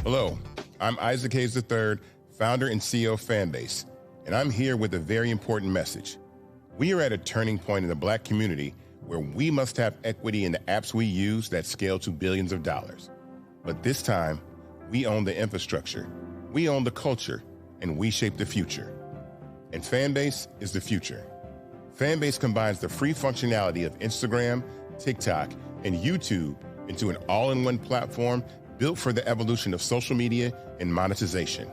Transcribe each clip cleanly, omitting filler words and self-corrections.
Hello, I'm Isaac Hayes III, founder and CEO of Fanbase, and I'm here with a very important message. We are at a turning point in the Black community where we must have equity in the apps we use that scale to billions of dollars. But this time, we own the infrastructure, we own the culture, and we shape the future. And Fanbase is the future. Fanbase combines the free functionality of Instagram, TikTok, and YouTube into an all-in-one platform built for the evolution of social media and monetization.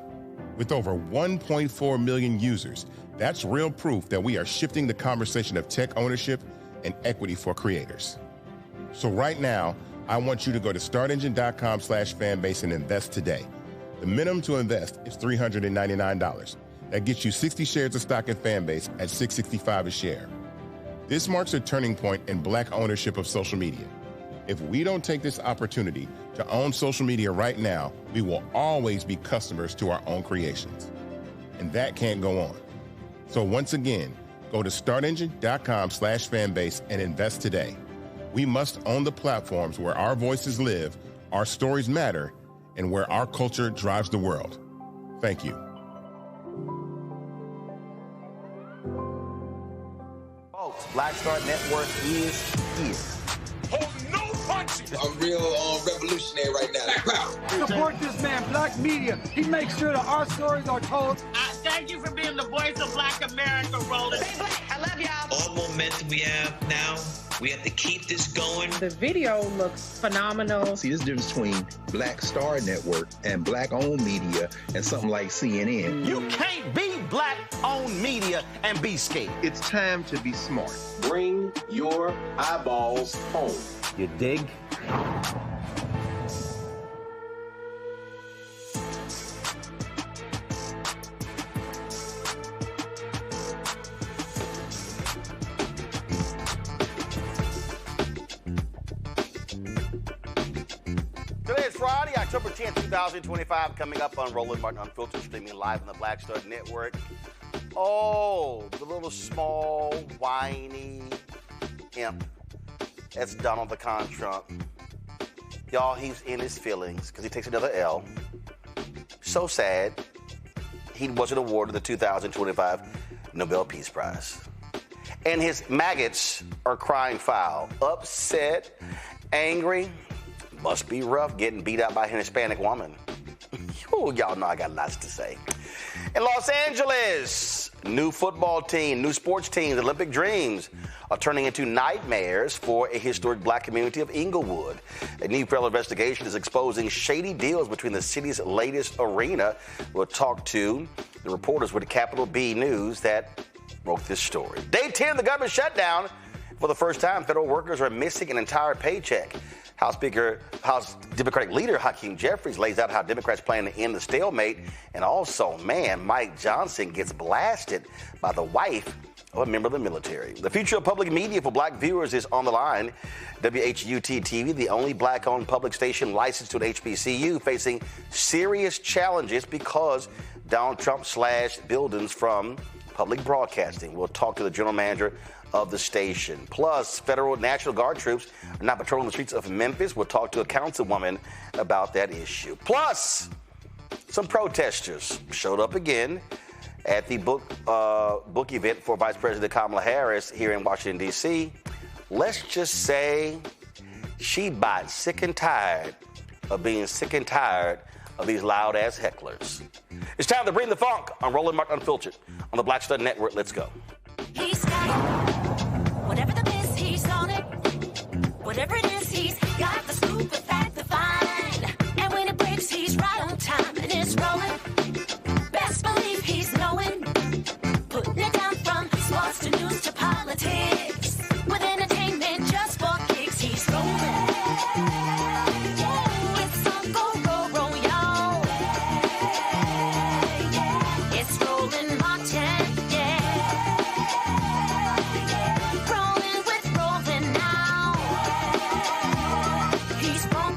With over 1.4 million users, that's real proof that we are shifting the conversation of tech ownership and equity for creators. So right now, I want you to go to startengine.com/fanbase and invest today. The minimum to invest is $399. That gets you 60 shares of stock in Fanbase at $665 a share. This marks a turning point in Black ownership of social media. If we don't take this opportunity to own social media right now, we will always be customers to our own creations. And that can't go on. So once again, go to startengine.com/fanbase and invest today. We must own the platforms where our voices live, our stories matter, and where our culture drives the world. Thank you. Folks, Black Star Network is here. Oh, no punches! I'm real revolutionary right now. Support this man, Black Media. He makes sure that our stories are told. Thank you for being the voice of Black America, Roland. Stay Black. I love y'all. All momentum we have now, we have to keep this going. The video looks phenomenal. See, this difference between Black Star Network and Black-owned media and something like CNN. You can't be Black-owned media and be scared. It's time to be smart. Bring your eyeballs home. You dig? Today is Friday, October 10th, 2025, coming up on Roland Martin Unfiltered, streaming live on the Black Star Network. Oh, the little small, whiny imp. That's Donald the Con Trump. Y'all, he's in his feelings because he takes another L. So sad, he wasn't awarded the 2025 Nobel Peace Prize. And his maggots are crying foul, upset, angry. Must be rough getting beat up by an Hispanic woman. Ooh, y'all know I got lots to say. In Los Angeles, new football team, new sports teams, Olympic dreams are turning into nightmares for a historic Black community of Englewood. A new federal investigation is exposing shady deals between the city's latest arena. We'll talk to the reporters with the Capital B News that wrote this story. Day 10 of the government shutdown. For the first time, federal workers are missing an entire paycheck. House Democratic leader Hakeem Jeffries lays out how Democrats plan to end the stalemate. And also, Mike Johnson gets blasted by the wife of a member of the military. The future of public media for Black viewers is on the line. WHUT TV, the only Black-owned public station licensed to an HBCU, facing serious challenges because Donald Trump slashed buildings from public broadcasting. We'll talk to the general manager of the station. Plus, federal National Guard troops are not patrolling the streets of Memphis. We'll talk to a councilwoman about that issue. Plus, some protesters showed up again at the book event for Vice President Kamala Harris here in Washington, D.C. Let's just say she bought sick and tired of being sick and tired of these loud-ass hecklers. It's time to bring the funk on Roland Martin Unfiltered on the Black Star Network. Let's go. He's got it. Whatever the biz, he's on it. Whatever it is, he's got the scoop with fact to find. And when it breaks, he's right on time and it's rolling. Best believe he's knowing. Putting it down from sports to news to politics. With entertainment just for kicks, he's rolling. It's on go, y'all. It's Roland Martin, Rolling with Roland now. He's rolling.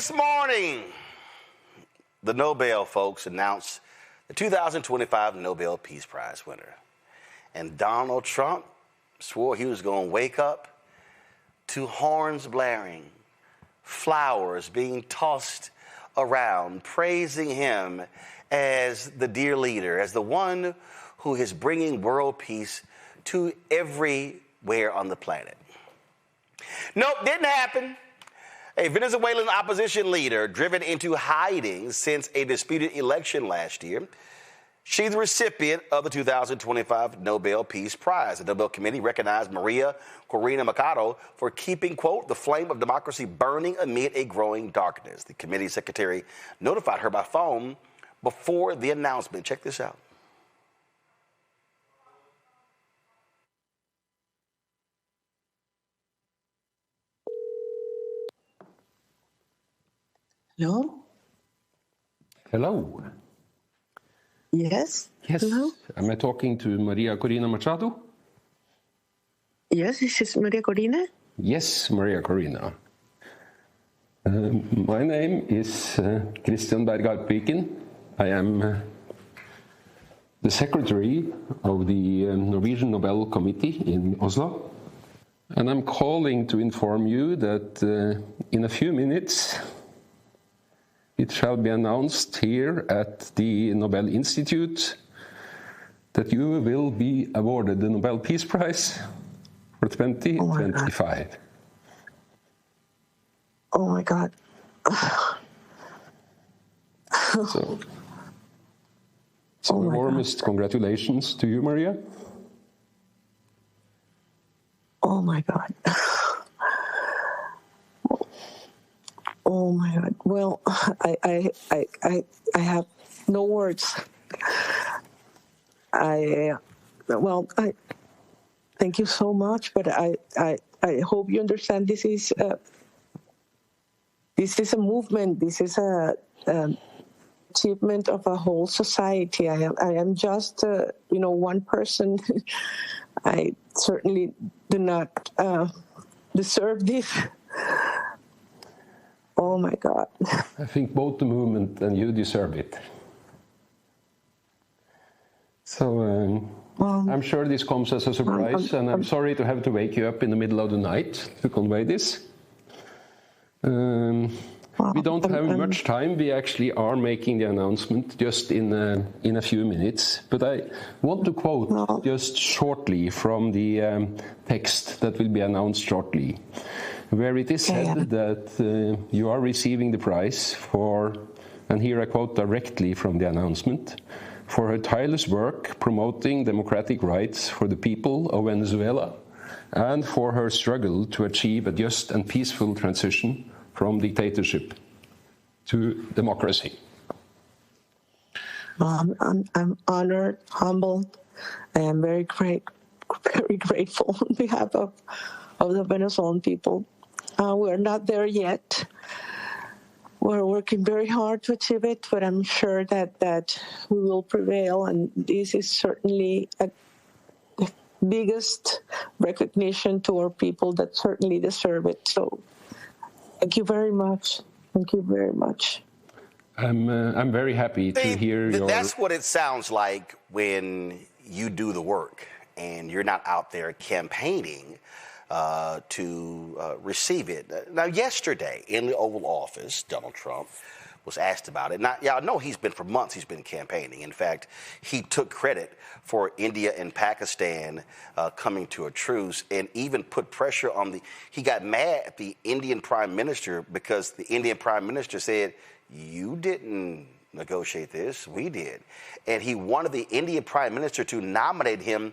This morning, the Nobel folks announced the 2025 Nobel Peace Prize winner. And Donald Trump swore he was going to wake up to horns blaring, flowers being tossed around, praising him as the dear leader, as the one who is bringing world peace to everywhere on the planet. Nope, didn't happen. A Venezuelan opposition leader driven into hiding since a disputed election last year. She's the recipient of the 2025 Nobel Peace Prize. The Nobel Committee recognized Maria Corina Machado for keeping, quote, the flame of democracy burning amid a growing darkness. The committee secretary notified her by phone before the announcement. Check this out. Hello? Hello. Yes? Yes. Hello? Am I talking to Maria Corina Machado? Yes, this is Maria Corina. Yes, Maria Corina. My name is Christian Bergard Piken. I am the secretary of the Norwegian Nobel Committee in Oslo. And I'm calling to inform you that in a few minutes, it shall be announced here at the Nobel Institute that you will be awarded the Nobel Peace Prize for 2025. Oh my God. So my warmest congratulations to you, Maria. Oh my God. Oh my God. Well, I have no words. I thank you so much, but I hope you understand this is a movement. This is a achievement of a whole society. I am just one person. I certainly do not deserve this. Oh my God. I think both the movement and you deserve it. So I'm sure this comes as a surprise, and I'm sorry to have to wake you up in the middle of the night to convey this. We don't have much time. We actually are making the announcement just in a few minutes. But I want to quote just shortly from the text that will be announced shortly, where it is said that you are receiving the prize for, and here I quote directly from the announcement, for her tireless work promoting democratic rights for the people of Venezuela and for her struggle to achieve a just and peaceful transition from dictatorship to democracy. I'm honored, humbled. I am very grateful on behalf of the Venezuelan people. We're not there yet. We're working very hard to achieve it, but I'm sure that we will prevail, and this is certainly the biggest recognition to our people that certainly deserve it. So thank you very much. Thank you very much. I'm very happy to hear your... That's what it sounds like when you do the work and you're not out there campaigning to receive it. Now, yesterday in the Oval Office, Donald Trump was asked about it. Now, y'all know for months he's been campaigning. In fact, he took credit for India and Pakistan coming to a truce and even put pressure on he got mad at the Indian Prime Minister because the Indian Prime Minister said, you didn't negotiate this, we did. And he wanted the Indian Prime Minister to nominate him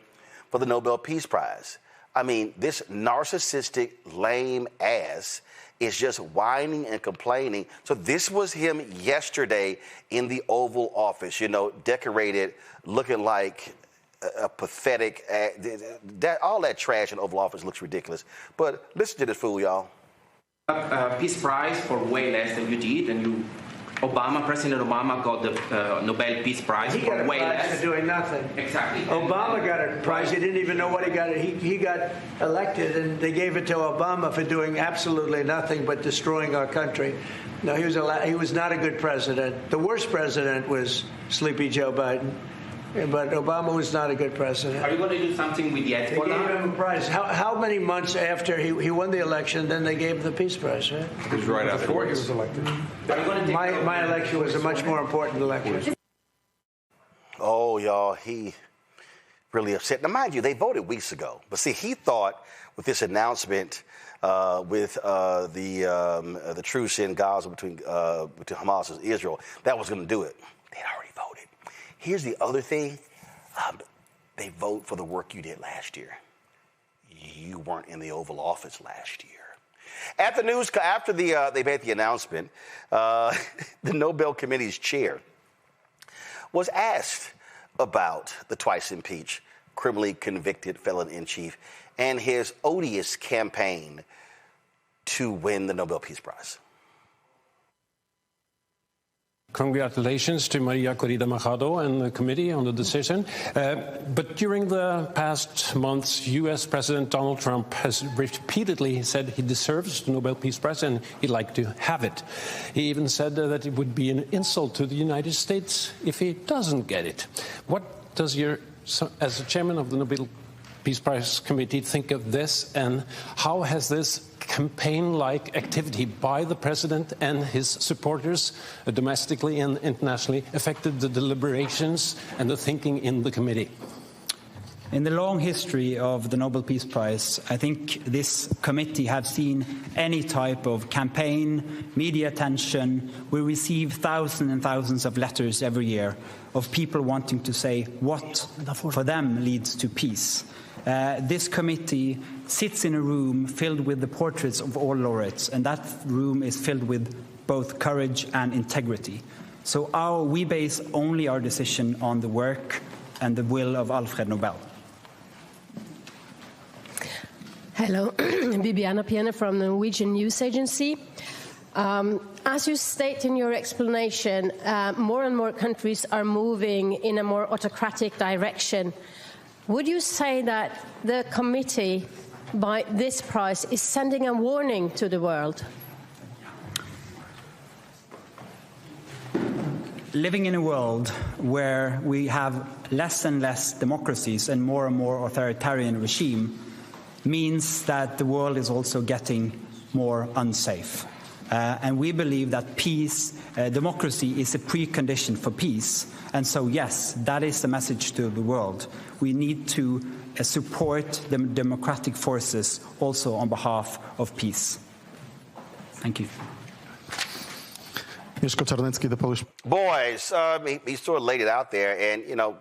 for the Nobel Peace Prize. I mean, this narcissistic, lame ass is just whining and complaining. So this was him yesterday in the Oval Office, decorated, looking like a pathetic, all that trash in the Oval Office looks ridiculous. But listen to this fool, y'all. A Peace Prize for way less than you did, and you President Obama got the Nobel Peace Prize He got a prize for doing nothing. Exactly. Obama got a prize. He didn't even know what he got. He got elected, and they gave it to Obama for doing absolutely nothing but destroying our country. No, he was not a good president. The worst president was Sleepy Joe Biden. But Obama was not a good president. Are you going to do something with the They gave him a prize. How many months after he won the election, then they gave him the Peace Prize, right? It was right before he was elected. My election was a much more important election. Oh, y'all, he really upset. Now, mind you, they voted weeks ago. But see, he thought with this announcement with the truce in Gaza between Hamas and Israel, that was going to do it. They'd already voted. Here's the other thing. They vote for the work you did last year. You weren't in the Oval Office last year. After they made the announcement, the Nobel Committee's chair was asked about the twice impeached, criminally convicted felon-in-chief and his odious campaign to win the Nobel Peace Prize. Congratulations to Maria Corina Machado and the committee on the decision. But during the past months, U.S. President Donald Trump has repeatedly said he deserves the Nobel Peace Prize and he'd like to have it. He even said that it would be an insult to the United States if he doesn't get it. What does as a chairman of the Nobel Peace Prize Committee, think of this, and how has this campaign-like activity by the president and his supporters, domestically and internationally, affected the deliberations and the thinking in the committee? In the long history of the Nobel Peace Prize, I think this committee have seen any type of campaign, media attention. We receive thousands and thousands of letters every year of people wanting to say what for them leads to peace. This committee sits in a room filled with the portraits of all laureates, and that room is filled with both courage and integrity. So we base only our decision on the work and the will of Alfred Nobel. Hello, Bibiana Piena from the Norwegian News Agency. As you state in your explanation, more and more countries are moving in a more autocratic direction. Would you say that the committee, by this prize, is sending a warning to the world? Living in a world where we have less and less democracies and more authoritarian regime means that the world is also getting more unsafe. And we believe that peace, democracy is a precondition for peace. And so, yes, that is the message to the world. We need to support the democratic forces also on behalf of peace. Thank you. Boys, he sort of laid it out there, and,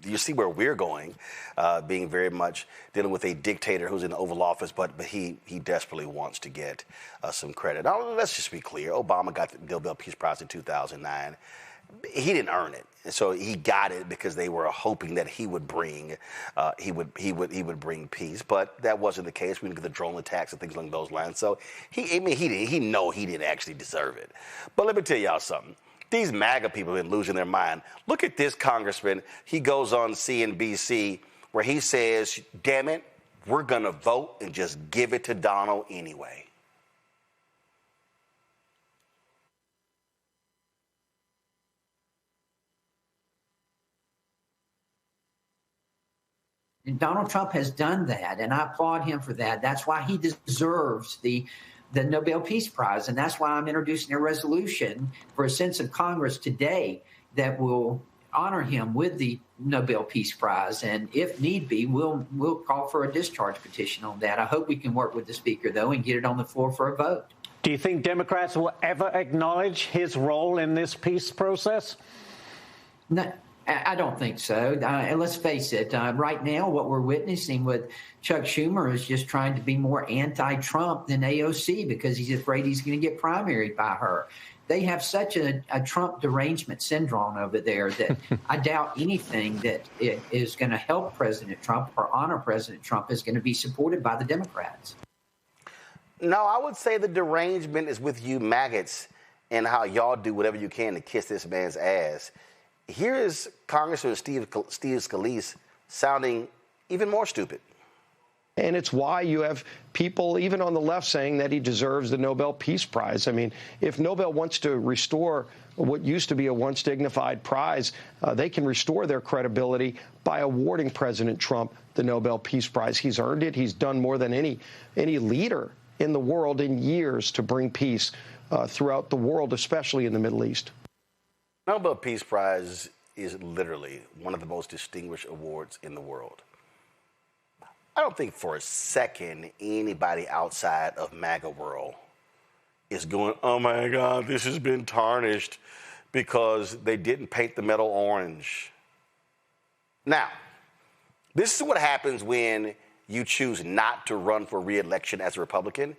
you see where we're going, being very much dealing with a dictator who's in the Oval Office, but he desperately wants to get some credit. Now, let's just be clear. Obama got the Nobel Peace Prize in 2009. He didn't earn it, and so he got it because they were hoping that he would bring bring peace. But that wasn't the case. We look at the drone attacks and things along those lines. So he didn't actually deserve it. But let me tell y'all something. These MAGA people have been losing their mind. Look at this congressman. He goes on CNBC where he says, damn it, we're going to vote and just give it to Donald anyway. And Donald Trump has done that, and I applaud him for that. That's why he deserves the Nobel Peace Prize, and that's why I'm introducing a resolution for a sense of Congress today that will honor him with the Nobel Peace Prize. And if need be, we'll call for a discharge petition on that. I hope we can work with the Speaker, though, and get it on the floor for a vote. Do you think Democrats will ever acknowledge his role in this peace process? No. I don't think so. And let's face it, right now what we're witnessing with Chuck Schumer is just trying to be more anti-Trump than AOC because he's afraid he's going to get primaried by her. They have such a Trump derangement syndrome over there that I doubt anything that is going to help President Trump or honor President Trump is going to be supported by the Democrats. No, I would say the derangement is with you maggots and how y'all do whatever you can to kiss this man's ass. Here is Congressman Steve Scalise sounding even more stupid. And it's why you have people, even on the left, saying that he deserves the Nobel Peace Prize. I mean, if Nobel wants to restore what used to be a once dignified prize, they can restore their credibility by awarding President Trump the Nobel Peace Prize. He's earned it. He's done more than any leader in the world in years to bring peace throughout the world, especially in the Middle East. Nobel Peace Prize is literally one of the most distinguished awards in the world. I don't think for a second anybody outside of MAGA world is going, oh my God, this has been tarnished because they didn't paint the medal orange. Now, this is what happens when you choose not to run for re-election as a Republican.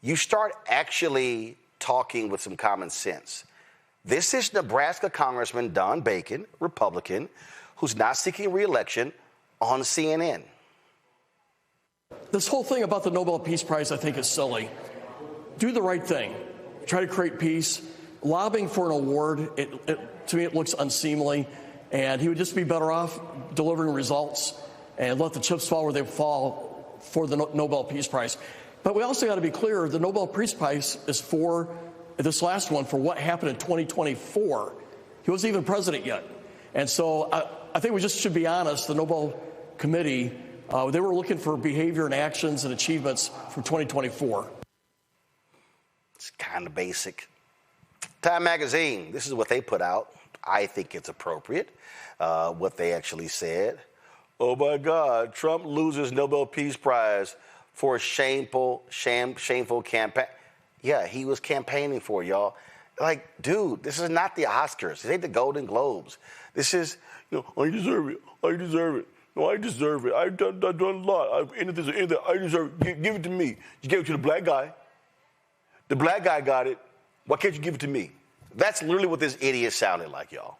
You start actually talking with some common sense. This is Nebraska Congressman Don Bacon, Republican, who's not seeking re-election on CNN. This whole thing about the Nobel Peace Prize, I think, is silly. Do the right thing. Try to create peace. Lobbying for an award, to me, it looks unseemly. And he would just be better off delivering results and let the chips fall where they fall for the Nobel Peace Prize. But we also got to be clear, the Nobel Peace Prize is for, this last one, for what happened in 2024. He wasn't even president yet. And so I think we just should be honest. The Nobel Committee, they were looking for behavior and actions and achievements from 2024. It's kind of basic. Time Magazine, this is what they put out. I think it's appropriate, what they actually said. Oh, my God, Trump loses Nobel Peace Prize for a shameful campaign. Yeah, he was campaigning for y'all. Like, dude, this is not the Oscars. This ain't the Golden Globes. This is, I deserve it. I deserve it. No, I deserve it. I've done a lot. I deserve it. Give it to me. You gave it to the black guy. The black guy got it. Why can't you give it to me? That's literally what this idiot sounded like, y'all.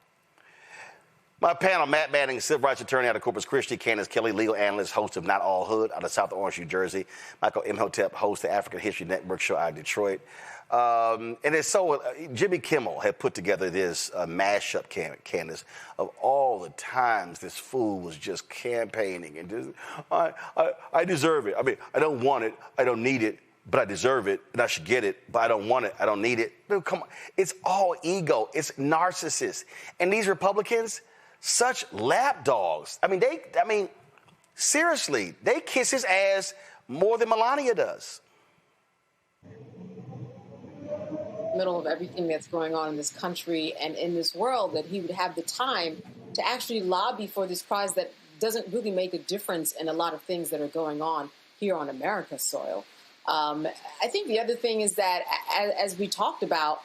My panel, Matt Manning, civil rights attorney out of Corpus Christi, Candace Kelly, legal analyst, host of Not All Hood out of South Orange, New Jersey, Michael Imhotep, host of the African History Network show out of Detroit. And it's so, Jimmy Kimmel had put together this mashup, Candace, of all the times this fool was just campaigning and just, I deserve it. I mean, I don't want it, I don't need it, but I deserve it, and I should get it, but I don't want it, I don't need it. Dude, come on. It's all ego. It's narcissists. And these Republicans, such lapdogs. I mean, seriously, they kiss his ass more than Melania does. Middle of everything that's going on in this country and in this world, that he would have the time to actually lobby for this prize that doesn't really make a difference in a lot of things that are going on here on America's soil. I think the other thing is that, as we talked about,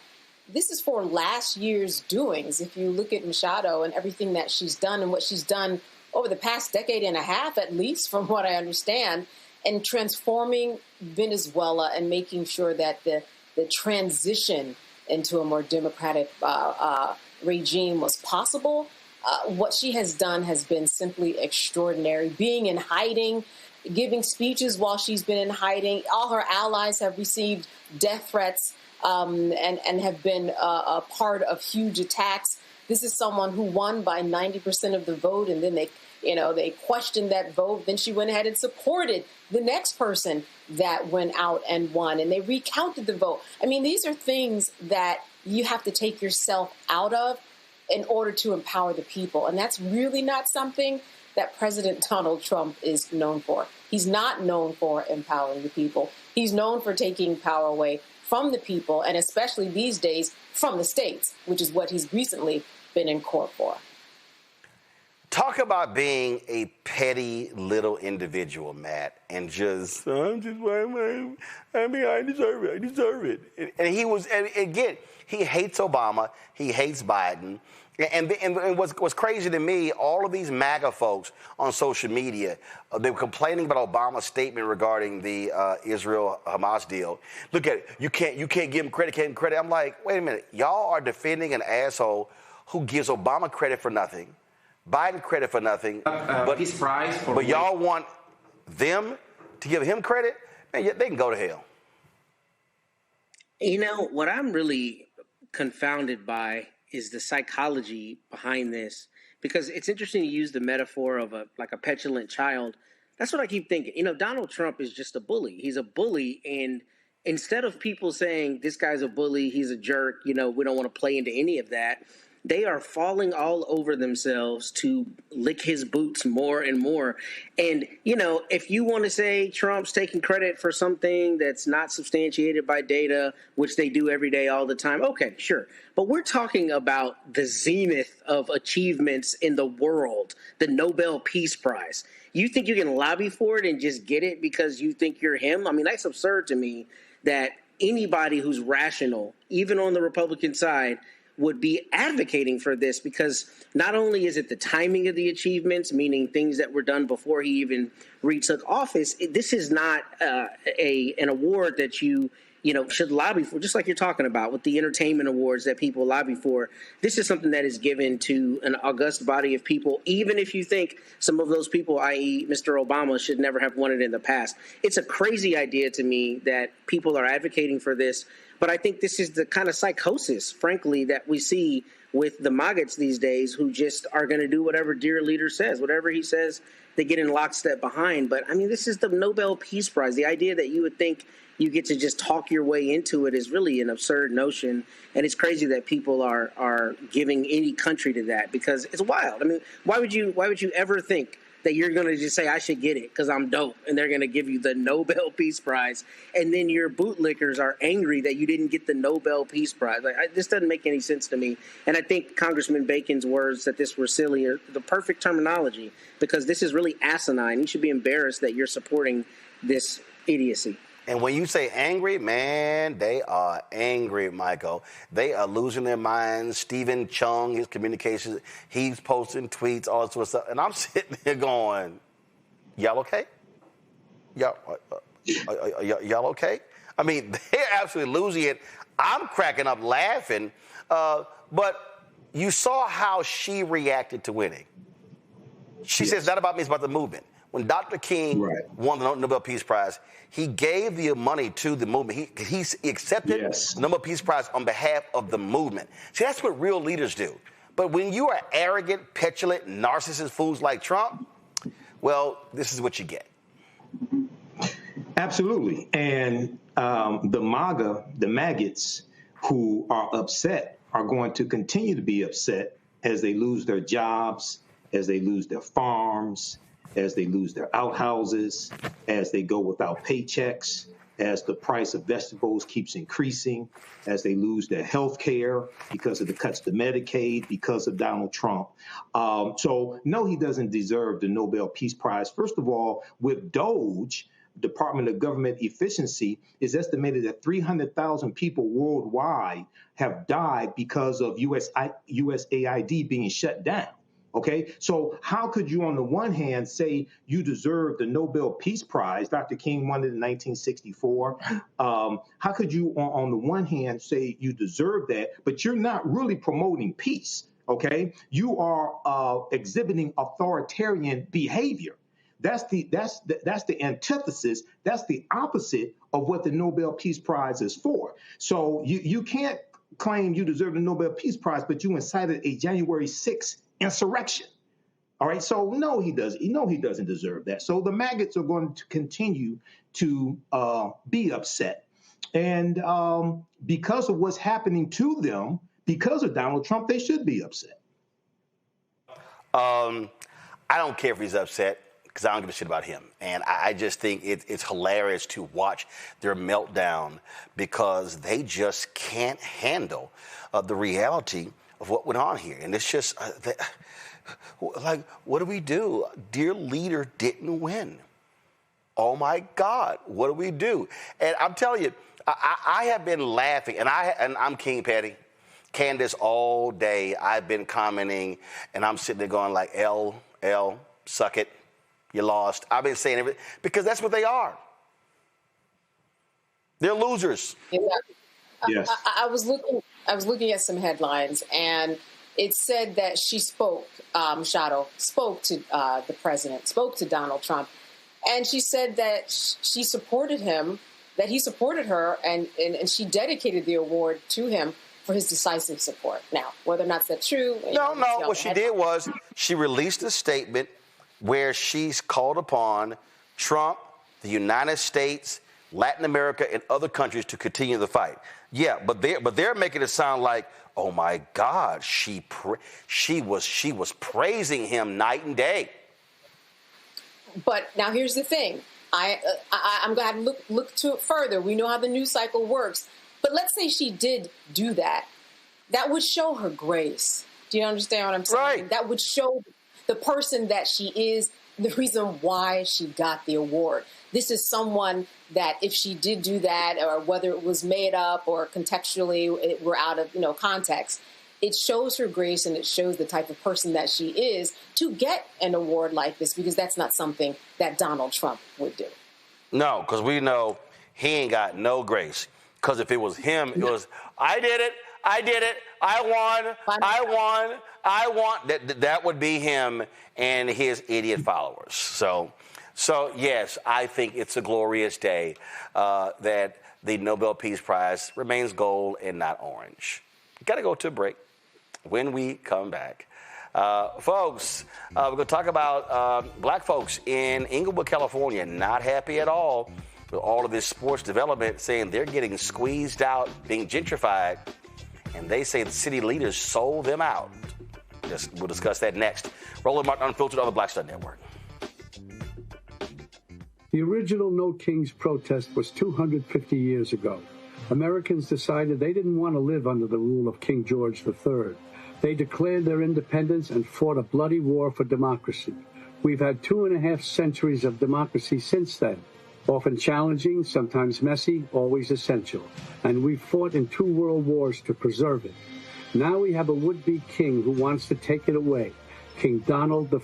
this is for last year's doings. If you look at Machado and everything that she's done and what she's done over the past decade and a half, at least from what I understand, in transforming Venezuela and making sure that the transition into a more democratic regime was possible, what she has done has been simply extraordinary. Being in hiding, giving speeches while she's been in hiding. All her allies have received death threats and have been a part of huge attacks. This is someone who won by 90% of the vote, and then they questioned that vote. Then she went ahead and supported the next person that went out and won, and they recounted the vote. I mean, these are things that you have to take yourself out of in order to empower the people, and that's really not something that President Donald Trump is known for. He's not known for empowering the people. He's known for taking power away from the people, and especially these days from the states, which is what he's recently been in court for. Talk about being a petty little individual, Matt, and just, I deserve it, I deserve it. And he was, and again, he hates Obama, he hates Biden. And what's crazy to me, all of these MAGA folks on social media, they were complaining about Obama's statement regarding the Israel-Hamas deal. Look at it. You can't give him credit, I'm like, wait a minute. Y'all are defending an asshole who gives Obama credit for nothing, Biden credit for nothing, but y'all want them to give him credit? Man, they can go to hell. You know, what I'm really confounded by is the psychology behind this, because it's interesting to use the metaphor of a petulant child. That's what I keep thinking. You know, Donald Trump is just a bully. He's a bully, and instead of people saying this guy's a bully, he's a jerk, you know, we don't want to play into any of that, they are falling all over themselves to lick his boots more and more. And, you know, if you want to say Trump's taking credit for something that's not substantiated by data, which they do every day all the time, okay, sure. But we're talking about the zenith of achievements in the world, the Nobel Peace Prize. You think you can lobby for it and just get it because you think you're him? I mean, that's absurd to me that anybody who's rational, even on the Republican side, would be advocating for this, because not only is it the timing of the achievements, meaning things that were done before he even retook office, this is not an award that you should lobby for, just like you're talking about with the entertainment awards that people lobby for. This is something that is given to an august body of people, even if you think some of those people, i.e. Mr. Obama, should never have won it in the past. It's a crazy idea to me that people are advocating for this. But I think this is the kind of psychosis, frankly, that we see with the MAGAs these days, who just are going to do whatever dear leader says. Whatever he says, they get in lockstep behind. But, I mean, this is the Nobel Peace Prize. The idea that you would think you get to just talk your way into it is really an absurd notion. And it's crazy that people are giving any country to that, because it's wild. I mean, why would you ever think that you're going to just say, I should get it because I'm dope, and they're going to give you the Nobel Peace Prize, and then your bootlickers are angry that you didn't get the Nobel Peace Prize? This doesn't make any sense to me. And I think Congressman Bacon's words that this were silly are the perfect terminology, because this is really asinine. You should be embarrassed that you're supporting this idiocy. And when you say angry, man, they are angry, Michael. They are losing their minds. Stephen Chung, his communications, he's posting tweets, all that sort of stuff. And I'm sitting there going, y'all okay? Y'all okay? I mean, they're absolutely losing it. I'm cracking up laughing. But you saw how she reacted to winning. She says, it's not about me, it's about the movement. When Dr. King won the Nobel Peace Prize, he gave the money to the movement. He accepted the Nobel Peace Prize on behalf of the movement. See, that's what real leaders do. But when you are arrogant, petulant, narcissist fools like Trump, well, this is what you get. Absolutely. And the maggots who are upset are going to continue to be upset as they lose their jobs, as they lose their farms, as they lose their outhouses, as they go without paychecks, as the price of vegetables keeps increasing, as they lose their health care because of the cuts to Medicaid, because of Donald Trump. So, no, he doesn't deserve the Nobel Peace Prize. First of all, with DOGE, Department of Government Efficiency, is estimated that 300,000 people worldwide have died because of USAID being shut down. Okay, so how could you on the one hand say you deserve the Nobel Peace Prize? Dr. King won it in 1964. How could you on the one hand say you deserve that, but you're not really promoting peace? Okay, you are exhibiting authoritarian behavior. That's the antithesis. That's the opposite of what the Nobel Peace Prize is for. So you can't claim you deserve the Nobel Peace Prize, but you incited a January 6th insurrection. All right. So no, he doesn't. No, he doesn't deserve that. So the maggots are going to continue to be upset, and because of what's happening to them, because of Donald Trump, they should be upset. I don't care if he's upset, because I don't give a shit about him. And I just think it's hilarious to watch their meltdown, because they just can't handle the reality of what went on here. And it's just, like, what do we do? Dear leader didn't win. Oh, my God, what do we do? And I'm telling you, I have been laughing, and I'm King Petty. Candace, all day, I've been commenting, and I'm sitting there going like, L, suck it. You lost. I've been saying everything, because that's what they are. They're losers. Exactly. Yes. I was looking at some headlines, and it said that she spoke to the president, spoke to Donald Trump, and she said that she supported him, that he supported her, and she dedicated the award to him for his decisive support. Now, whether or not that's true. No. What she did was she released a statement where she's called upon Trump, the United States, Latin America, and other countries to continue the fight. Yeah, but they're making it sound like, oh my God, she was praising him night and day. But now here's the thing. I'm going to look to it further. We know how the news cycle works. But let's say she did do that. That would show her grace. Do you understand what I'm saying? Right. That would show the person that she is, the reason why she got the award. This is someone that if she did do that, or whether it was made up or contextually we're out of context, it shows her grace and it shows the type of person that she is to get an award like this, because that's not something that Donald Trump would do. No, because we know he ain't got no grace. Because if it was him, it was, I did it, I won. That would be him and his idiot followers. So yes, I think it's a glorious day that the Nobel Peace Prize remains gold and not orange. Got to go to a break. When we come back, folks, we're going to talk about black folks in Englewood, California, not happy at all with all of this sports development, saying they're getting squeezed out, being gentrified, and they say the city leaders sold them out. We'll discuss that next. Roland Martin Unfiltered on the Black Star Network. The original No Kings protest was 250 years ago. Americans decided they didn't want to live under the rule of King George III. They declared their independence and fought a bloody war for democracy. We've had 2.5 centuries of democracy since then, often challenging, sometimes messy, always essential. And we've fought in 2 world wars to preserve it. Now we have a would-be king who wants to take it away, King Donald I.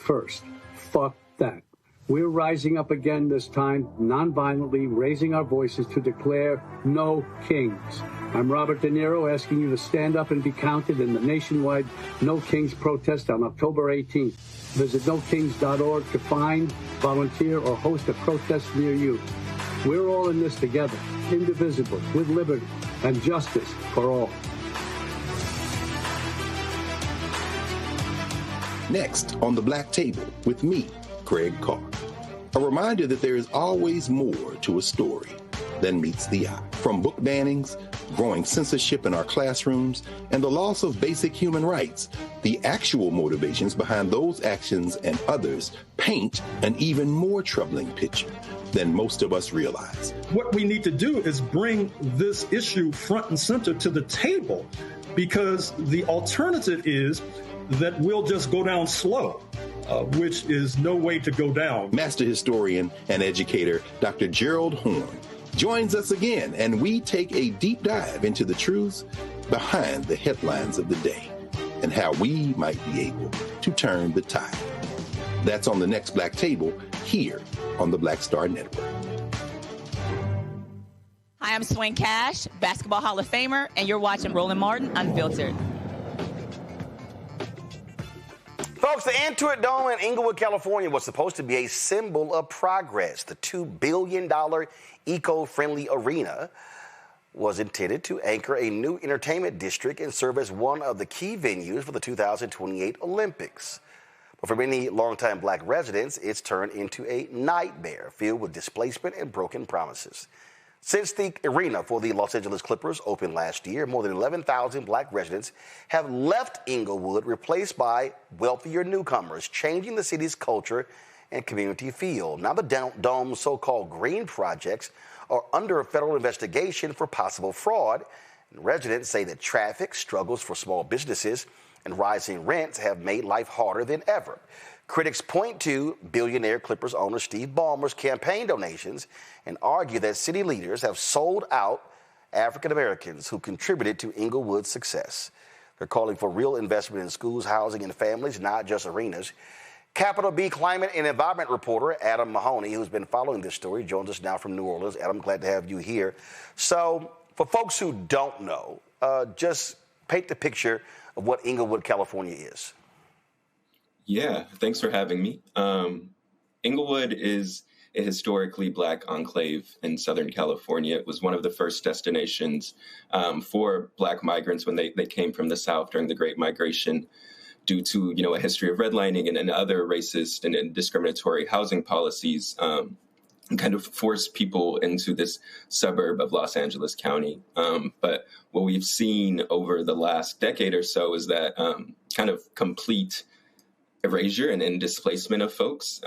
Fuck that. We're rising up again this time, non-violently, raising our voices to declare no kings. I'm Robert De Niro, asking you to stand up and be counted in the nationwide No Kings protest on October 18th. Visit nokings.org to find, volunteer, or host a protest near you. We're all in this together, indivisible, with liberty and justice for all. Next on The Black Table with me, Craig Carr. A reminder that there is always more to a story than meets the eye. From book bannings, growing censorship in our classrooms, and the loss of basic human rights, the actual motivations behind those actions and others paint an even more troubling picture than most of us realize. What we need to do is bring this issue front and center to the table, because the alternative is that we'll just go down slow. Which is no way to go down. Master historian and educator Dr. Gerald Horn joins us again, and we take a deep dive into the truths behind the headlines of the day and how we might be able to turn the tide. That's on the next Black Table here on the Black Star Network. Hi, I'm Swing Cash, Basketball Hall of Famer, and you're watching Roland Martin Unfiltered. Folks, the Intuit Dome in Englewood, California was supposed to be a symbol of progress. The $2 billion eco-friendly arena was intended to anchor a new entertainment district and serve as one of the key venues for the 2028 Olympics. But for many longtime black residents, it's turned into a nightmare filled with displacement and broken promises. Since the arena for the Los Angeles Clippers opened last year, more than 11,000 black residents have left Englewood, replaced by wealthier newcomers, changing the city's culture and community feel. Now the Dome's so-called green projects are under a federal investigation for possible fraud. And residents say that traffic, struggles for small businesses, and rising rents have made life harder than ever. Critics point to billionaire Clippers owner Steve Ballmer's campaign donations and argue that city leaders have sold out African Americans who contributed to Englewood's success. They're calling for real investment in schools, housing, and families, not just arenas. Capital B climate and environment reporter Adam Mahoney, who's been following this story, joins us now from New Orleans. Adam, glad to have you here. So for folks who don't know, just paint the picture of what Englewood, California is. Yeah, thanks for having me. Englewood is a historically Black enclave in Southern California. It was one of the first destinations for Black migrants when they came from the South during the Great Migration, due to, a history of redlining and other racist and discriminatory housing policies, kind of forced people into this suburb of Los Angeles County. But what we've seen over the last decade or so is that kind of complete erasure and displacement of folks.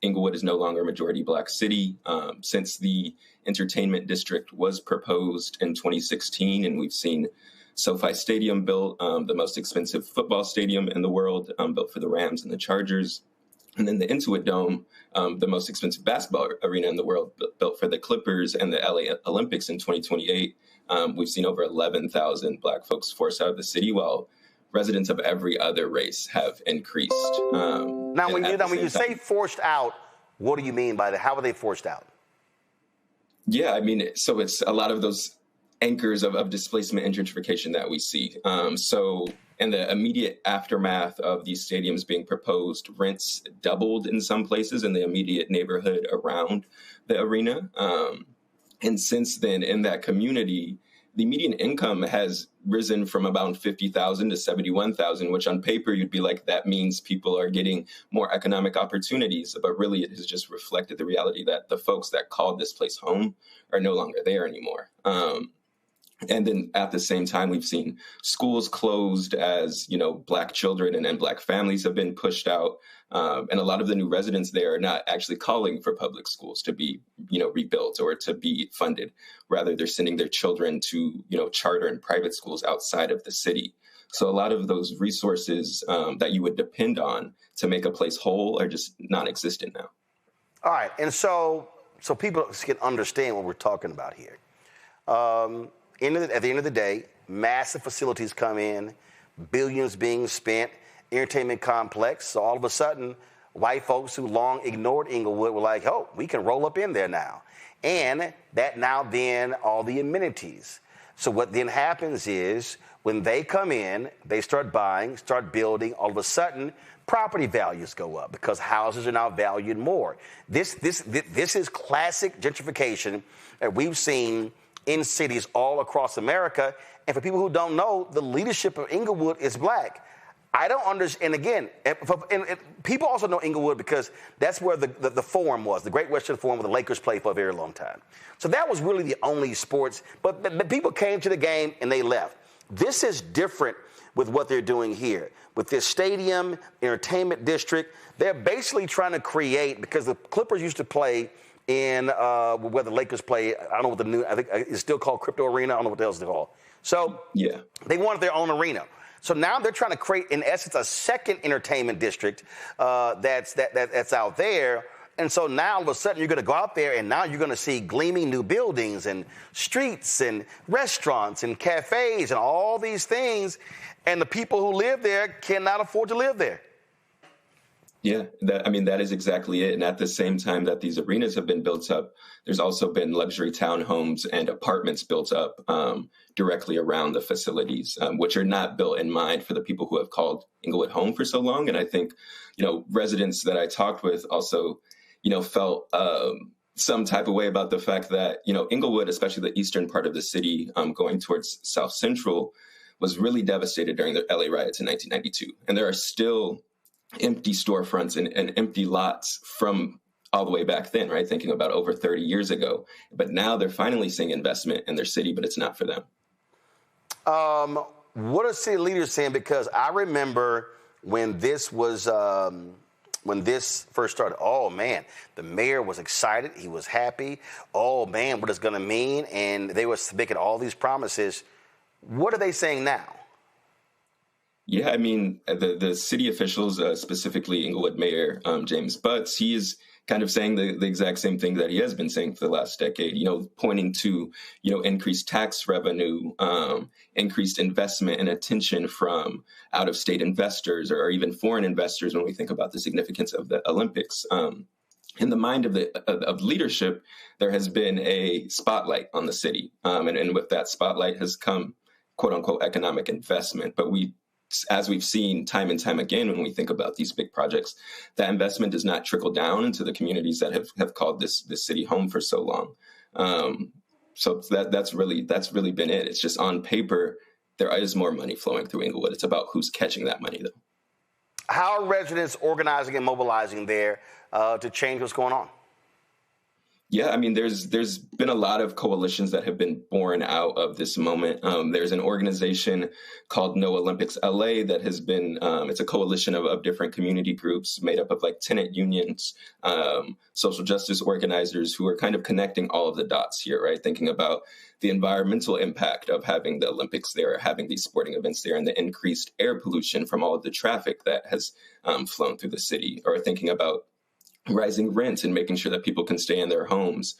Englewood is no longer a majority Black city. Since the entertainment district was proposed in 2016, and we've seen SoFi Stadium built, the most expensive football stadium in the world, built for the Rams and the Chargers. And then the Englewood Dome, the most expensive basketball arena in the world, built for the Clippers and the LA Olympics in 2028. We've seen over 11,000 Black folks forced out of the city, while residents of every other race have increased. Now, when you say forced out, what do you mean by that? How are they forced out? Yeah, I mean, so it's a lot of those anchors of displacement and gentrification that we see. So in the immediate aftermath of these stadiums being proposed, rents doubled in some places in the immediate neighborhood around the arena. And since then, in that community, the median income has risen from about 50,000 to 71,000, which on paper you'd be like, that means people are getting more economic opportunities. But really, it has just reflected the reality that the folks that called this place home are no longer there anymore. And then at the same time, we've seen schools closed as, Black children and Black families have been pushed out. And a lot of the new residents there are not actually calling for public schools to be, rebuilt or to be funded. Rather, they're sending their children to, charter and private schools outside of the city. So a lot of those resources that you would depend on to make a place whole are just non-existent now. All right. And so people can understand what we're talking about here. At the end of the day, massive facilities come in, billions being spent, entertainment complex. So all of a sudden, white folks who long ignored Englewood were like, oh, we can roll up in there now. And that now then all the amenities. So what then happens is when they come in, they start buying, start building, all of a sudden, property values go up because houses are now valued more. This is classic gentrification that we've seen in cities all across America. And for people who don't know, the leadership of Englewood is Black. I don't understand. And again, and people also know Englewood because that's where the Forum was, the Great Western Forum, where the Lakers played for a very long time. So that was really the only sports. But the people came to the game and they left. This is different with what they're doing here. With this stadium, entertainment district, they're basically trying to create, because the Clippers used to play in where the Lakers play. I don't know what the new, I think it's still called Crypto Arena. I don't know what else it's called. So yeah, they wanted their own arena. So now they're trying to create, in essence, a second entertainment district that's out there. And so now all of a sudden you're going to go out there and now you're going to see gleaming new buildings and streets and restaurants and cafes and all these things. And the people who live there cannot afford to live there. Yeah, that is exactly it. And at the same time that these arenas have been built up, there's also been luxury townhomes and apartments built up directly around the facilities, which are not built in mind for the people who have called Englewood home for so long. And I think, residents that I talked with also, felt some type of way about the fact that, Englewood, especially the eastern part of the city going towards South Central, was really devastated during the LA riots in 1992. And there are still empty storefronts and empty lots from all the way back then, right? Thinking about over 30 years ago. But now they're finally seeing investment in their city, but it's not for them. What are city leaders saying? Because I remember when this was, when this first started, oh man, the mayor was excited. He was happy. Oh man, what it's going to mean? And they were making all these promises. What are they saying now? Yeah, the city officials, specifically Englewood Mayor James Butts, he is kind of saying the exact same thing that he has been saying for the last decade, pointing to, increased tax revenue, increased investment and attention from out-of-state investors or even foreign investors when we think about the significance of the Olympics. In the mind of leadership, there has been a spotlight on the city. And with that spotlight has come, quote unquote, economic investment. But we as we've seen time and time again, when we think about these big projects, that investment does not trickle down into the communities that have called this city home for so long. So that's really been it. It's just on paper, there is more money flowing through Englewood. It's about who's catching that money, though. How are residents organizing and mobilizing there to change what's going on? Yeah, I mean, there's been a lot of coalitions that have been born out of this moment. There's an organization called No Olympics LA that has been, it's a coalition of different community groups made up of like tenant unions, social justice organizers who are kind of connecting all of the dots here, right? Thinking about the environmental impact of having the Olympics there, having these sporting events there, and the increased air pollution from all of the traffic that has flown through the city, or thinking about rising rents and making sure that people can stay in their homes.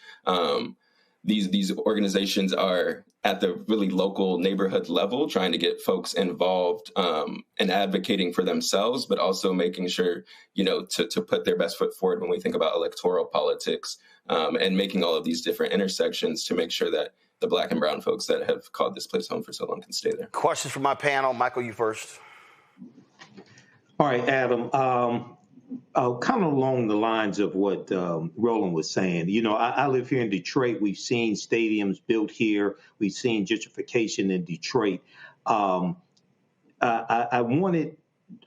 These organizations are at the really local neighborhood level, trying to get folks involved and advocating for themselves, but also making sure, to put their best foot forward when we think about electoral politics, and making all of these different intersections to make sure that the Black and brown folks that have called this place home for so long can stay there. Questions from my panel. Michael, you first. All right, Adam. Kind of along the lines of what Roland was saying. I live here in Detroit. We've seen stadiums built here. We've seen gentrification in Detroit. I wanted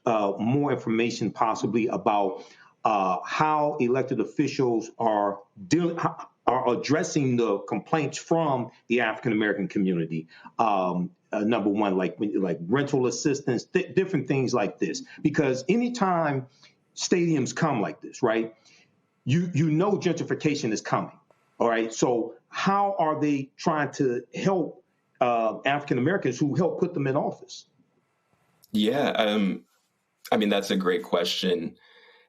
more information possibly about how elected officials are addressing the complaints from the African-American community. Number one, like rental assistance, different things like this. Because anytime stadiums come like this, right, you know gentrification is coming, all right? So how are they trying to help African Americans who help put them in office? Yeah, I mean, that's a great question.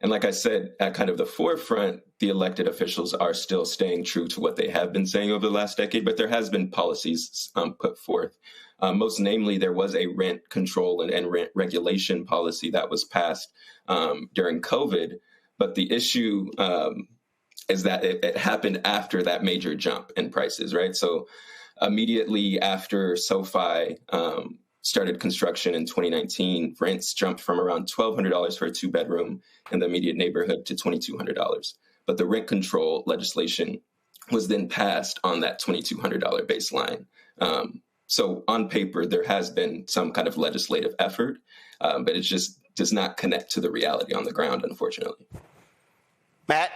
And like I said, at kind of the forefront, the elected officials are still staying true to what they have been saying over the last decade, but there has been policies put forth. Most namely, there was a rent control and rent regulation policy that was passed during COVID. But the issue is that it happened after that major jump in prices, right? So immediately after SoFi started construction in 2019, rents jumped from around $1,200 for a 2-bedroom in the immediate neighborhood to $2,200. But the rent control legislation was then passed on that $2,200 baseline. So on paper, there has been some kind of legislative effort, but it just does not connect to the reality on the ground, unfortunately. Matt?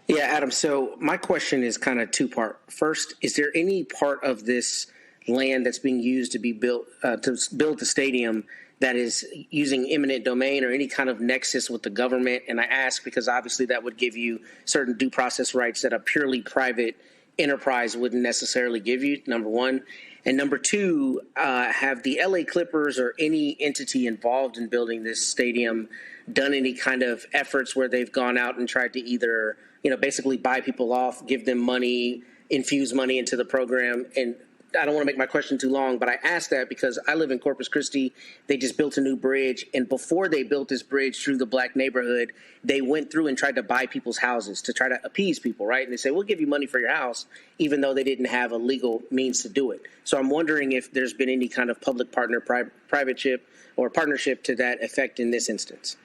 Yeah, Adam. So my question is kind of two-part. First, is there any part of this land that's being used to be built to build the stadium that is using eminent domain or any kind of nexus with the government? And I ask because obviously that would give you certain due process rights that a purely private enterprise wouldn't necessarily give you, number one. And number two, have the LA Clippers or any entity involved in building this stadium done any kind of efforts where they've gone out and tried to either, basically buy people off, give them money, infuse money into the program? And I don't want to make my question too long, but I ask that because I live in Corpus Christi. They just built a new bridge. And before they built this bridge through the Black neighborhood, they went through and tried to buy people's houses to try to appease people, right? And they say, we'll give you money for your house, even though they didn't have a legal means to do it. So I'm wondering if there's been any kind of public partner, privateship or partnership to that effect in this instance.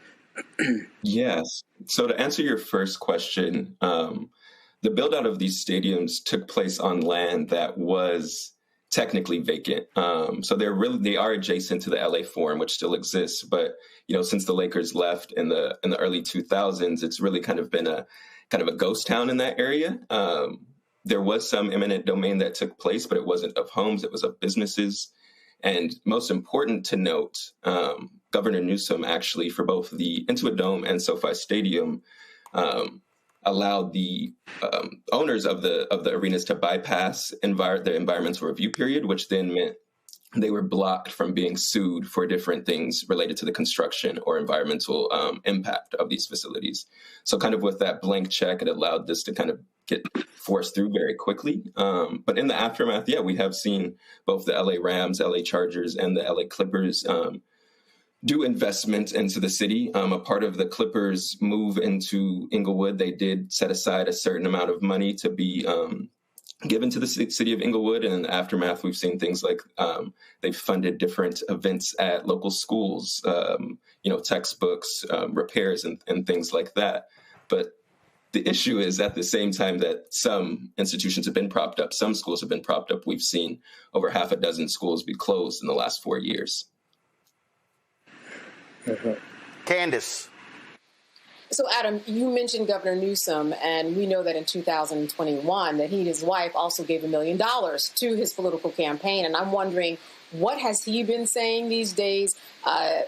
Yes. So to answer your first question, the build out of these stadiums took place on land that was technically vacant. So they are adjacent to the LA Forum, which still exists. But, since the Lakers left in the early 2000s, it's really kind of been a ghost town in that area. There was some eminent domain that took place, but it wasn't of homes, it was of businesses. And most important to note, Governor Newsom actually, for both the Intuit Dome and SoFi Stadium, allowed the owners of the arenas to bypass the environmental review period, which then meant they were blocked from being sued for different things related to the construction or environmental impact of these facilities. So kind of with that blank check, it allowed this to kind of get forced through very quickly. But in the aftermath, we have seen both the LA Rams, LA Chargers, and the LA Clippers do investment into the city. A part of the Clippers' move into Englewood, they did set aside a certain amount of money to be given to the city of Englewood. And in the aftermath, we've seen things like they've funded different events at local schools, textbooks, repairs, and things like that. But the issue is, at the same time that some institutions have been propped up, some schools have been propped up, we've seen over half a dozen schools be closed in the last 4 years. Candace. So, Adam, you mentioned Governor Newsom, and we know that in 2021 that he and his wife also gave $1 million to his political campaign. And I'm wondering, what has he been saying these days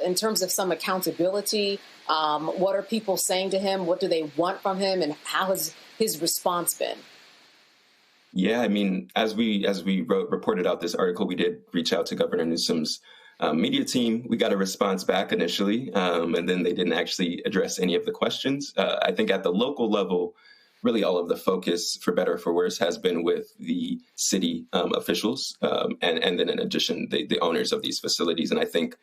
in terms of some accountability? What are people saying to him? What do they want from him? And how has his response been? Yeah, I mean, as we reported out this article, we did reach out to Governor Newsom's media team. We got a response back initially, and then they didn't actually address any of the questions. I think at the local level, really all of the focus, for better or for worse, has been with the city officials, and then in addition, the owners of these facilities. And I think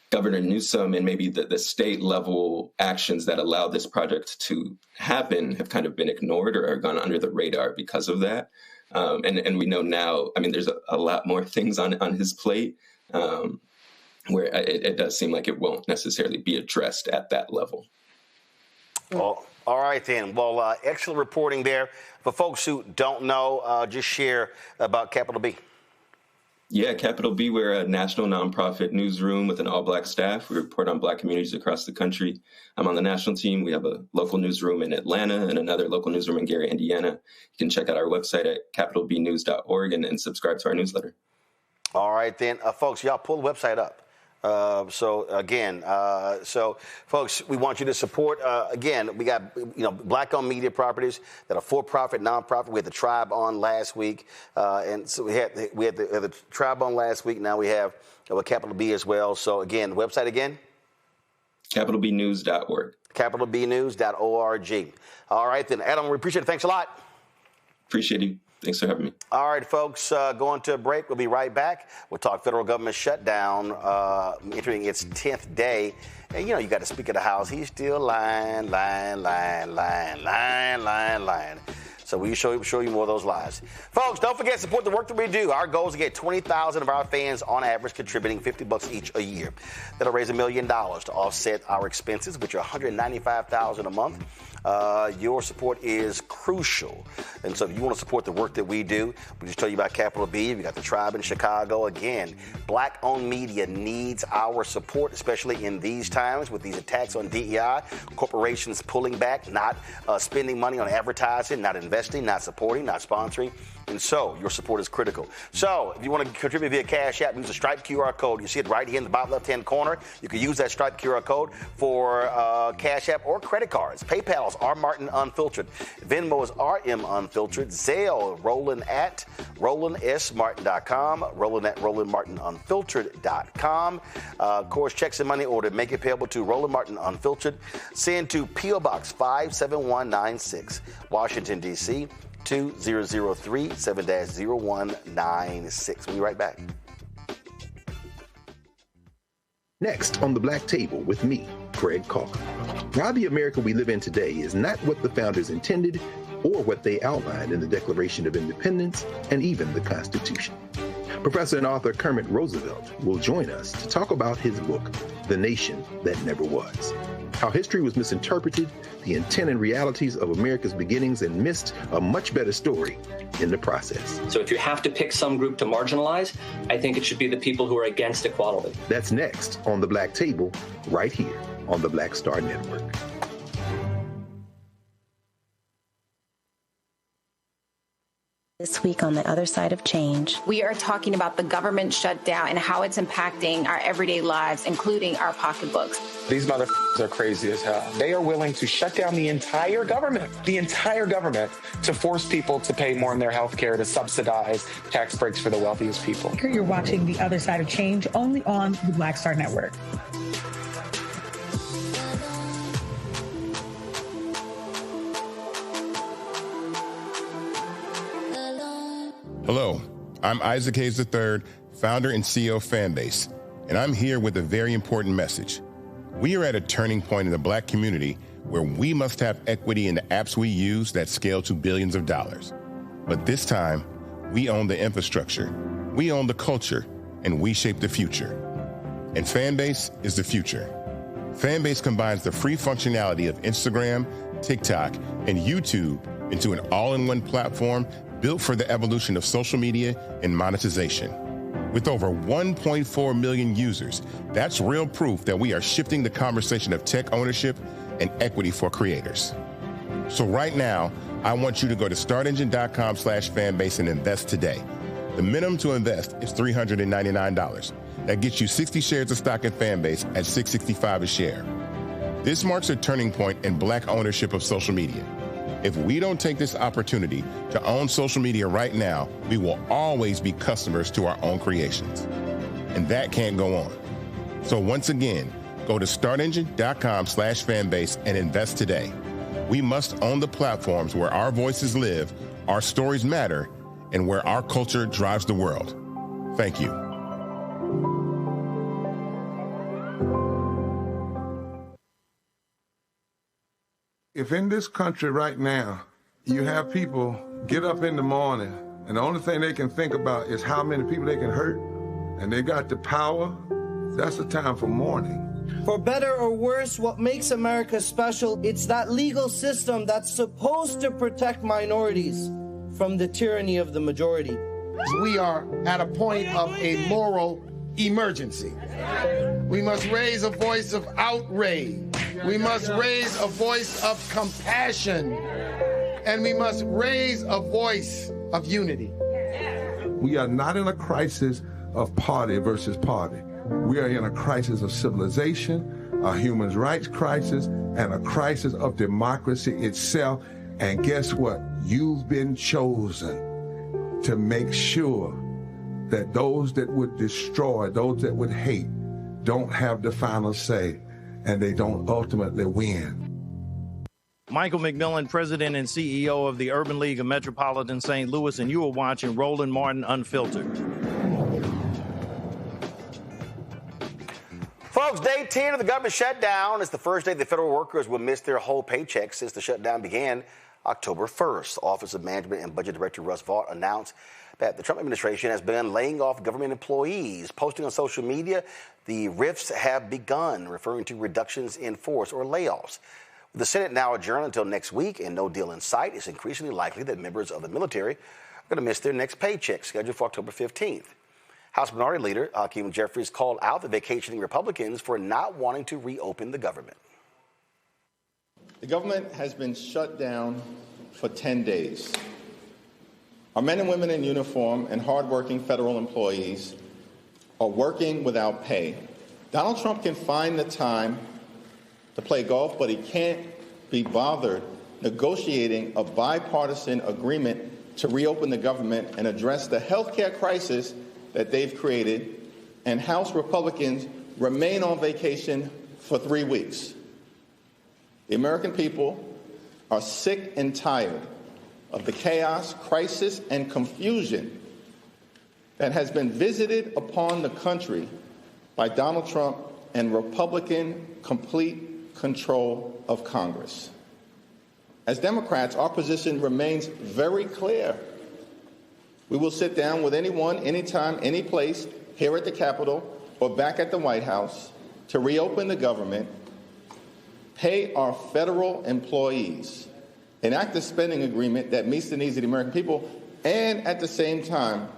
Governor Newsom and maybe the state level actions that allowed this project to happen have kind of been ignored or gone under the radar because of that. And we know now, I mean, there's a lot more things on his plate, where it does seem like it won't necessarily be addressed at that level. Well, all right, then. Well, excellent reporting there. For folks who don't know, just share about Capital B. Yeah, Capital B, we're a national nonprofit newsroom with an all-Black staff. We report on Black communities across the country. I'm on the national team. We have a local newsroom in Atlanta and another local newsroom in Gary, Indiana. You can check out our website at capitalbnews.org and subscribe to our newsletter. All right, then. Folks, y'all pull the website up. So folks, we want you to support, again, we got, Black-owned media properties that are for-profit, nonprofit. We had the Tribe on last week. And so we had the Tribe on last week. Now we have Capital B as well. So again, the website again? capitalbnews.org. capitalbnews.org. All right, then. Adam, we appreciate it. Thanks a lot. Appreciate you. Thanks for having me. All right, folks, going to a break. We'll be right back. We'll talk federal government shutdown entering its 10th day. And, you got the Speaker of the House. He's still lying. So we'll show you more of those lies. Folks, don't forget to support the work that we do. Our goal is to get 20,000 of our fans on average contributing $50 each a year. That'll raise $1 million to offset our expenses, which are $195,000 a month. Your support is crucial. And so if you want to support the work that we do, we just tell you about Capital B. We got the Tribe in Chicago. Again, Black-owned media needs our support, especially in these times with these attacks on DEI, corporations pulling back, not spending money on advertising, not investing, not supporting, not sponsoring. And so your support is critical. So if you want to contribute via Cash App, use the Stripe QR code. You see it right here in the bottom left-hand corner. You can use that Stripe QR code for Cash App or credit cards. PayPal is R. Martin Unfiltered. Venmo is RM Unfiltered. Zelle, Roland at RolandSMartin.com. Roland at RolandMartinUnfiltered.com. Of course, checks and money order. Make it payable to Roland Martin Unfiltered. Send to P.O. Box 57196, Washington, D.C., 2003 7-0196. We'll be right back. Next on the Black Table with me, Craig Carr. Why the America we live in today is not what the founders intended or what they outlined in the Declaration of Independence and even the Constitution. Professor and author Kermit Roosevelt will join us to talk about his book, The Nation That Never Was. How history was misinterpreted, the intent and realities of America's beginnings, and missed a much better story in the process. So if you have to pick some group to marginalize, I think it should be the people who are against equality. That's next on The Black Table, right here on the Black Star Network. This week on The Other Side of Change, we are talking about the government shutdown and how it's impacting our everyday lives, including our pocketbooks. These motherfuckers are crazy as hell. They are willing to shut down the entire government, to force people to pay more in their health care, to subsidize tax breaks for the wealthiest people. You're watching The Other Side of Change only on the Black Star Network. Hello, I'm Isaac Hayes III, founder and CEO of Fanbase, and I'm here with a very important message. We are at a turning point in the Black community where we must have equity in the apps we use that scale to billions of dollars. But this time, we own the infrastructure, we own the culture, and we shape the future. And Fanbase is the future. Fanbase combines the free functionality of Instagram, TikTok, and YouTube into an all-in-one platform built for the evolution of social media and monetization. With over 1.4 million users, that's real proof that we are shifting the conversation of tech ownership and equity for creators. So right now, I want you to go to startengine.com/fanbase and invest today. The minimum to invest is $399. That gets you 60 shares of stock in Fanbase at $665 a share. This marks a turning point in Black ownership of social media. If we don't take this opportunity to own social media right now, we will always be customers to our own creations. And that can't go on. So once again, go to startengine.com/fanbase and invest today. We must own the platforms where our voices live, our stories matter, and where our culture drives the world. Thank you. If in this country right now, you have people get up in the morning and the only thing they can think about is how many people they can hurt, and they got the power, that's the time for mourning. For better or worse, what makes America special, it's that legal system that's supposed to protect minorities from the tyranny of the majority. We are at a point of a moral emergency. We must raise a voice of outrage. We must raise a voice of compassion. And we must raise a voice of unity. We are not in a crisis of party versus party. We are in a crisis of civilization, a human rights crisis, and a crisis of democracy itself. And guess what? You've been chosen to make sure that those that would destroy, those that would hate, don't have the final say, and they don't ultimately win. Michael McMillan, President and CEO of the Urban League of Metropolitan St. Louis, and you are watching Roland Martin Unfiltered. Folks, day 10 of the government shutdown is the first day the federal workers will miss their whole paycheck since the shutdown began October 1st. Office of Management and Budget Director Russ Vaught announced that the Trump administration has begun laying off government employees. Posting on social media, the rifts have begun, referring to reductions in force or layoffs. With the Senate now adjourned until next week and no deal in sight, it's increasingly likely that members of the military are going to miss their next paycheck, scheduled for October 15th. House Minority Leader Hakeem Jeffries called out the vacationing Republicans for not wanting to reopen the government. The government has been shut down for 10 days. Our men and women in uniform and hardworking federal employees are working without pay. Donald Trump can find the time to play golf, but he can't be bothered negotiating a bipartisan agreement to reopen the government and address the health care crisis that they've created, and House Republicans remain on vacation for 3 weeks. The American people are sick and tired of the chaos, crisis, and confusion that has been visited upon the country by Donald Trump and Republican complete control of Congress. As Democrats, our position remains very clear. We will sit down with anyone, anytime, any place, here at the Capitol or back at the White House, to reopen the government, pay our federal employees, enact a spending agreement that meets the needs of the American people, and at the same time,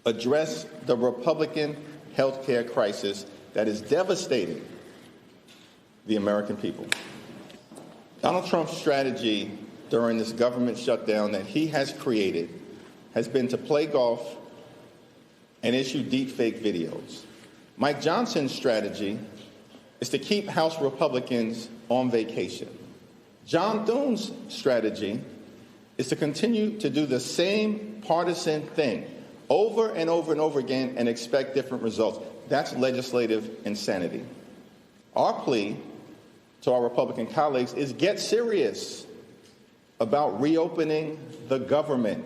address the Republican health care crisis that is devastating the American people. Donald Trump's strategy during this government shutdown that he has created has been to play golf and issue deepfake videos. Mike Johnson's strategy is to keep House Republicans on vacation. John Thune's strategy is to continue to do the same partisan thing over and over and over again and expect different results. That's legislative insanity. Our plea to our Republican colleagues is get serious about reopening the government.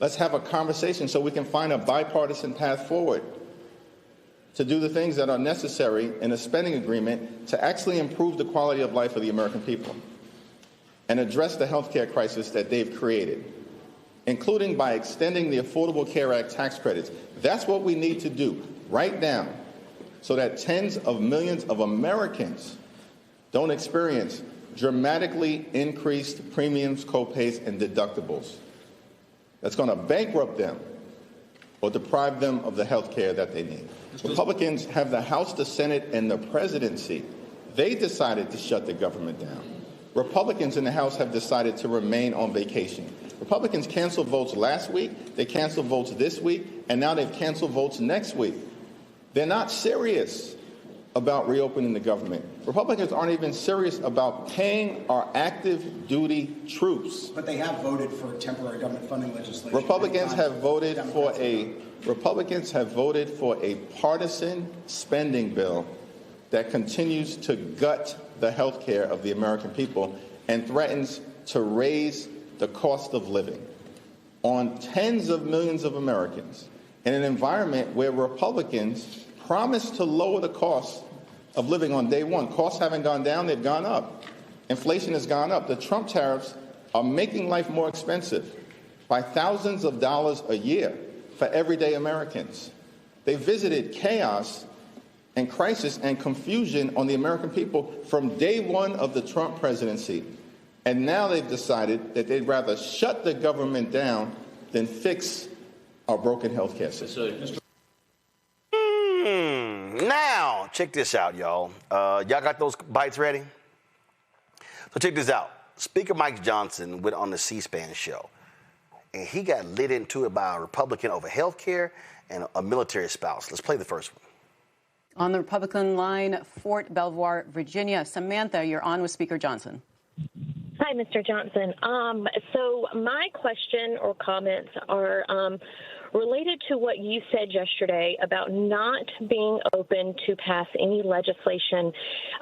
Let's have a conversation so we can find a bipartisan path forward to do the things that are necessary in a spending agreement to actually improve the quality of life of the American people and address the health care crisis that they've created. including by extending the Affordable Care Act tax credits. That's what we need to do right now so that tens of millions of Americans don't experience dramatically increased premiums, copays, and deductibles. That's going to bankrupt them or deprive them of the health care that they need. Republicans have the House, the Senate, and the presidency. They decided to shut the government down. Republicans in the House have decided to remain on vacation. Republicans canceled votes last week, they canceled votes this week, and now they've canceled votes next week. They're not serious about reopening the government. Republicans aren't even serious about paying our active duty troops. But they have voted for temporary government funding legislation. Republicans have voted for a partisan spending bill that continues to gut the health care of the American people and threatens to raise the cost of living on tens of millions of Americans in an environment where Republicans promised to lower the cost of living on day one. Costs haven't gone down, they've gone up. Inflation has gone up. The Trump tariffs are making life more expensive by thousands of dollars a year for everyday Americans. They visited chaos and crisis and confusion on the American people from day one of the Trump presidency. And now they've decided that they'd rather shut the government down than fix our broken health care system. Now, check this out, y'all. Y'all got those bites ready? So check this out. Speaker Mike Johnson went on the C-SPAN show, and he got lit into it by a Republican over health care and a military spouse. Let's play the first one. On the Republican line, Fort Belvoir, Virginia. Samantha, you're on with Speaker Johnson. Hi, Mr. Johnson. So my question or comments are related to what you said yesterday about not being open to pass any legislation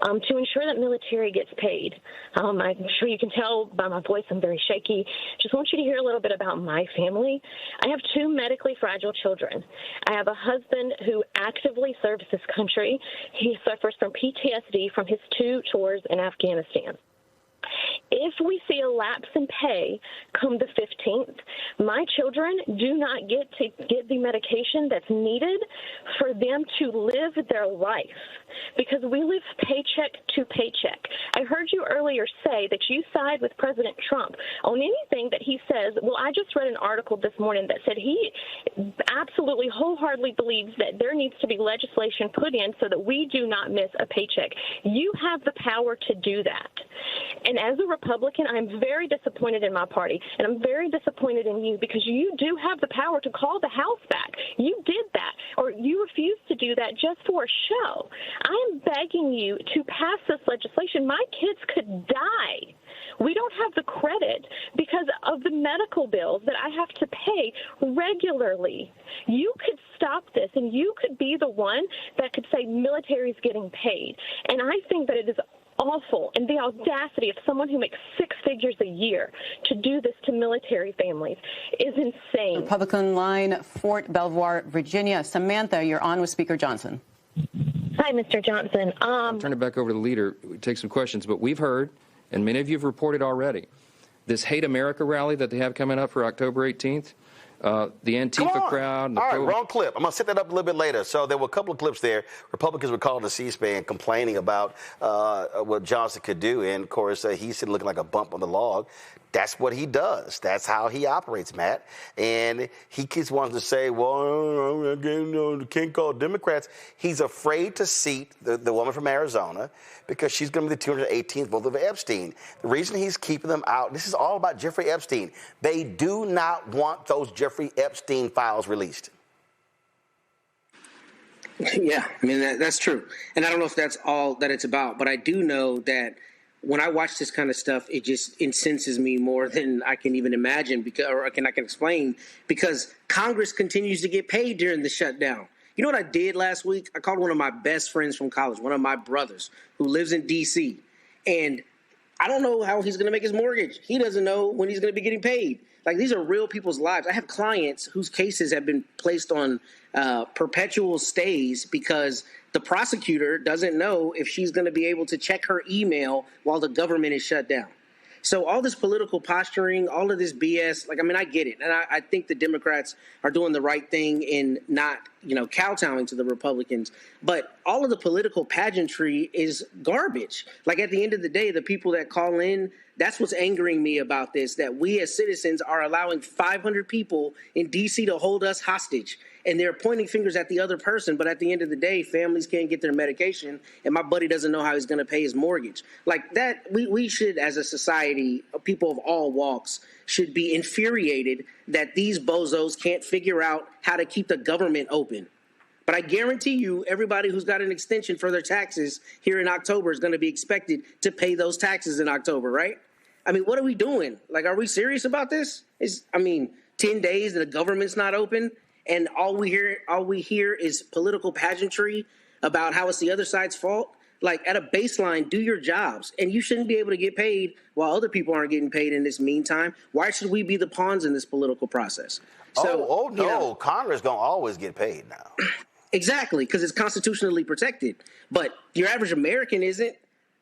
to ensure that military gets paid. I'm sure you can tell by my voice I'm very shaky. Just want you to hear a little bit about my family. I have two medically fragile children. I have a husband who actively serves this country. He suffers from PTSD from his 2 tours in Afghanistan. If we see a lapse in pay come the 15th, my children do not get the medication that's needed for them to live their life because we live paycheck to paycheck. I heard you earlier say that you side with President Trump on anything that he says. Well, I just read an article this morning that said he absolutely wholeheartedly believes that there needs to be legislation put in so that we do not miss a paycheck. You have the power to do that. And as a Republican, I'm very disappointed in my party, and I'm very disappointed in you because you do have the power to call the House back. You did that, or you refused to do that just for a show. I am begging you to pass this legislation. My kids could die. We don't have the credit because of the medical bills that I have to pay regularly. You could stop this, and you could be the one that could say military is getting paid. And I think that it is awful, and the audacity of someone who makes 6 figures a year to do this to military families is insane. Republican line, Fort Belvoir, Virginia. Samantha, you're on with Speaker Johnson. Hi, Mr. Johnson. I'll turn it back over to the leader. We take some questions, but we've heard, and many of you have reported already, this Hate America rally that they have coming up for October 18th. The Antifa crowd. All right, wrong clip. I'm going to set that up a little bit later. So there were a couple of clips there. Republicans were calling the C-SPAN complaining about what Johnson could do. And, of course, he's sitting looking like a bump on the log. That's what he does. That's how he operates, Matt. And he keeps wanting to say, well, the king called Democrats. He's afraid to seat the woman from Arizona because she's going to be the 218th vote of Epstein. The reason he's keeping them out, this is all about Jeffrey Epstein. They do not want those Jeffrey Epstein files released. Yeah, I mean, that's true. And I don't know if that's all that it's about, but I do know that when I watch this kind of stuff, it just incenses me more than I can even imagine I can explain, because Congress continues to get paid during the shutdown. You know what I did last week? I called one of my best friends from college, one of my brothers who lives in D.C., and I don't know how he's going to make his mortgage. He doesn't know when he's going to be getting paid. Like, these are real people's lives. I have clients whose cases have been placed on perpetual stays because the prosecutor doesn't know if she's going to be able to check her email while the government is shut down. So all this political posturing, all of this BS, like, I mean, I get it. And I think the Democrats are doing the right thing in not, kowtowing to the Republicans. But all of the political pageantry is garbage. Like, at the end of the day, the people that call in, that's what's angering me about this, that we as citizens are allowing 500 people in D.C. to hold us hostage. And they're pointing fingers at the other person. But at the end of the day, families can't get their medication. And my buddy doesn't know how he's going to pay his mortgage. Like that, we should, as a society, people of all walks, should be infuriated that these bozos can't figure out how to keep the government open. But I guarantee you, everybody who's got an extension for their taxes here in October is going to be expected to pay those taxes in October, right? I mean, what are we doing? Like, are we serious about this? 10 days and the government's not open? And all we hear is political pageantry about how it's the other side's fault. Like, at a baseline, do your jobs. And you shouldn't be able to get paid while other people aren't getting paid in this meantime. Why should we be the pawns in this political process? So, no, Congress going to always get paid now. Exactly, because it's constitutionally protected. But your average American isn't.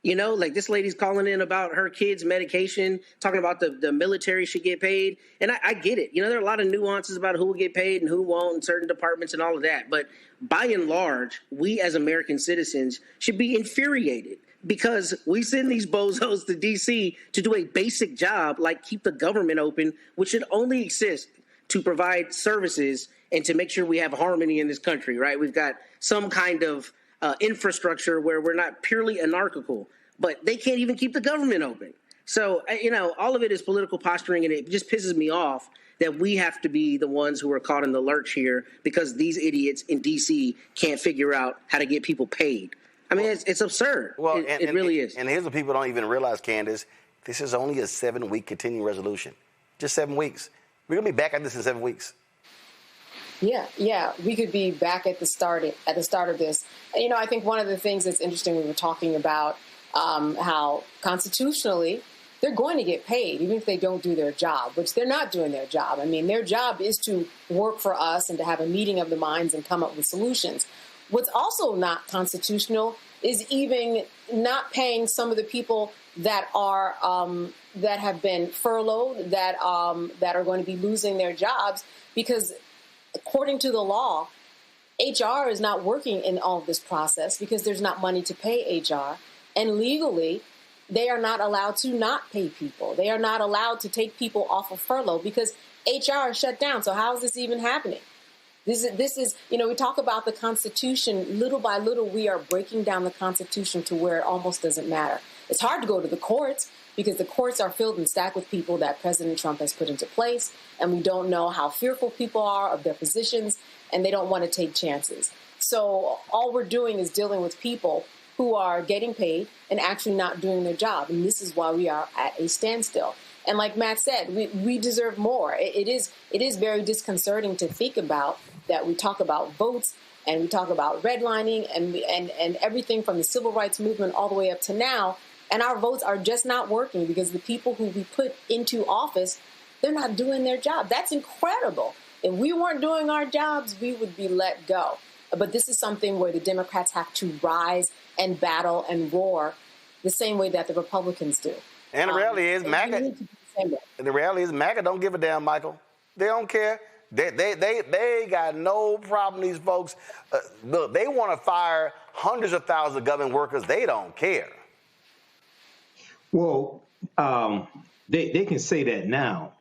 Like this lady's calling in about her kid's medication, talking about the military should get paid. And I get it. There are a lot of nuances about who will get paid and who won't in certain departments and all of that. But by and large, we as American citizens should be infuriated because we send these bozos to D.C. to do a basic job like keep the government open, which should only exist to provide services and to make sure we have harmony in this country, right? We've got some kind of infrastructure where we're not purely anarchical, but they can't even keep the government open. So, all of it is political posturing, and it just pisses me off that we have to be the ones who are caught in the lurch here because these idiots in D.C. can't figure out how to get people paid. I mean, it's absurd. Well, it really is. And here's what people don't even realize, Candace. This is only a 7-week continuing resolution. Just 7 weeks. We're going to be back at this in 7 weeks. Yeah, we could be back at the start of this. I think one of the things that's interesting, we were talking about how constitutionally they're going to get paid, even if they don't do their job, which they're not doing their job. I mean, their job is to work for us and to have a meeting of the minds and come up with solutions. What's also not constitutional is even not paying some of the people that are that have been furloughed, that are going to be losing their jobs because, according to the law, HR is not working in all of this process because there's not money to pay HR. And legally, they are not allowed to not pay people. They are not allowed to take people off of furlough because HR is shut down. So how is this even happening? This is, we talk about the Constitution. Little by little, we are breaking down the Constitution to where it almost doesn't matter. It's hard to go to the courts because the courts are filled and stacked with people that President Trump has put into place, and we don't know how fearful people are of their positions, and they don't want to take chances. So all we're doing is dealing with people who are getting paid and actually not doing their job, and this is why we are at a standstill. And like Matt said, we deserve more. It is very disconcerting to think about that we talk about votes and we talk about redlining and everything from the civil rights movement all the way up to now. And our votes are just not working because the people who we put into office, they're not doing their job. That's incredible. If we weren't doing our jobs, we would be let go. But this is something where the Democrats have to rise and battle and roar the same way that the Republicans do. And the reality is MAGA don't give a damn, Michael. They don't care. They got no problem, these folks. Look, they want to fire hundreds of thousands of government workers. They don't care. Well, they can say that now,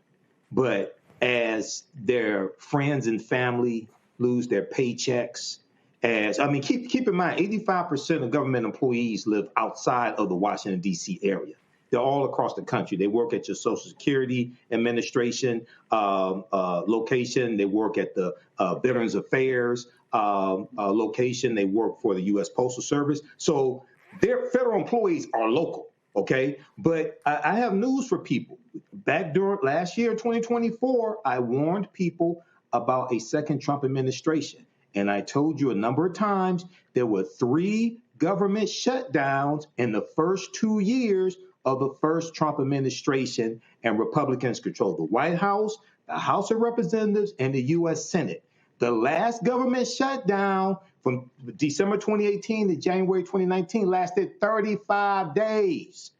but as their friends and family lose their paychecks, keep in mind, 85% of government employees live outside of the Washington, D.C. area. They're all across the country. They work at your Social Security Administration location. They work at the Veterans Affairs location. They work for the U.S. Postal Service. So their federal employees are local, okay? But I have news for people. Back during last year, 2024, I warned people about a second Trump administration. And I told you a number of times there were 3 government shutdowns in the first 2 years of the first Trump administration, and Republicans controlled the White House, the House of Representatives, and the U.S. Senate. The last government shutdown from December 2018 to January 2019 lasted 35 days.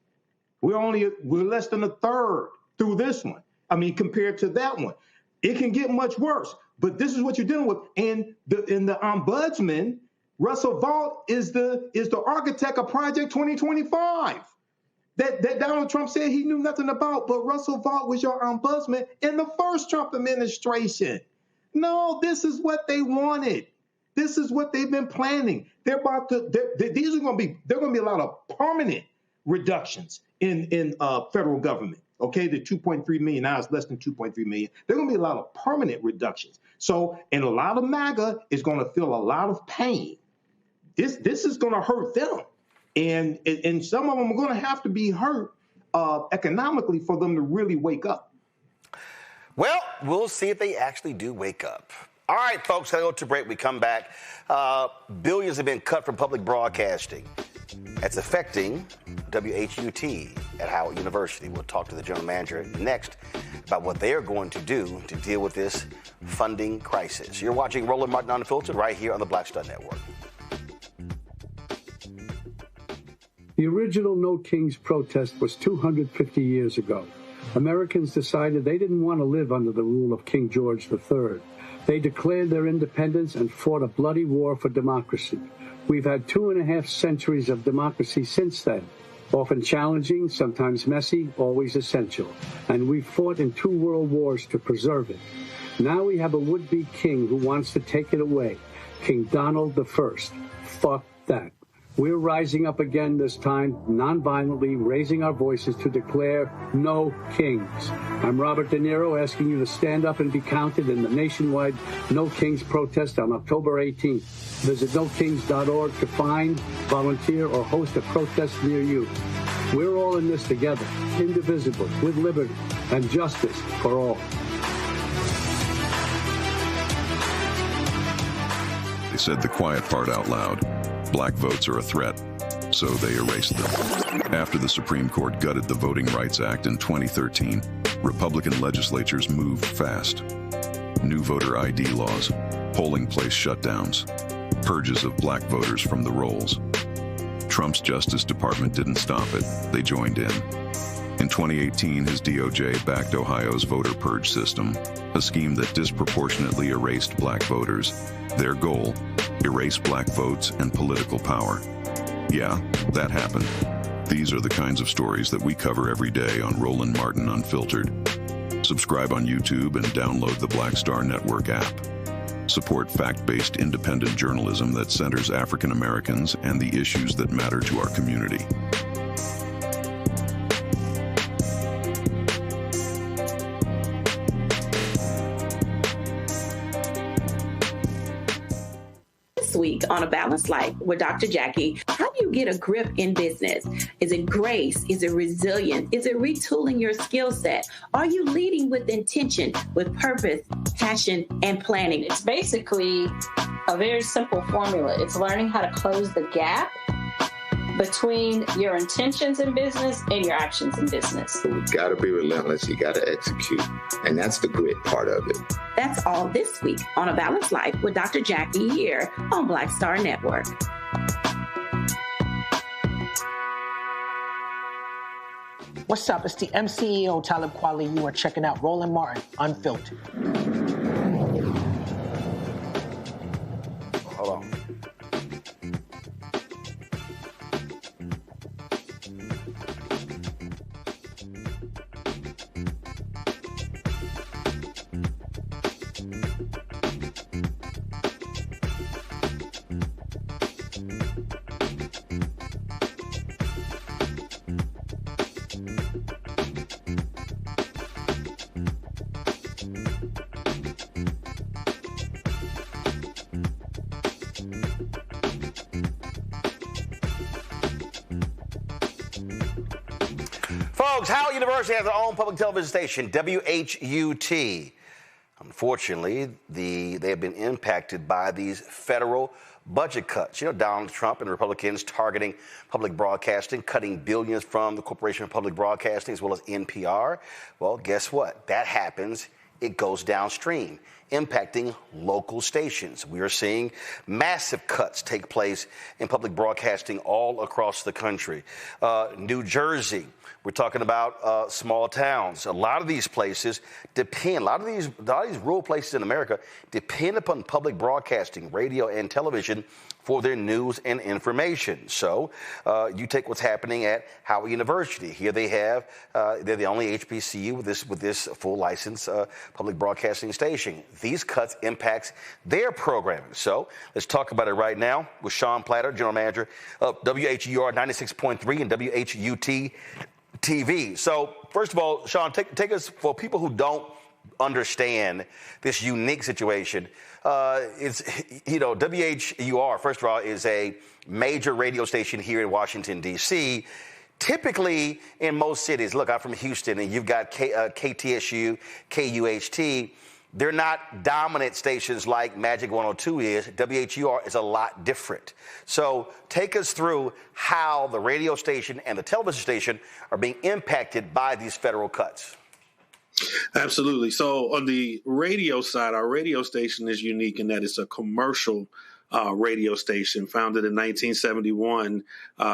We're less than a third through this one. I mean, compared to that one. It can get much worse, but this is what you're dealing with. And the ombudsman, Russell Vought, is the architect of Project 2025 that Donald Trump said he knew nothing about, but Russell Vought was your ombudsman in the first Trump administration. No, this is what they wanted. This is what they've been planning. They're going to be a lot of permanent reductions in federal government. Okay, the 2.3 million, now it's less than 2.3 million. There are going to be a lot of permanent reductions. So, and a lot of MAGA is going to feel a lot of pain. This is going to hurt them. And some of them are going to have to be hurt economically for them to really wake up. Well, we'll see if they actually do wake up. All right, folks, I'll go to break. We come back. Billions have been cut from public broadcasting. That's affecting WHUT at Howard University. We'll talk to the general manager next about what they are going to do to deal with this funding crisis. You're watching Roland Martin Unfiltered right here on the Black Star Network. The original No Kings protest was 250 years ago. Americans decided they didn't want to live under the rule of King George III. They declared their independence and fought a bloody war for democracy. We've had 2.5 centuries of democracy since then, often challenging, sometimes messy, always essential. And we've fought in 2 world wars to preserve it. Now we have a would-be king who wants to take it away, King Donald I. Fuck that. We're rising up again this time, non-violently, raising our voices to declare no kings. I'm Robert De Niro, asking you to stand up and be counted in the nationwide No Kings protest on October 18th. Visit nokings.org to find, volunteer, or host a protest near you. We're all in this together, indivisible, with liberty and justice for all. They said the quiet part out loud. Black votes are a threat, so they erased them. After the Supreme Court gutted the Voting Rights Act in 2013, Republican legislatures moved fast. New voter ID laws, polling place shutdowns, purges of black voters from the rolls. Trump's Justice Department didn't stop it, they joined in. In 2018, his DOJ backed Ohio's voter purge system, a scheme that disproportionately erased black voters. Their goal, erase black votes and political power. Yeah, that happened. These are the kinds of stories that we cover every day on Roland Martin Unfiltered. Subscribe on YouTube and download the Black Star Network app. Support fact-based independent journalism that centers African Americans and the issues that matter to our community. Week on A Balanced Life with Dr. Jackie. How do you get a grip in business? Is it grace? Is it resilience? Is it retooling your skill set? Are you leading with intention, with purpose, passion, and planning? It's basically a very simple formula. It's learning how to close the gap between your intentions in business and your actions in business. You got to be relentless. You got to execute. And that's the grit part of it. That's all this week on A Balanced Life with Dr. Jackie here on Black Star Network. What's up? It's the MCEO Talib Kweli. You are checking out Roland Martin Unfiltered. Hold on. Folks, Howard University has their own public television station, WHUT. Unfortunately, they have been impacted by these federal budget cuts. You know, Donald Trump and Republicans targeting public broadcasting, cutting billions from the Corporation of Public Broadcasting as well as NPR. Well, guess what? That happens. It goes downstream. impacting local stations. We are seeing massive cuts take place in public broadcasting all across the country. New Jersey, we're talking about small towns. A lot of these places depend, a lot of these rural places in America depend upon public broadcasting, radio and television, for their news and information. So you take what's happening at Howard University. Here they have, they're the only HBCU with this full license public broadcasting station. These cuts impacts their programming. So let's talk about it right now with Sean Platter, General Manager of WHUR 96.3 and WHUT TV. So first of all, Sean, take us, for people who don't understand this unique situation. It's, WHUR, first of all, is a major radio station here in Washington, D.C. Typically, in most cities, look, I'm from Houston, and you've got KTSU, KUHT. They're not dominant stations like Magic 102 is. WHUR is a lot different. So take us through how the radio station and the television station are being impacted by these federal cuts. Absolutely. So on the radio side, our radio station is unique in that it's a commercial radio station founded in 1971.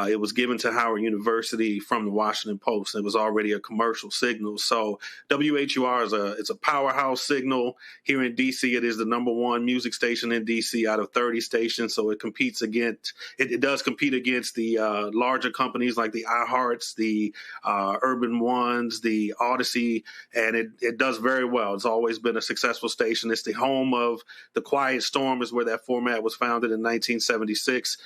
It was given to Howard University from the Washington Post. It was already a commercial signal. So WHUR is a powerhouse signal here in D.C. It is the #1 music station in D.C. out of 30 stations. So it competes against, it does compete against the larger companies like the iHearts, the Urban Ones, the Odyssey, and it does very well. It's always been a successful station. It's the home of The Quiet Storm, is where that format was founded in 1976.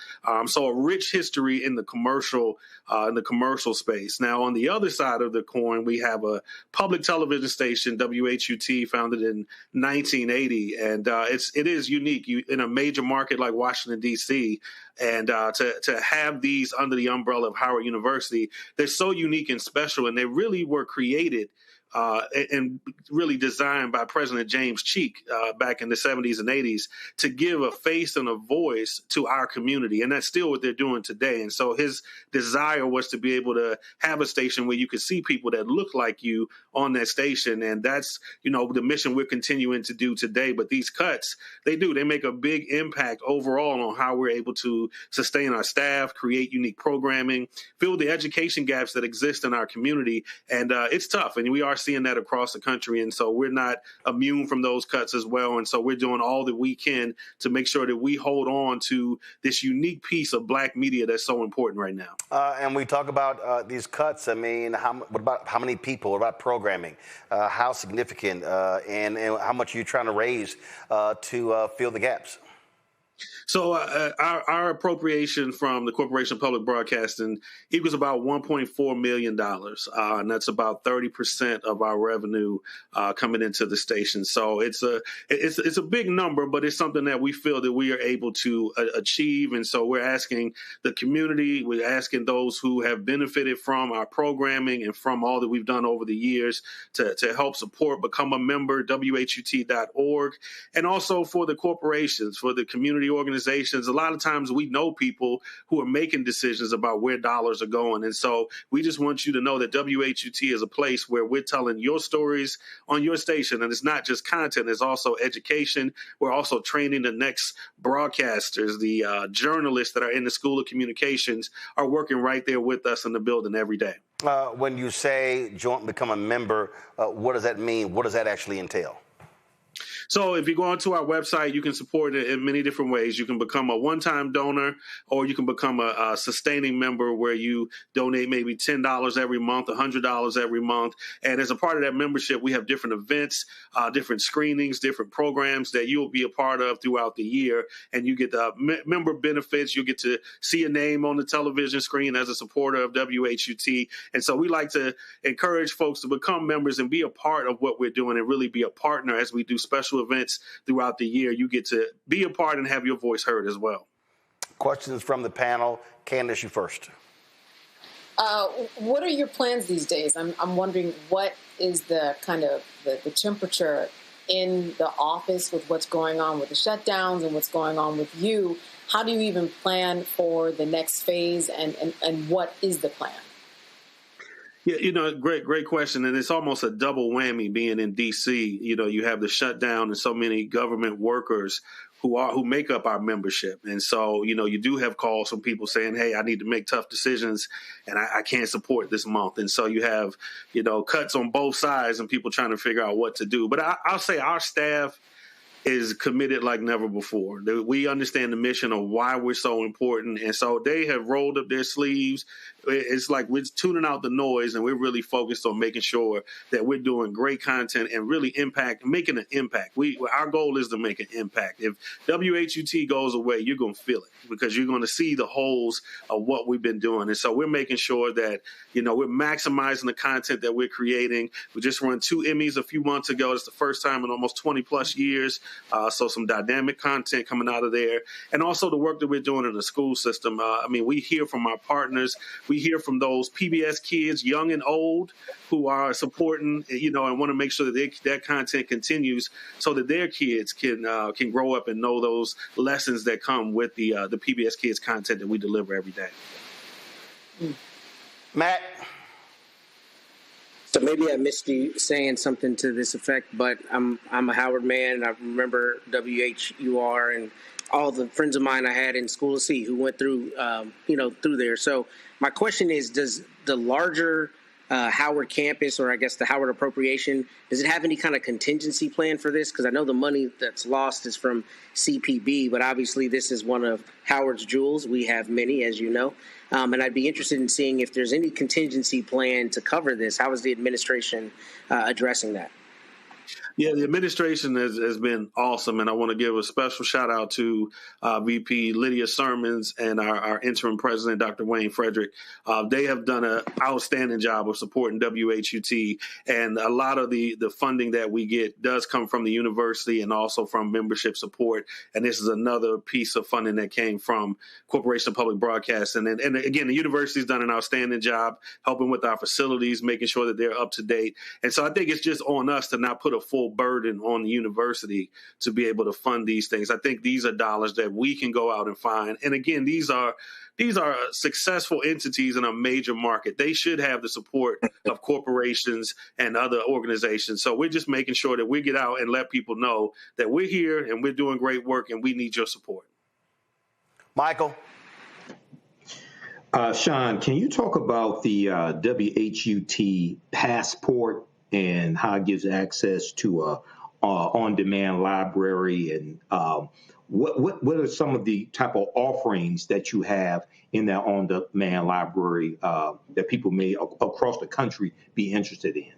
So a rich history in the commercial space. Now, on the other side of the coin, we have a public television station, WHUT, founded in 1980, and it is unique in a major market like Washington, D.C. And to have these under the umbrella of Howard University, they're so unique and special, and they really were created and really designed by President James Cheek back in the 70s and 80s to give a face and a voice to our community. And that's still what they're doing today. And so his desire was to be able to have a station where you could see people that look like you on that station. And that's, the mission we're continuing to do today. But these cuts, they make a big impact overall on how we're able to sustain our staff, create unique programming, fill the education gaps that exist in our community. And it's tough. And we are seeing that across the country. And so we're not immune from those cuts as well. And so we're doing all that we can to make sure that we hold on to this unique piece of Black media that's so important right now. And we talk about these cuts. I mean, what about how many people? What about programming? How significant? And how much are you trying to raise to fill the gaps? So our appropriation from the Corporation of Public Broadcasting equals about $1.4 million. And that's about 30% of our revenue coming into the station. So it's a big number, but it's something that we feel that we are able to achieve. And so we're asking the community, we're asking those who have benefited from our programming and from all that we've done over the years to help support, become a member, WHUT.org. And also for the corporations, for the community organizations. A lot of times we know people who are making decisions about where dollars are going. And so we just want you to know that WHUT is a place where we're telling your stories on your station. And it's not just content, it's also education. We're also training the next broadcasters. The journalists that are in the School of Communications are working right there with us in the building every day. When you say become a member, what does that mean? What does that actually entail? So if you go onto our website, you can support it in many different ways. You can become a one-time donor, or you can become a sustaining member where you donate maybe $10 every month, $100 every month. And as a part of that membership, we have different events, different screenings, different programs that you'll be a part of throughout the year. And you get the member benefits. You get to see a name on the television screen as a supporter of WHUT. And so we like to encourage folks to become members and be a part of what we're doing and really be a partner as we do special events throughout the year. You get to be a part and have your voice heard as well. Questions from the panel. Candace, you first. What are your plans these days? I'm wondering what is the kind of the temperature in the office with what's going on with the shutdowns and what's going on with you. How do you even plan for the next phase and what is the plan? Yeah, great question. And it's almost a double whammy being in D.C. You have the shutdown and so many government workers who make up our membership. And so, you do have calls from people saying, hey, I need to make tough decisions and I can't support this month. And so you have, cuts on both sides and people trying to figure out what to do. But I'll say our staff is committed like never before. We understand the mission of why we're so important. And so they have rolled up their sleeves. It's like we're tuning out the noise and we're really focused on making sure that we're doing great content and really making an impact. Our goal is to make an impact. If WHUT goes away, you're going to feel it because you're going to see the holes of what we've been doing. And so we're making sure that, we're maximizing the content that we're creating. We just won 2 Emmys a few months ago. It's the first time in almost 20 plus years. So some dynamic content coming out of there. And also the work that we're doing in the school system. We hear from our partners. We hear from those PBS kids, young and old, who are supporting, and want to make sure that that content continues so that their kids can grow up and know those lessons that come with the PBS Kids content that we deliver every day. Matt? So maybe I missed you saying something to this effect, but I'm a Howard man, and I remember WHUR and all the friends of mine I had in School of C who went through, through there. So my question is, does the larger Howard campus, or I guess the Howard appropriation, does it have any kind of contingency plan for this? Because I know the money that's lost is from CPB, but obviously this is one of Howard's jewels. We have many, as you know. And I'd be interested in seeing if there's any contingency plan to cover this. How is the administration addressing that? Yeah, the administration has been awesome, and I want to give a special shout out to VP Lydia Sermons and our interim president, Dr. Wayne Frederick. They have done an outstanding job of supporting WHUT, and a lot of the funding that we get does come from the university and also from membership support. And this is another piece of funding that came from Corporation of Public Broadcasting. And again, the university's done an outstanding job helping with our facilities, making sure that they're up to date. And so I think it's just on us to not put a full burden on the university to be able to fund these things. I think these are dollars that we can go out and find. And again, these are successful entities in a major market. They should have the support of corporations and other organizations. So we're just making sure that we get out and let people know that we're here and we're doing great work and we need your support. Michael? Sean, can you talk about the WHUT passport and how it gives access to a on-demand library, and what are some of the type of offerings that you have in that on-demand library that people may across the country be interested in?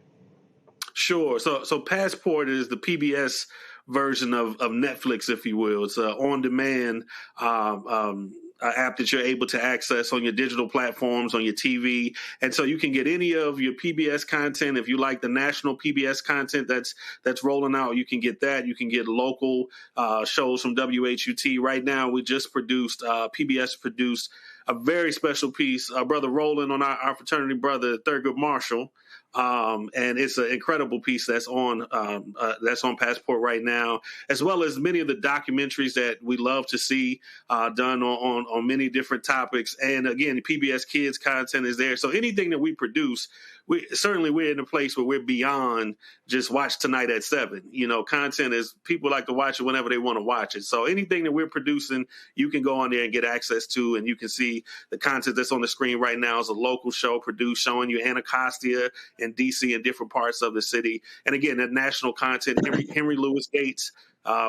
Sure. So Passport is the PBS version of Netflix, if you will. It's an on-demand app that you're able to access on your digital platforms, on your TV. And so you can get any of your PBS content. If you like the national PBS content that's rolling out, you can get that. You can get local shows from WHUT. Right now, we just PBS produced a very special piece, Brother Roland, on our fraternity brother, Thurgood Marshall. And it's an incredible piece that's on Passport right now, as well as many of the documentaries that we love to see done on many different topics. And again, PBS Kids content is there. So anything that we produce, we're in a place where we're beyond just watch tonight at 7. Content is people like to watch it whenever they want to watch it. So anything that we're producing, you can go on there and get access to, and you can see the content that's on the screen right now is a local show produced showing you Anacostia and DC and different parts of the city. And again, that national content, Henry Louis Gates,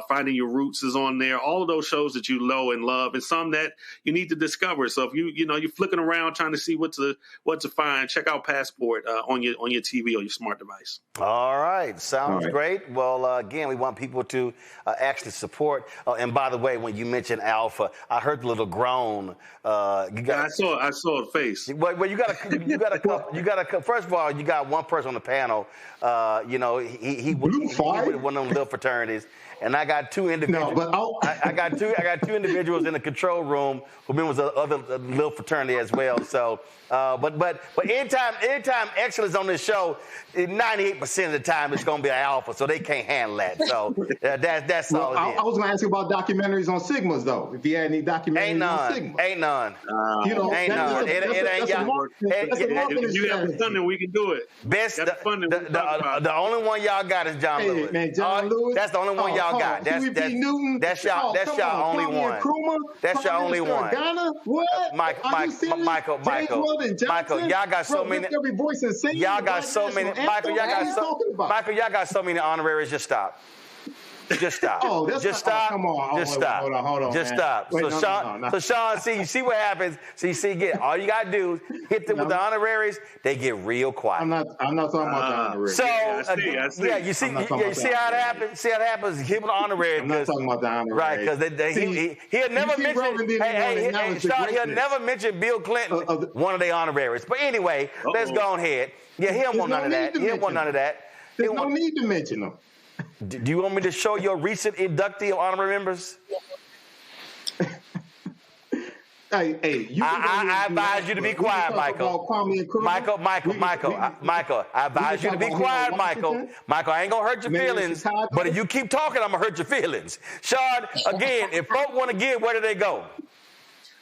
Finding Your Roots is on there. All of those shows that you know and love, and some that you need to discover. So if you're flicking around trying to see what to find, check out Passport on your TV or your smart device. All right, sounds great. Well, again, we want people to actually support. And by the way, when you mentioned Alpha, I heard the little groan. I saw a face. Well, you got a. First of all, you got one person on the panel. He one of them little fraternities. and I got two individuals. No, but I got two individuals in the control room who members of other little fraternity as well. So, but anytime excellence on this show, 98% of the time it's going to be an alpha, so they can't handle that. So that's all. I was going to ask you about documentaries on Sigmas, though. If you had any documentaries on Sigma, ain't none. You know, ain't none. It ain't y'all. If you have funding, we can do it. The only one y'all got is John Lewis. Man, John Lewis. That's the only one y'all got. That's y'all only one. That's your only one. Michael, y'all got so many. Y'all got so many. Michael, y'all got so many honoraries. Just stop. Just stop. Just stop. Come on. Just stop. Hold on. Just man. stop. Wait, So Sean, see, you see what happens. So you see, all you gotta do is hit them with the honoraries. They get real quiet. I'm not talking about the honoraries. So I see. you see how it happens. See how it happens. Hit with the honoraries. I'm not talking about the honoraries. Right, because he'll never mention. Sean, he'll never mention Bill Clinton, one of their honoraries. But anyway, let's go ahead. Yeah, he don't want none of that. He don't want none of that. There's no need to mention them. Do you want me to show your recent inductee of honorary members? I advise you to be quiet, Michael. Michael, I advise you to be quiet, Michael. Michael, I ain't gonna hurt your feelings, but if you keep talking, I'm gonna hurt your feelings. Sean, again, if folk want to give, where do they go?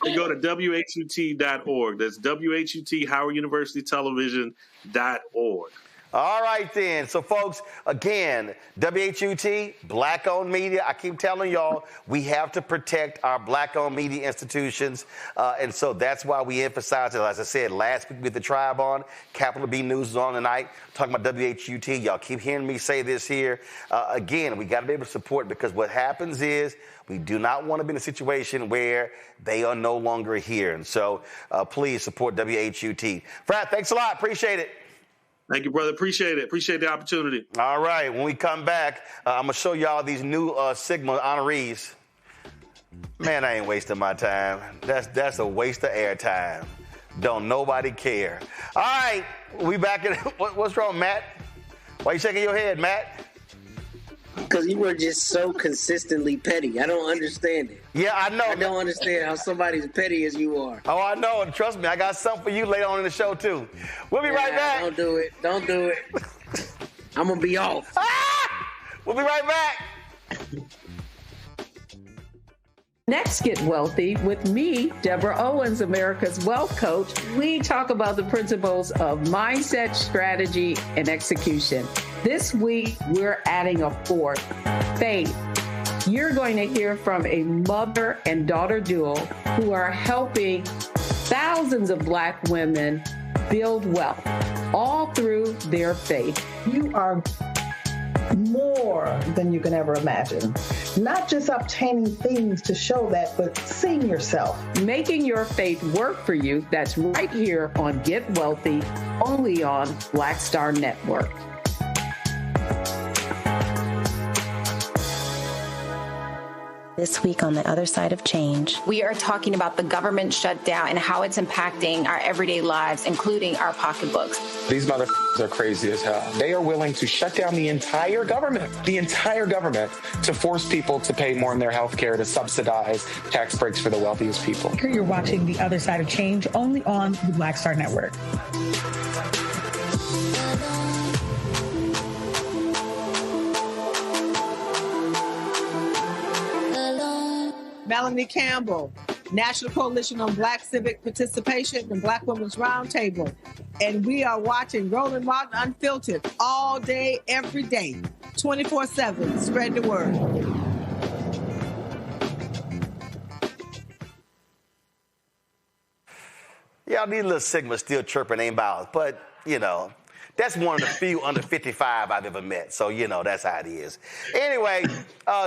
They go to WHUT.org. That's WHUT, Howard University Television.org. All right, then. So, folks, again, WHUT, black-owned media. I keep telling y'all, we have to protect our black-owned media institutions. And so that's why we emphasize it. As I said, last week with the Tribe on, Capital B News is on tonight, talking about WHUT. Y'all keep hearing me say this here. Again, we got to be able to support, because what happens is we do not want to be in a situation where they are no longer here. And so please support WHUT. Frat, thanks a lot. Appreciate it. Thank you, brother. Appreciate it. Appreciate the opportunity. All right. When we come back, I'm going to show y'all these new Sigma honorees. Man, I ain't wasting my time. That's a waste of airtime. Don't nobody care. All right. We back in. What's wrong, Matt? Why you shaking your head, Matt? Because you were just so consistently petty. I don't understand it. Yeah, I know. I don't understand how somebody's petty as you are. Oh, I know. And trust me, I got something for you later on in the show, too. We'll be right back. Don't do it. Don't do it. I'm going to be off. We'll be right back. Next, Get Wealthy with me, Deborah Owens, America's Wealth Coach. We talk about the principles of mindset, strategy, and execution. This week, we're adding a fourth, faith. You're going to hear from a mother and daughter duo who are helping thousands of Black women build wealth, all through their faith. You are more than you can ever imagine. Not just obtaining things to show that, but seeing yourself. Making your faith work for you. That's right here on Get Wealthy, only on Black Star Network. This week on The Other Side of Change, we are talking about the government shutdown and how it's impacting our everyday lives, including our pocketbooks. These motherfuckers are crazy as hell. They are willing to shut down the entire government, to force people to pay more in their health care, to subsidize tax breaks for the wealthiest people. Here you're watching The Other Side of Change, only on the Black Star Network. Melanie Campbell, National Coalition on Black Civic Participation and Black Women's Roundtable. And we are watching Roland Martin Unfiltered all day, every day, 24/7. Spread the word. Yeah, these little Sigmas still chirping ain't about, but, you know, that's one of the few under 55 I've ever met. So, you know, that's how it is. Anyway,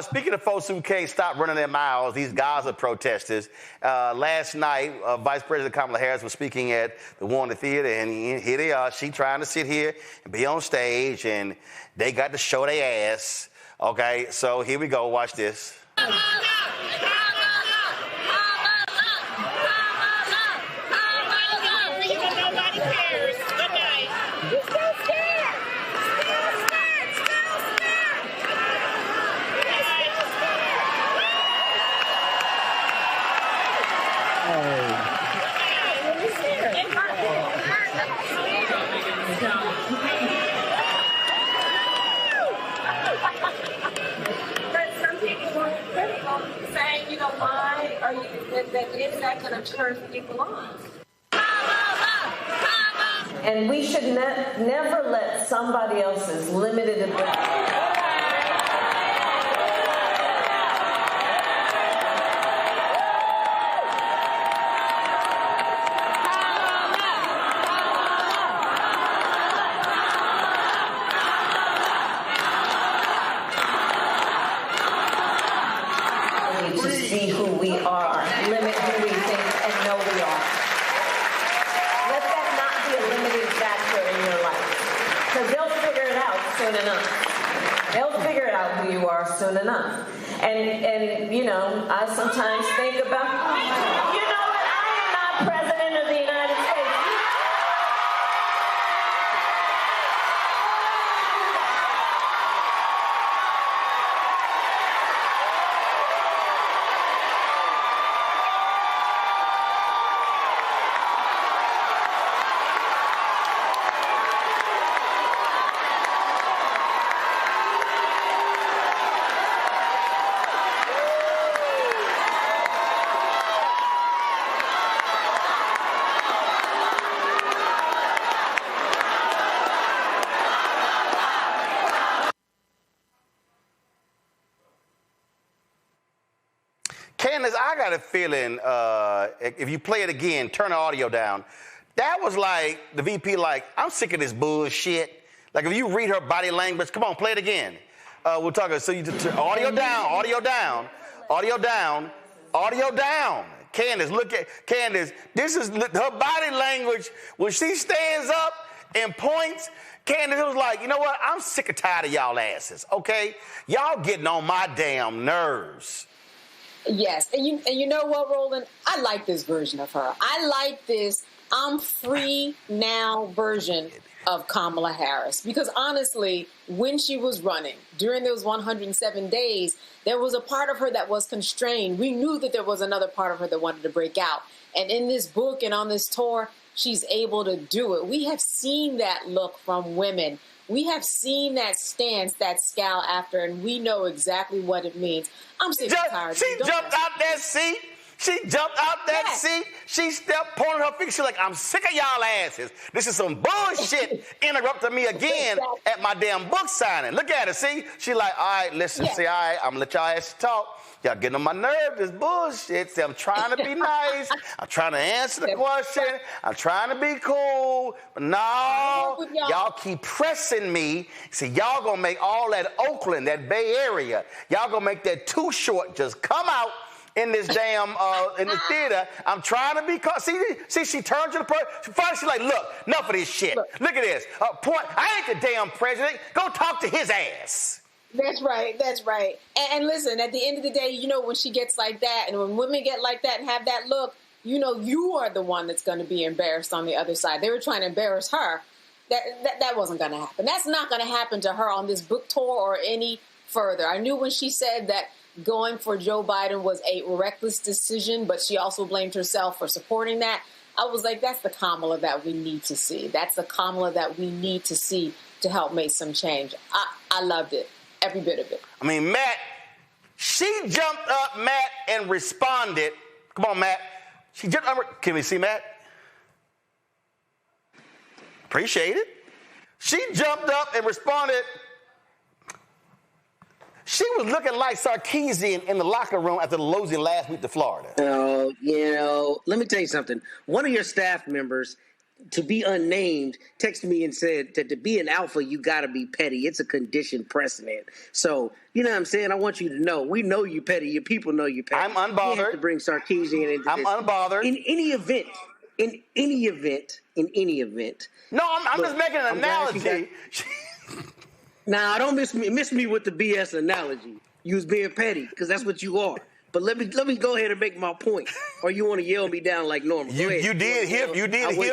speaking of folks who can't stop running their mouths, these Gaza protesters, last night, Vice President Kamala Harris was speaking at the Warner Theater, and here they are. She trying to sit here and be on stage, and they got to show their ass. Okay, so here we go. Watch this. Some people are critical, saying, you know, why are you, that is that going to turn people on? And we should never let somebody else's limited ability. See who we are, limit who we think and know we are. Let that not be a limiting factor in your life, because they'll figure it out soon enough. They'll figure out who you are soon enough. And you know, I sometimes think about, you know what, I am not president of the United States. Candace, I got a feeling if you play it again, turn the audio down, that was like the VP like, I'm sick of this bullshit. Like if you read her body language, come on, play it again. We'll talk, so you audio down, audio down, audio down, audio down. Candace, look at, Candace, this is her body language. When she stands up and points, Candace, it was like, you know what, I'm sick and tired of y'all asses, okay? Y'all getting on my damn nerves. Yes, and you know what, Roland? I like this version of her. I like this I'm free now version of Kamala Harris. Because honestly, when she was running, during those 107 days, there was a part of her that was constrained. We knew that there was another part of her that wanted to break out. And in this book and on this tour, she's able to do it. We have seen that look from women. We have seen that stance, that scowl after, and we know exactly what it means. I'm sick and tired. She jumped out that seat. She jumped out that seat. She stepped, pointed her finger. She's like, I'm sick of y'all asses. This is some bullshit. Interrupted me again at my damn book signing. Look at her, see? She like, all right, listen, see, all right, I'm going to let y'all asses talk. Y'all getting on my nerves, this bullshit. See, I'm trying to be nice. I'm trying to answer the question. I'm trying to be cool. But no, y'all keep pressing me. See, y'all going to make all that Oakland, that Bay Area, y'all going to make that too short just come out in this damn, in the theater. I'm trying to be, see, she turned to the person. Finally, she's like, look, enough of this shit. Look at this. I ain't the damn president. Go talk to his ass. That's right. That's right. And listen, at the end of the day, you know, when she gets like that and when women get like that and have that look, you know, you are the one that's going to be embarrassed on the other side. They were trying to embarrass her. That wasn't going to happen. That's not going to happen to her on this book tour or any further. I knew when she said that going for Joe Biden was a reckless decision, but she also blamed herself for supporting that. I was like, that's the Kamala that we need to see. That's the Kamala that we need to see to help make some change. I loved it. Every bit of it. I mean, Matt, she jumped up, Matt, and responded. Come on, Matt. She jumped up. Can we see Matt? Appreciate it. She jumped up and responded. She was looking like Sarkeesian in the locker room after the losing last week to Florida. Oh, you know, let me tell you something. One of your staff members, to be unnamed, texted me and said that to be an alpha, you got to be petty. It's a conditioned precedent. So, you know what I'm saying? I want you to know. We know you petty. Your people know you petty. I'm unbothered. You have to bring Sarkeesian into I'm unbothered. In any event. No, I'm just making an analogy. Now, don't miss me with the BS analogy. You was being petty, because that's what you are. But let me go ahead and make my point, or you want to yell me down like normal. You did hear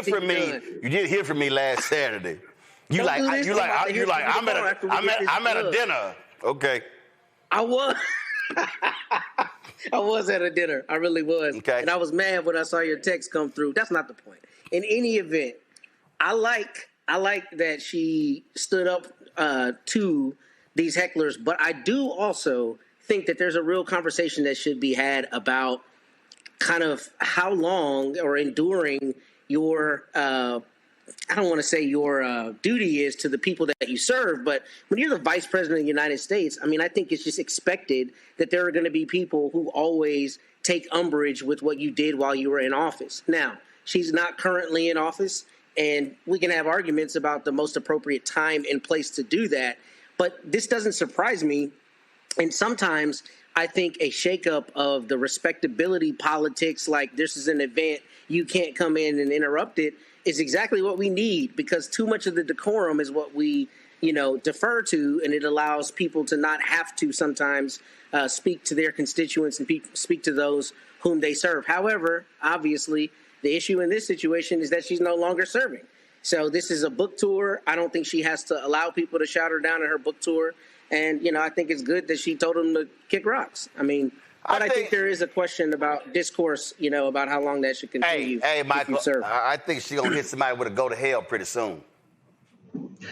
from me. You did hear from me last Saturday. I'm at a dinner. Okay. I was. I was at a dinner. I really was. Okay. And I was mad when I saw your text come through. That's not the point. In any event, I like that she stood up to these hecklers, but I do also think that there's a real conversation that should be had about kind of how long or enduring your I don't want to say your duty is to the people that you serve, but when you're the vice president of the United States, I mean, I think it's just expected that there are going to be people who always take umbrage with what you did while you were in office. Now, she's not currently in office, and we can have arguments about the most appropriate time and place to do that, but this doesn't surprise me. And sometimes I think a shakeup of the respectability politics, like this is an event, you can't come in and interrupt it, is exactly what we need, because too much of the decorum is what we, defer to, and it allows people to not have to sometimes speak to their constituents and speak to those whom they serve. However, obviously, the issue in this situation is that she's no longer serving. So this is a book tour. I don't think she has to allow people to shout her down at her book tour. And, I think it's good that she told them to kick rocks. I mean, but I think there is a question about discourse, about how long that should continue. Hey, Michael, I think she's going to hit somebody with a go to hell pretty soon.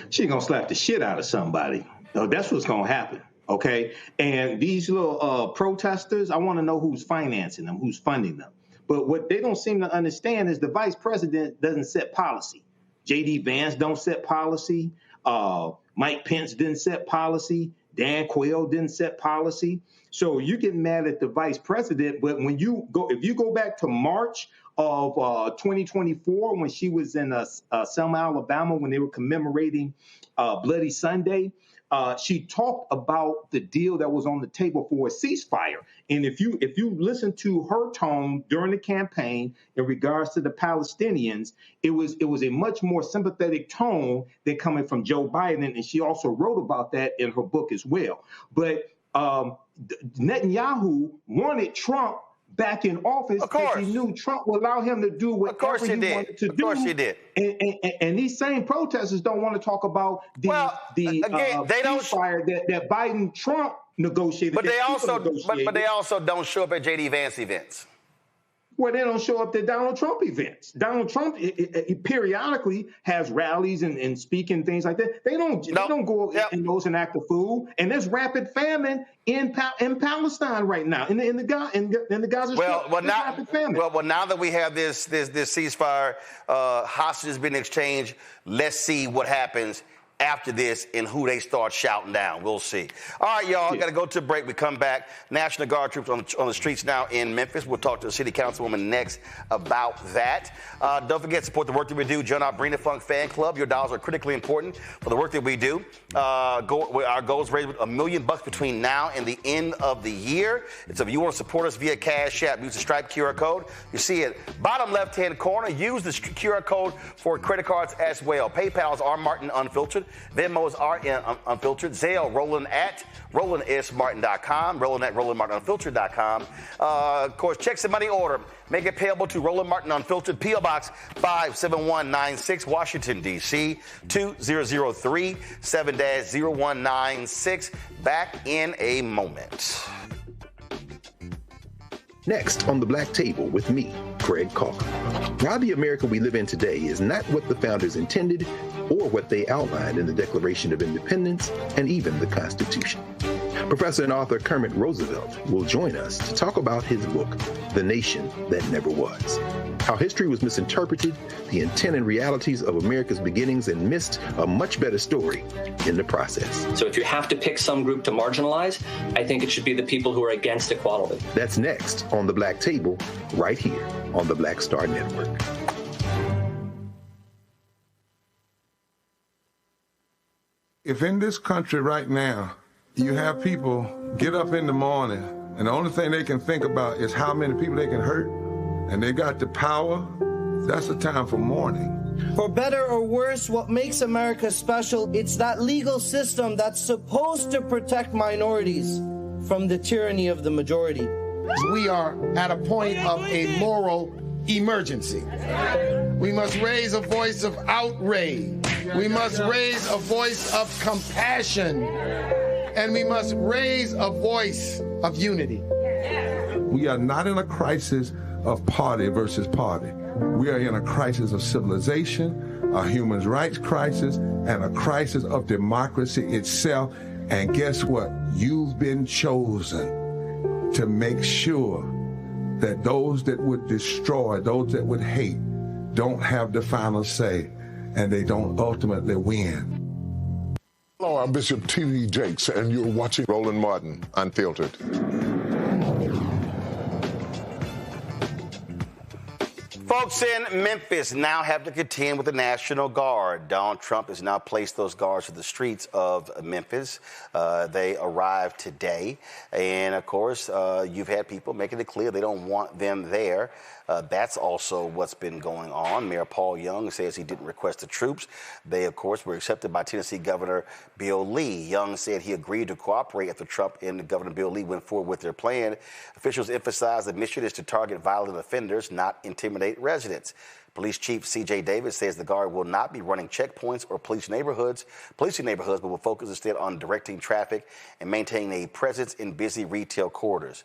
She's going to slap the shit out of somebody. That's what's going to happen, okay? And these little protesters, I want to know who's financing them, who's funding them. But what they don't seem to understand is the vice president doesn't set policy. J.D. Vance don't set policy. Mike Pence didn't set policy. Dan Quayle didn't set policy. So you get mad at the vice president, but if you go back to March of 2024, when she was in Selma, Alabama, when they were commemorating Bloody Sunday, she talked about the deal that was on the table for a ceasefire. And if you listen to her tone during the campaign in regards to the Palestinians, it was a much more sympathetic tone than coming from Joe Biden. And she also wrote about that in her book as well. But Netanyahu wanted Trump back in office because he knew Trump would allow him to do whatever he wanted to do. Of course he did. And these same protesters don't want to talk about the ceasefire that Biden-Trump negotiated. But they also don't show up at J.D. Vance events. Well, they don't show up at Donald Trump events. Donald Trump periodically has rallies and speaking things like that. They don't go in those and act a fool. And there's rapid famine in Palestine right now. In the Gaza Strip. Rapid famine. Well, now that we have this ceasefire, hostages being exchanged, let's see what happens after this and who they start shouting down. We'll see. All right, y'all, got to go to a break. We come back. National Guard troops on the streets now in Memphis. We'll talk to the city councilwoman next about that. Don't forget to support the work that we do. Join our Bring the Funk fan club. Your dollars are critically important for the work that we do. Our goal is to raise $1 million between now and the end of the year. And so if you want to support us via Cash App, use the Stripe QR code. You see it bottom left-hand corner. Use the QR code for credit cards as well. PayPal's R Martin Unfiltered. Venmo's are Unfiltered. Zelle, Roland at RolandSMartin.com. Roland at RolandMartinUnfiltered.com. Of course, checks and money order. Make it payable to Roland Martin Unfiltered, P.O. Box 57196, Washington, D.C. 2003 7-0196. Back in a moment. Next on The Black Table with me, Craig Carr. Why the America we live in today is not what the founders intended or what they outlined in the Declaration of Independence and even the Constitution. Professor and author Kermit Roosevelt will join us to talk about his book, The Nation That Never Was. How history was misinterpreted, the intent and realities of America's beginnings, and missed a much better story in the process. So if you have to pick some group to marginalize, I think it should be the people who are against equality. That's next on The Black Table, right here on the Black Star Network. If in this country right now, you have people get up in the morning and the only thing they can think about is how many people they can hurt, and they got the power, that's the time for mourning. For better or worse, what makes America special, it's that legal system that's supposed to protect minorities from the tyranny of the majority. We are at a point of a moral emergency. We must raise a voice of outrage. We must raise a voice of compassion. And we must raise a voice of unity. We are not in a crisis of party versus party. We are in a crisis of civilization, a human rights crisis, and a crisis of democracy itself. And guess what? You've been chosen to make sure that those that would destroy, those that would hate, don't have the final say, and they don't ultimately win. Hello, I'm Bishop T.D. Jakes, and you're watching Roland Martin Unfiltered. Folks in Memphis now have to contend with the National Guard. Donald Trump has now placed those guards to the streets of Memphis. They arrived today. And, of course, you've had people making it clear they don't want them there. That's also what's been going on. Mayor Paul Young says he didn't request the troops. They, of course, were accepted by Tennessee Governor Bill Lee. Young said he agreed to cooperate after Trump and Governor Bill Lee went forward with their plan. Officials emphasized the mission is to target violent offenders, not intimidate residents. Police Chief C.J. Davis says the Guard will not be running checkpoints or policing neighborhoods, but will focus instead on directing traffic and maintaining a presence in busy retail corridors.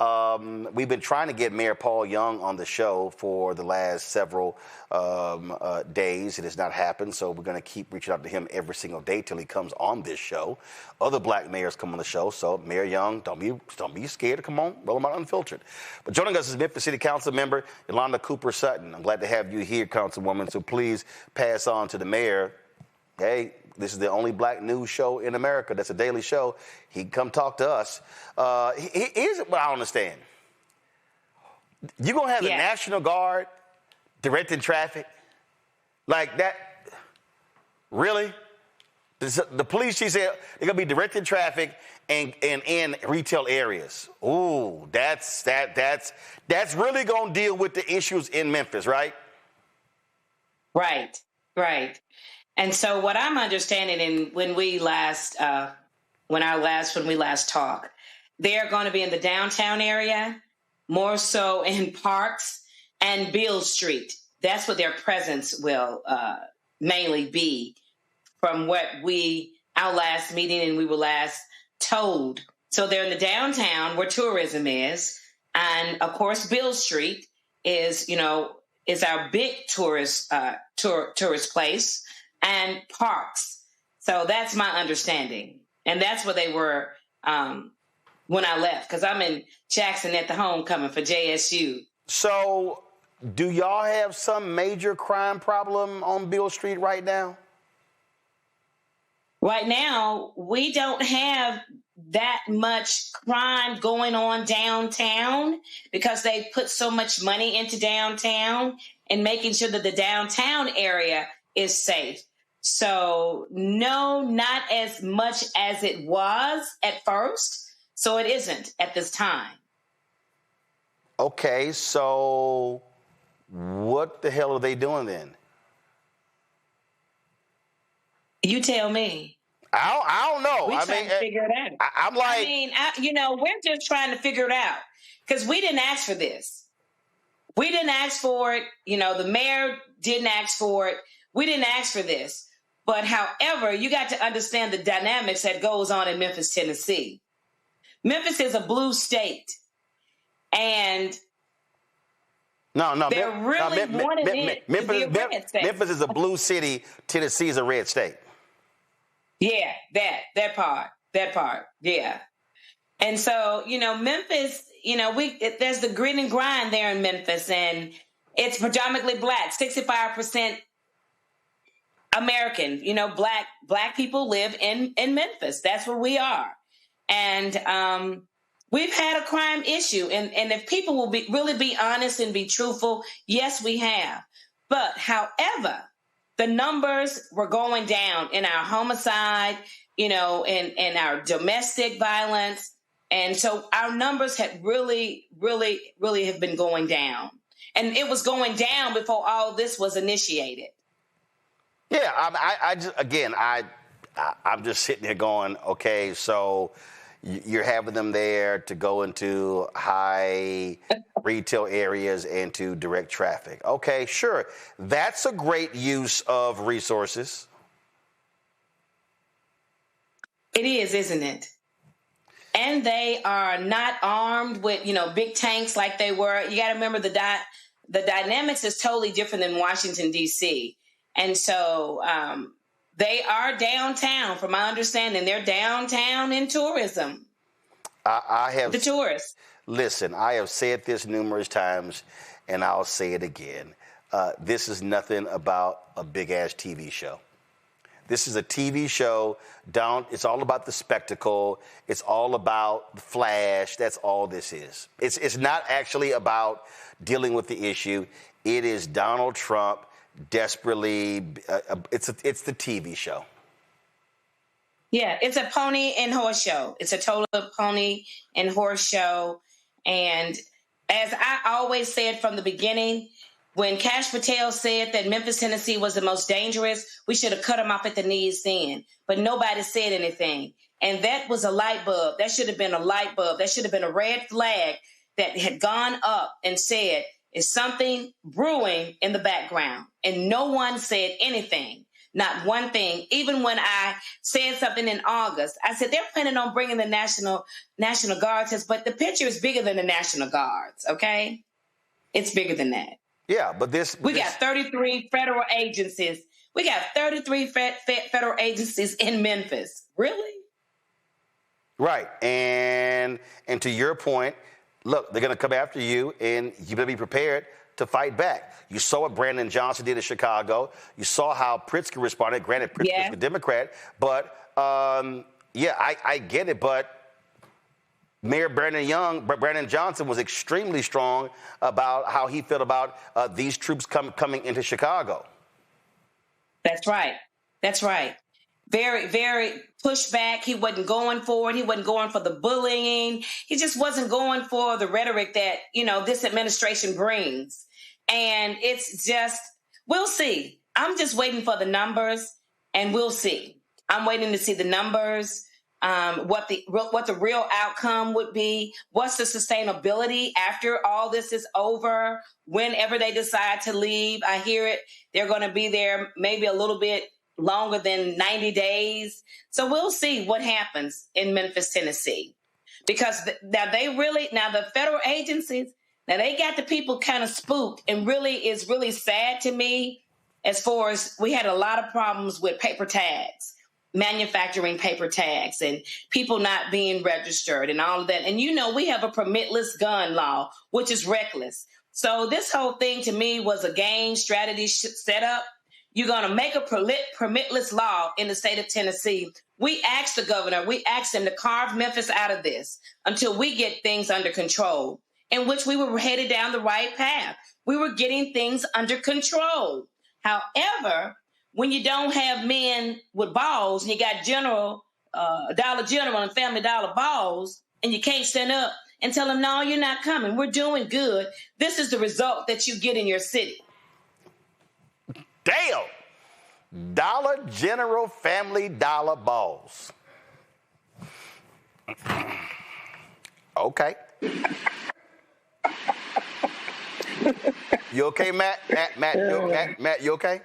We've been trying to get Mayor Paul Young on the show for the last several days. It has not happened, so we're going to keep reaching out to him every single day till he comes on this show. Other black mayors come on the show, so Mayor Young, don't be scared to come on, roll him out unfiltered. But joining us is Memphis City Council member Yolanda Cooper Sutton. I'm glad to have you here, Councilwoman, so please pass on to the mayor. Hey, this is the only black news show in America that's a daily show. He can come talk to us. Here's what I don't understand. You're going to have the National Guard directing traffic? Like that? Really? The police, she said, they're going to be directing traffic and in retail areas. Ooh, that's really going to deal with the issues in Memphis, right? Right. And so what I'm understanding, and when we last talked, they're going to be in the downtown area, more so in parks and Beale Street. That's what their presence will mainly be from what our last meeting and we were last told. So they're in the downtown where tourism is. And of course, Beale Street is our big tourist place. And parks. So that's my understanding. And that's where they were when I left, because I'm in Jackson at the homecoming for JSU. So do y'all have some major crime problem on Beale Street right now? Right now, we don't have that much crime going on downtown because they put so much money into downtown and making sure that the downtown area is safe. So no, not as much as it was at first. So it isn't at this time. Okay, so what the hell are they doing then? You tell me. I don't know. We're trying to figure it out. We're just trying to figure it out because we didn't ask for this. We didn't ask for it. The mayor didn't ask for it. We didn't ask for this. But however, you got to understand the dynamics that goes on in Memphis, Tennessee. Memphis is a blue state. And they're really wanting it to be a red state. Memphis is a blue city. Tennessee is a red state. Yeah, that part. Yeah. And so, Memphis, there's the grit and grind there in Memphis, and it's predominantly black, 65% American. Black people live in Memphis. That's where we are. And we've had a crime issue. And if people will really be honest and be truthful, yes, we have. But however, the numbers were going down in our homicide, in our domestic violence. And so our numbers had really, really, really have been going down. And it was going down before all this was initiated. Yeah, I'm just sitting here going, okay, so you're having them there to go into high retail areas and to direct traffic. Okay, sure. That's a great use of resources. It is, isn't it? and they are not armed with, big tanks like they were. You got to remember the dynamics is totally different than Washington, D.C. And so they are downtown, from my understanding. They're downtown in tourism. I have the tourists. Listen, I have said this numerous times, and I'll say it again. This is nothing about a big-ass TV show. This is a TV show. It's all about the spectacle. It's all about the flash. That's all this is. It's not actually about dealing with the issue. It is Donald Trump desperately. It's the TV show. Yeah, it's a pony and horse show. It's a total pony and horse show. And as I always said from the beginning, when Kash Patel said that Memphis, Tennessee was the most dangerous, we should have cut him off at the knees then. But nobody said anything. And that was a light bulb. That should have been a light bulb. That should have been a red flag that had gone up and said, is something brewing in the background? And no one said anything. Not one thing. Even when I said something in August, I said they're planning on bringing the National Guards, but the picture is bigger than the National Guards, okay? It's bigger than that. Yeah, but we got 33 federal agencies. We got 33 federal agencies in Memphis. Really? Right. And to your point, look, they're going to come after you, and you better be prepared to fight back. You saw what Brandon Johnson did in Chicago. You saw how Pritzker responded. Granted, Pritzker is a Democrat, but I get it. But Mayor Brandon Johnson was extremely strong about how he felt about these troops coming into Chicago. That's right. That's right. Very, very pushback. He wasn't going for it. He wasn't going for the bullying. He just wasn't going for the rhetoric that, this administration brings. And it's just, we'll see. I'm just waiting for the numbers, and we'll see. I'm waiting to see the numbers, what the real outcome would be. What's the sustainability after all this is over? Whenever they decide to leave, I hear it. They're going to be there maybe a little bit longer than 90 days. So we'll see what happens in Memphis, Tennessee. Because the federal agencies, now they got the people kind of spooked, and it's really sad to me as far as we had a lot of problems with paper tags, manufacturing paper tags, and people not being registered and all of that. And we have a permitless gun law, which is reckless. So this whole thing to me was a game strategy set up. You're going to make a permitless law in the state of Tennessee. We asked the governor, we asked him to carve Memphis out of this until we get things under control, in which we were headed down the right path. We were getting things under control. However, when you don't have men with balls, and you got Dollar General and Family Dollar balls, and you can't stand up and tell them, no, you're not coming. We're doing good. This is the result that you get in your city. Damn. Dollar General Family Dollar balls. Okay. You okay, Matt? Matt, you okay?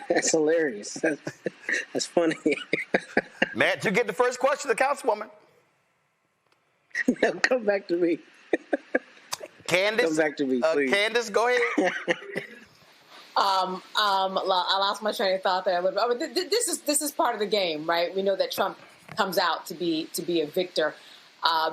That's hilarious. That's funny. Matt, you get the first question, the councilwoman. No, come back to me. Candace, come back to me, please. Candace, go ahead. I'll lost my train of thought there. But this is part of the game, right? We know that Trump comes out to be a victor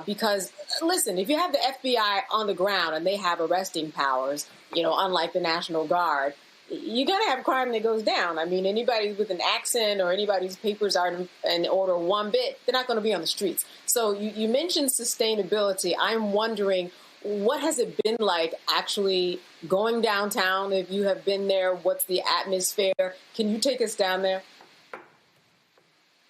because, listen, if you have the FBI on the ground and they have arresting powers, unlike the National Guard, you're going to have crime that goes down. I mean, anybody with an accent or anybody whose papers are in order one bit, they're not going to be on the streets. So you mentioned sustainability. I'm wondering, what has it been like actually going downtown? If you have been there, what's the atmosphere? Can you take us down there?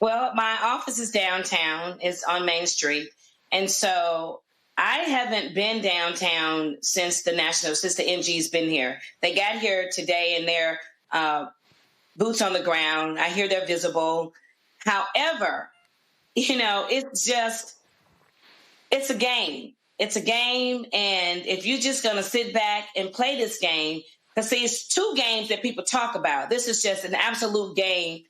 Well, my office is downtown. It's on Main Street. And so I haven't been downtown since the MG's been here. They got here today in their boots on the ground. I hear they're visible. However, it's a game. It's a game, and if you're just going to sit back and play this game, because see, it's two games that people talk about. This is just an absolute game.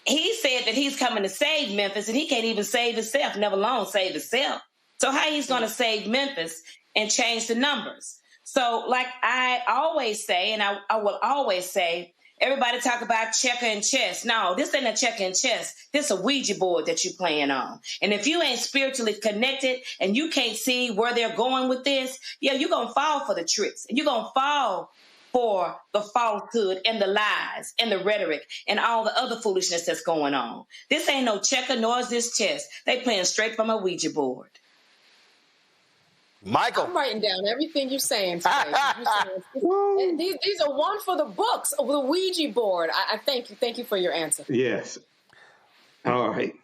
he said that he's coming to save Memphis, and he can't even save himself, never alone save himself. So how he's going to save Memphis and change the numbers? So like I always say, and I will always say, everybody talk about checker and chess. No, this ain't a checker and chess. This a Ouija board that you're playing on. And if you ain't spiritually connected and you can't see where they're going with this, yeah, you're going to fall for the tricks. And you're going to fall for the falsehood and the lies and the rhetoric and all the other foolishness that's going on. This ain't no checker, nor is this chess. They playing straight from a Ouija board. Michael. I'm writing down everything you're saying today. These are one for the books of the Ouija board. I thank you. Thank you for your answer. Yes. All right.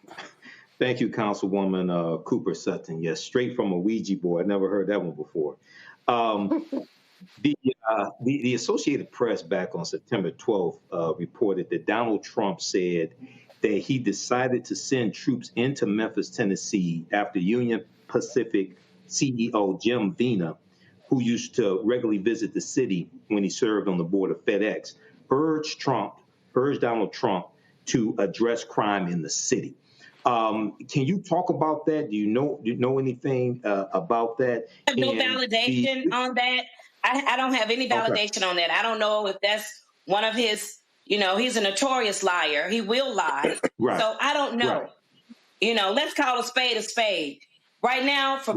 Thank you, Councilwoman Cooper Sutton. Yes, straight from a Ouija board. I never heard that one before. The Associated Press back on September 12th reported that Donald Trump said that he decided to send troops into Memphis, Tennessee after Union Pacific CEO Jim Vena, who used to regularly visit the city when he served on the board of FedEx, urged Donald Trump to address crime in the city. Can you talk about that? Do you know anything about that? I have no validation on that. I don't have any validation on that. I don't know if that's one of his, he's a notorious liar. He will lie. Right. So I don't know. Right. Let's call a spade a spade. Right now, for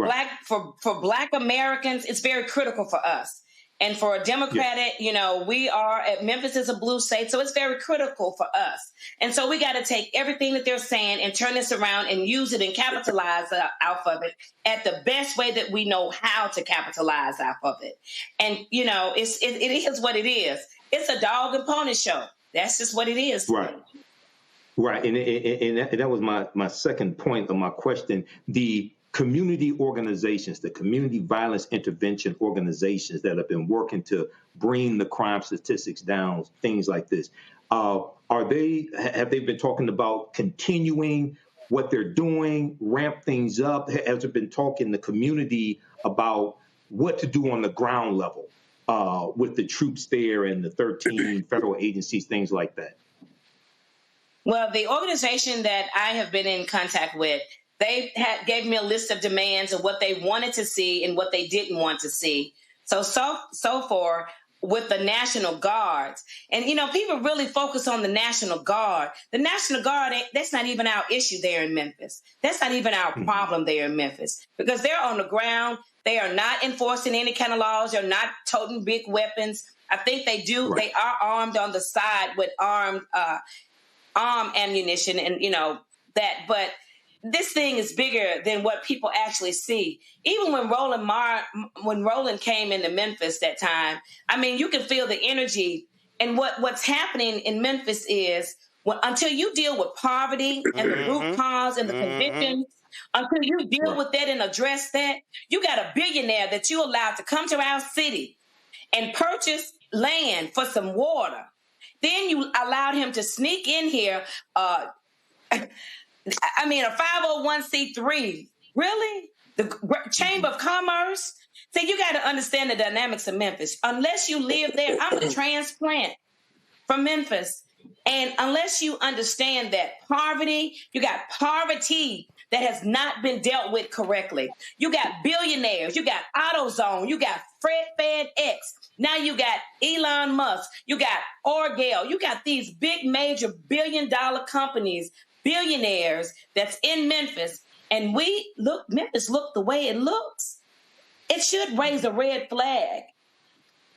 Black Americans, it's very critical for us. And for a Democratic, we are at Memphis is a blue state, so it's very critical for us. And so we got to take everything that they're saying and turn this around and use it and capitalize off of it at the best way that we know how to capitalize off of it. And it is what it is. It's a dog and pony show. That's just what it is. Right. Right. And that was my second point of my question. The community organizations, the community violence intervention organizations that have been working to bring the crime statistics down, things like this. Have they been talking about continuing what they're doing, ramp things up? Has there been talk in the community about what to do on the ground level with the troops there and the 13 federal agencies, things like that? Well, the organization that I have been in contact with, they gave me a list of demands of what they wanted to see and what they didn't want to see. So far with the National Guards. And, people really focus on the National Guard. The National Guard, that's not even our issue there in Memphis. That's not even our problem there in Memphis because they're on the ground. They are not enforcing any kind of laws. They're not toting big weapons. I think they do. Right. They are armed on the side with armed ammunition and, that. But this thing is bigger than what people actually see. Even when Roland came into Memphis that time, I mean, you can feel the energy. And what's happening in Memphis is until you deal with poverty and the root cause and the convictions, until you deal with that and address that, you got a billionaire that you allowed to come to our city and purchase land for some water. Then you allowed him to sneak in here, a 501c3, really? The Chamber of Commerce? See, you got to understand the dynamics of Memphis. Unless you live there, I'm a transplant from Memphis. And unless you understand that you got poverty that has not been dealt with correctly. You got billionaires, you got AutoZone, you got FedEx. Now you got Elon Musk, you got Orgel, you got these big major billion-dollar companies, billionaires that's in Memphis, and Memphis look the way it looks. It should raise a red flag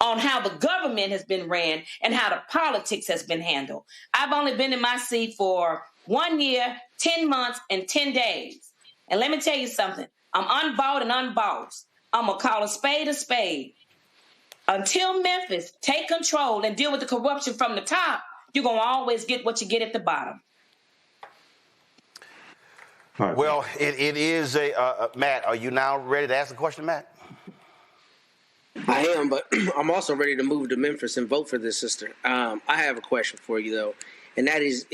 on how the government has been ran and how the politics has been handled. I've only been in my seat for 1 year, 10 months, and 10 days. And let me tell you something. I'm unbought and unbossed. I'm going to call a spade a spade. Until Memphis take control and deal with the corruption from the top, you're going to always get what you get at the bottom. Right. Well, it is Matt, are you now ready to ask the question, Matt? I am, but I'm also ready to move to Memphis and vote for this sister. I have a question for you, though, and that is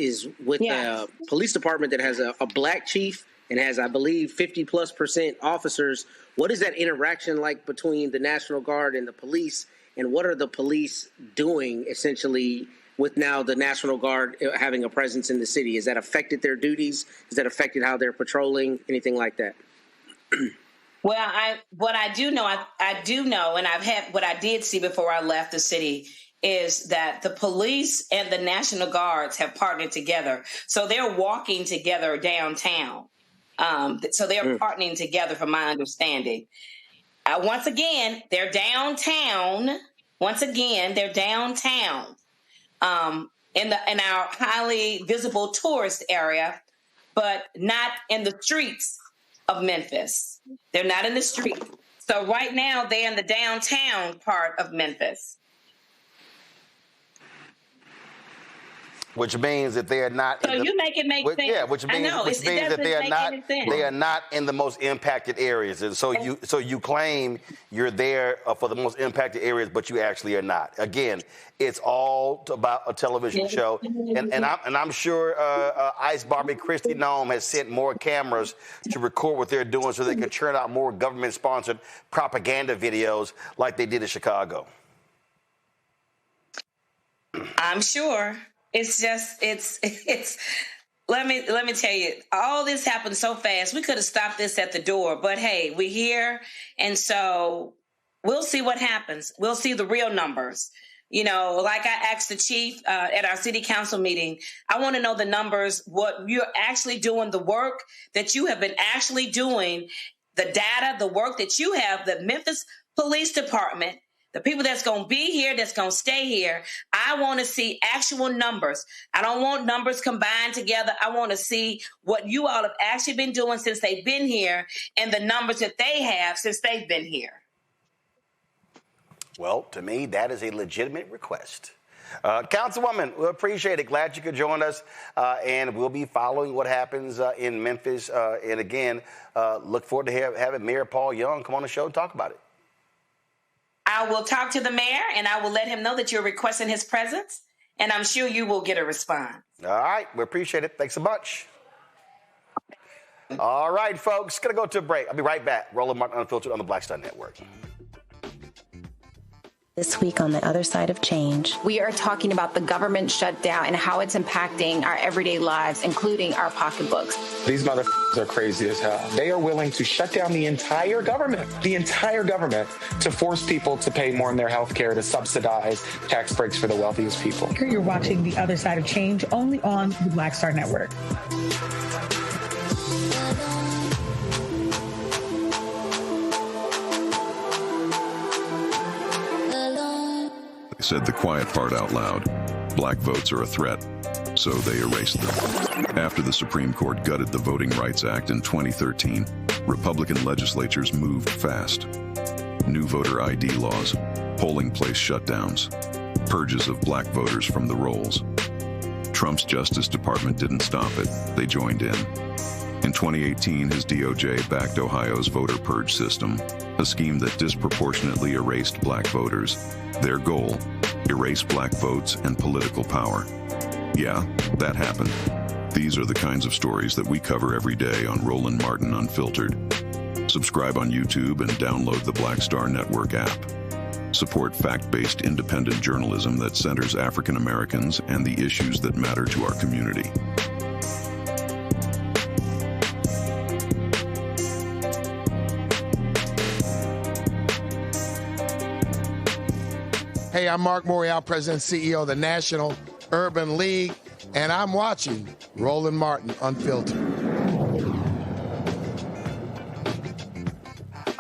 with the police department that has a black chief and has, I believe, 50+% officers. What is that interaction like between the National Guard and the police, and what are the police doing, essentially, with now the National Guard having a presence in the city? Has that affected their duties? Has that affected how they're patrolling? Anything like that? Well, I do know, and what I did see before I left the city is that the police and the National Guards have partnered together. So they're walking together downtown. So they're partnering together, from my understanding. Once again, they're downtown. In our highly visible tourist area, but not in the streets of Memphis. They're not in the street. So right now they're in the downtown part of Memphis. Which means that they are not. So you make it make sense. Yeah, which means that they are not in the most impacted areas, and so you claim you're there for the most impacted areas, but you actually are not. Again, it's all about a television show, and I'm sure Ice Barbie Christy Nome has sent more cameras to record what they're doing, so they can churn out more government-sponsored propaganda videos like they did in Chicago. I'm sure. It's just, let me tell you, all this happened so fast. We could have stopped this at the door, but hey, we're here. And so we'll see what happens. We'll see the real numbers. You know, like I asked the chief at our city council meeting, I want to know the numbers, what you're actually doing, the work that you have been actually doing, the data, the work that you have, the Memphis Police Department, the people that's going to be here, that's going to stay here. I want to see actual numbers. I don't want numbers combined together. I want to see what you all have actually been doing since they've been here and the numbers that they have since they've been here. Well, to me, that is a legitimate request. Councilwoman, we appreciate it. Glad you could join us. And we'll be following what happens in Memphis. And again, look forward to having Mayor Paul Young come on the show and talk about it. I will talk to the mayor, and I will let him know that you're requesting his presence, and I'm sure you will get a response. All right. We appreciate it. Thanks so much. All right, folks. Going to go to a break. I'll be right back. Roland Martin Unfiltered on the Black Star Network. This week on The Other Side of Change, we are talking about the government shutdown and how it's impacting our everyday lives, including our pocketbooks. These motherfuckers are crazy as hell. They are willing to shut down the entire government, to force people to pay more in their health care, to subsidize tax breaks for the wealthiest people. You're watching The Other Side of Change only on the Black Star Network. Said the quiet part out loud. Black votes are a threat, so they erased them. After the Supreme Court gutted the Voting Rights Act in 2013, Republican legislatures moved fast. New voter ID laws, polling place shutdowns, purges of black voters from the rolls. Trump's Justice Department didn't stop it. They joined in. In 2018, his DOJ backed Ohio's voter purge system, a scheme that disproportionately erased black voters. Their goal, erase black votes and political power. Yeah, that happened. These are the kinds of stories that we cover every day on Roland Martin Unfiltered. Subscribe on YouTube and download the Black Star Network app. Support fact-based independent journalism that centers African Americans and the issues that matter to our community. Hey, I'm Mark Morial, President and CEO of the National Urban League, and I'm watching Roland Martin Unfiltered.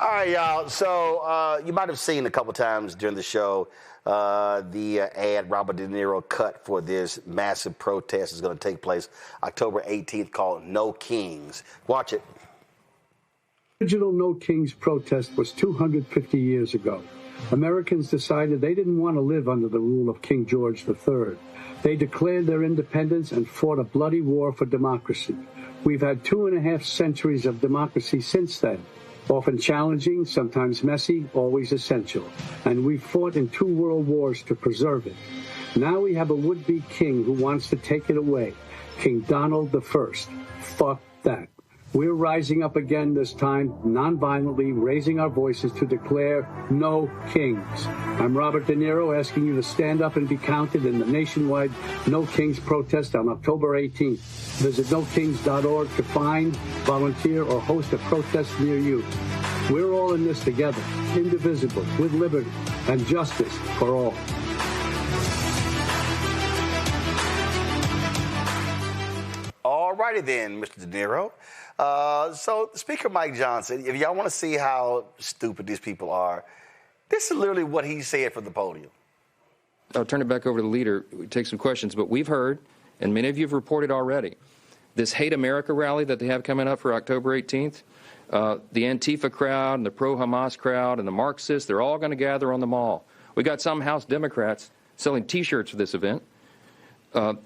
All right, y'all. So you might have seen a couple times during the show the ad Robert De Niro cut for this massive protest that's going to take place October 18th called No Kings. Watch it. The original No Kings protest was 250 years ago. Americans decided they didn't want to live under the rule of King George III. They declared their independence and fought a bloody war for democracy. We've had 2.5 centuries of democracy since then, often challenging, sometimes messy, always essential. And we've fought in 2 world wars to preserve it. Now we have a would-be king who wants to take it away, King Donald I. Fuck that. We're rising up again this time, nonviolently, raising our voices to declare no kings. I'm Robert De Niro, asking you to stand up and be counted in the nationwide No Kings protest on October 18th. Visit nokings.org to find, volunteer, or host a protest near you. We're all in this together, indivisible, with liberty and justice for all. All righty then, Mr. De Niro. So Speaker Mike Johnson, if y'all want to see how stupid these people are, this is literally what he said from the podium. I'll turn it back over to the leader. We take some questions, but we've heard, and many of you have reported already, this Hate America rally that they have coming up for October 18th. The Antifa crowd and the pro-Hamas crowd and the Marxists, they're all going to gather on the mall. We got some House Democrats selling T-shirts for this event.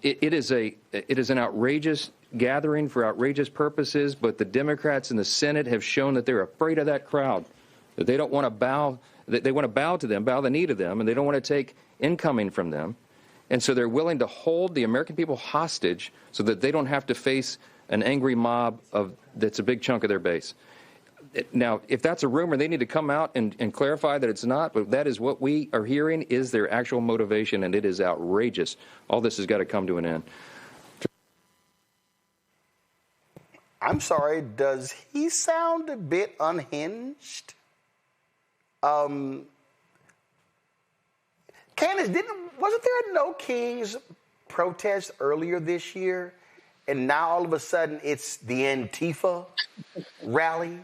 It is an outrageous gathering for outrageous purposes, but the Democrats in the Senate have shown that they're afraid of that crowd, that they don't want to bow, that they want to bow to them, bow the knee to them, and they don't want to take incoming from them. And so they're willing to hold the American people hostage so that they don't have to face an angry mob that's a big chunk of their base. Now, if that's a rumor, they need to come out and clarify that it's not, but that is what we are hearing is their actual motivation, and it is outrageous. All this has got to come to an end. I'm sorry, does he sound a bit unhinged? Candace, wasn't there a No Kings protest earlier this year? And now all of a sudden it's the Antifa rally?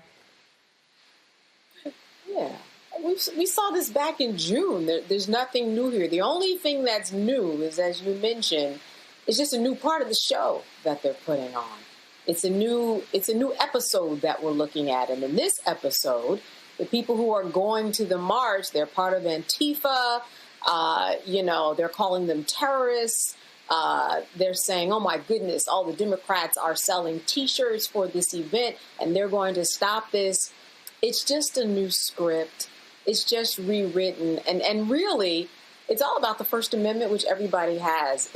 Yeah, we saw this back in June. There's nothing new here. The only thing that's new is, as you mentioned, it's just a new part of the show that they're putting on. It's a new episode that we're looking at. And in this episode, the people who are going to the march, they're part of Antifa. They're calling them terrorists. They're saying, oh, my goodness, all the Democrats are selling T-shirts for this event, and they're going to stop this. It's just a new script. It's just rewritten. And really, it's all about the First Amendment, which everybody has.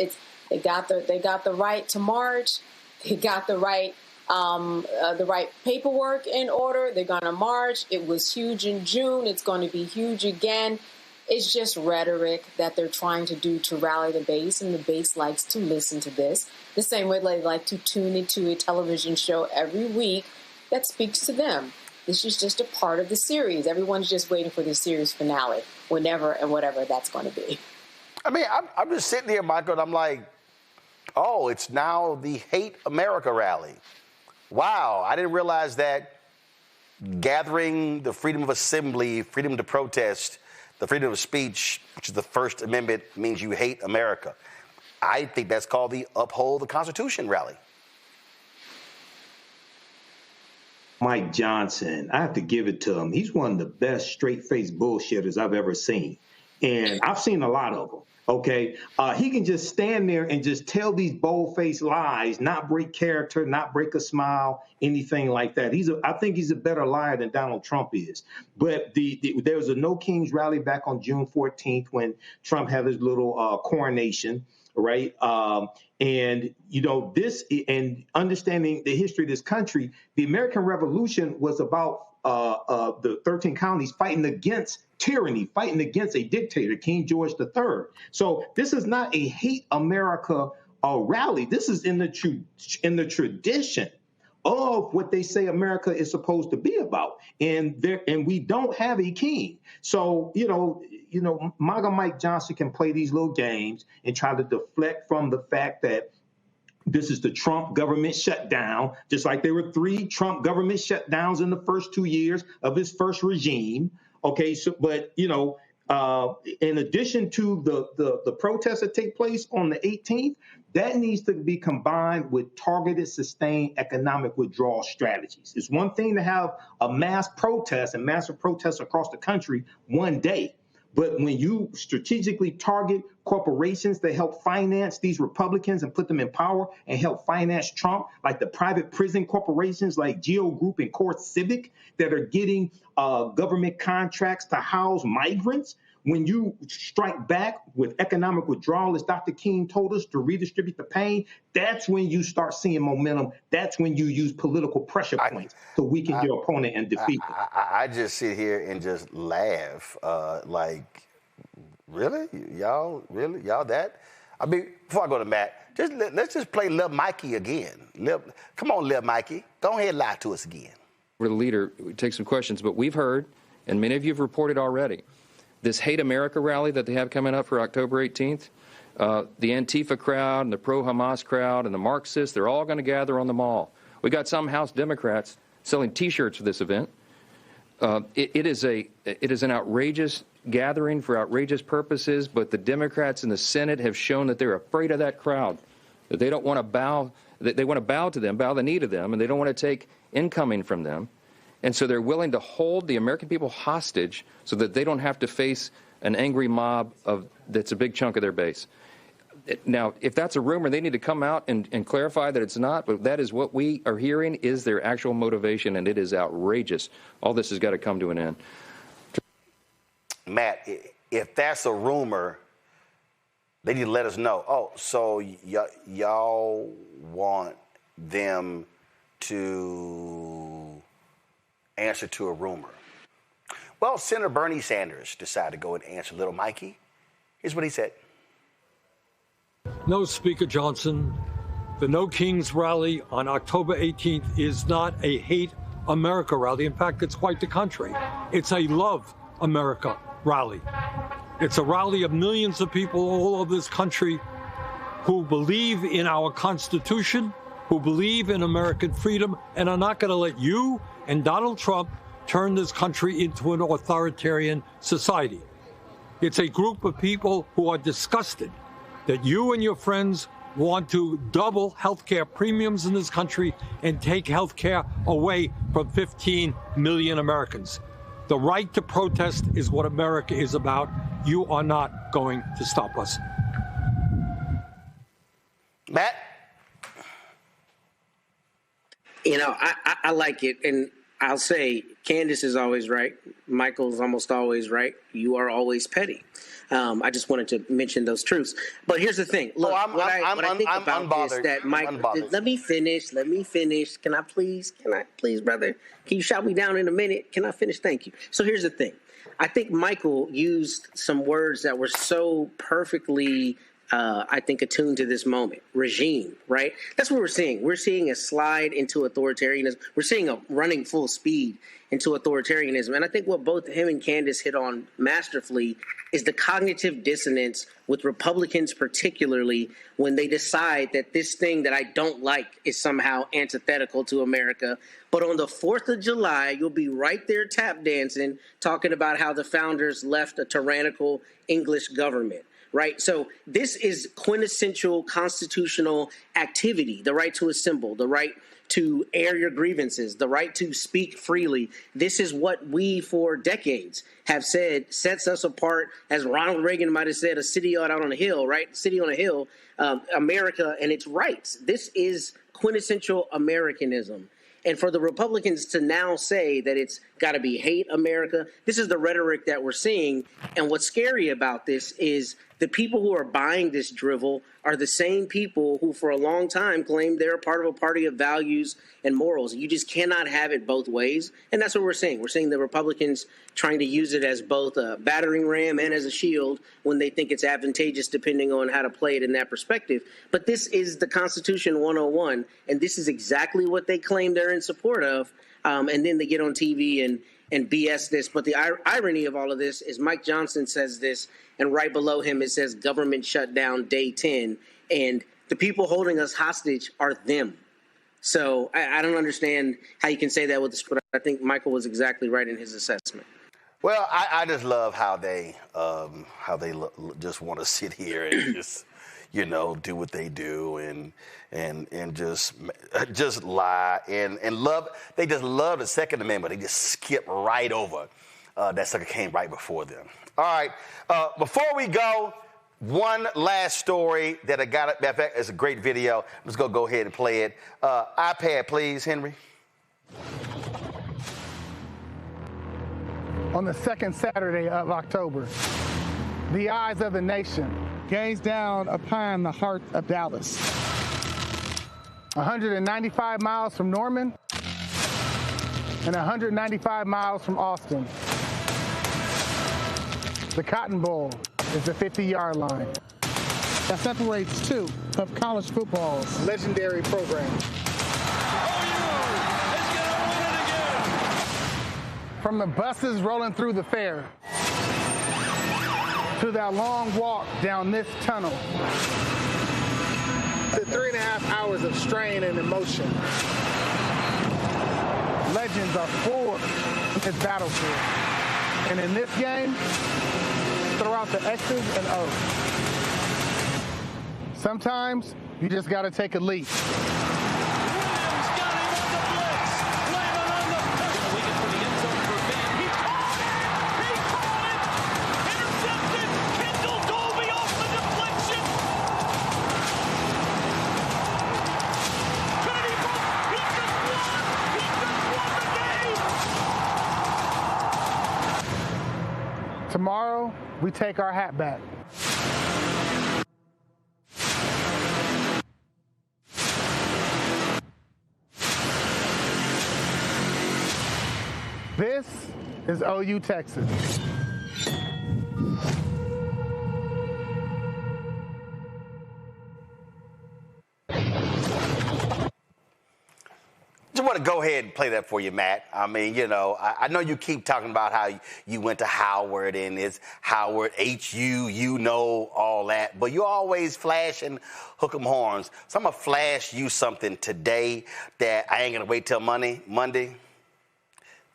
They got the right to march. They got the right paperwork in order. They're going to march. It was huge in June. It's going to be huge again. It's just rhetoric that they're trying to do to rally the base, and the base likes to listen to this the same way they like to tune into a television show every week that speaks to them. This is just a part of the series. Everyone's just waiting for the series finale, whenever and whatever that's going to be. I mean, I'm just sitting here, Michael, and I'm like, oh, it's now the Hate America rally. Wow, I didn't realize that gathering the freedom of assembly, freedom to protest, the freedom of speech, which is the First Amendment, means you hate America. I think that's called the Uphold the Constitution rally. Mike Johnson, I have to give it to him. He's one of the best straight-faced bullshitters I've ever seen. And I've seen a lot of them, okay? He can just stand there and just tell these bold-faced lies, not break character, not break a smile, anything like that. I think he's a better liar than Donald Trump is. But there was a No Kings rally back on June 14th when Trump had his little coronation, right? And, and understanding the history of this country, the American Revolution was about the 13 colonies fighting against tyranny, fighting against a dictator, King George III. So this is not a hate America rally. This is in the tradition of what they say America is supposed to be about. And we don't have a king. So, MAGA Mike Johnson can play these little games and try to deflect from the fact that this is the Trump government shutdown, just like there were 3 Trump government shutdowns in the first 2 years of his first regime. Okay, so but in addition to the protests that take place on the 18th, that needs to be combined with targeted, sustained economic withdrawal strategies. It's one thing to have a mass protest and massive protests across the country one day. But when you strategically target corporations that help finance these Republicans and put them in power and help finance Trump, like the private prison corporations like Geo Group and Core Civic that are getting government contracts to house migrants, when you strike back with economic withdrawal, as Dr. King told us, to redistribute the pain, that's when you start seeing momentum. That's when you use political pressure points to weaken your opponent and defeat them. I just sit here and just laugh. Like, really? Y'all that? I mean, before I go to Matt, let's just play Lil Mikey again. Come on, Lil Mikey. Go ahead and lie to us again. The leader, we take some questions, but we've heard, and many of you have reported already, this Hate America rally that they have coming up for October 18th, the Antifa crowd and the pro-Hamas crowd and the Marxists, they're all going to gather on the mall. We got some House Democrats selling T-shirts for this event. It is an outrageous gathering for outrageous purposes, but the Democrats in the Senate have shown that they're afraid of that crowd, that they don't want to bow, that they want to bow to them, bow the knee to them, and they don't want to take incoming from them. And so they're willing to hold the American people hostage so that they don't have to face an angry mob that's a big chunk of their base. Now, if that's a rumor, they need to come out and clarify that it's not, but that is what we are hearing is their actual motivation, and it is outrageous. All this has got to come to an end. Matt, if that's a rumor, they need to let us know. Oh, so y'all want them to answer to a rumor. Well, Senator Bernie Sanders decided to go and answer little Mikey. Here's what he said. No, Speaker Johnson, the No Kings rally on October 18th is not a hate America rally. In fact, it's quite the contrary. It's a love America rally. It's a rally of millions of people all over this country who believe in our Constitution, who believe in American freedom, and are not going to let you and Donald Trump turn this country into an authoritarian society. It's a group of people who are disgusted that you and your friends want to double health care premiums in this country and take health care away from 15 million Americans. The right to protest is what America is about. You are not going to stop us. Matt? You know, I like it, and I'll say Candace is always right. Michael's almost always right. You are always petty. I just wanted to mention those truths. But here's the thing. Look, what I think about this, that Mike, let me finish. Can I please, brother? Can you shout me down in a minute? Can I finish? Thank you. So here's the thing. I think Michael used some words that were so perfectly I think, attuned to this moment. Regime, right? That's what we're seeing. We're seeing a slide into authoritarianism. We're seeing a running full speed into authoritarianism. And I think what both him and Candace hit on masterfully is the cognitive dissonance with Republicans, particularly when they decide that this thing that I don't like is somehow antithetical to America. But on the 4th of July, you'll be right there tap dancing, talking about how the founders left a tyrannical English government. Right. So this is quintessential constitutional activity, the right to assemble, the right to air your grievances, the right to speak freely. This is what we for decades have said sets us apart, as Ronald Reagan might have said, a city out on a hill, right? City on a hill, America and its rights. This is quintessential Americanism. And for the Republicans to now say that it's got to be hate America, this is the rhetoric that we're seeing. And what's scary about this is the people who are buying this drivel are the same people who for a long time claimed they're a part of a party of values and morals. You just cannot have it both ways. And that's what we're seeing. We're seeing the Republicans trying to use it as both a battering ram and as a shield when they think it's advantageous, depending on how to play it in that perspective. But this is the Constitution 101, and this is exactly what they claim they're in support of. And then they get on TV and BS this. But the irony of all of this is Mike Johnson says this, and right below him it says government shutdown day 10. And the people holding us hostage are them. So I don't understand how you can say that with this, but I think Michael was exactly right in his assessment. Well, I just love how they just want to sit here and just, you know, do what they do and just lie and love. They just love the Second Amendment. They just skip right over that sucker came right before them. All right. Before we go, one last story that I got. In fact, it's a great video. I'm just going to go ahead and play it. iPad, please, Henry. On the second Saturday of October, the eyes of the nation. Gaze down upon the heart of Dallas. 195 miles from Norman and 195 miles from Austin. The Cotton Bowl is the 50-yard line. That separates two of college football's legendary programs. From the buses rolling through the fair to that long walk down this tunnel to 3.5 hours of strain and emotion. Legends are forged in this battlefield. And in this game, throw out the X's and O's. Sometimes you just got to take a leap. Tomorrow, we take our hat back. This is OU Texas. Just want to go ahead and play that for you, Matt. I mean, you know, I know you keep talking about how you went to Howard and it's Howard, HU, you know, all that, but you always flash and hook 'em horns. So I'm going to flash you something today that I ain't going to wait till Monday.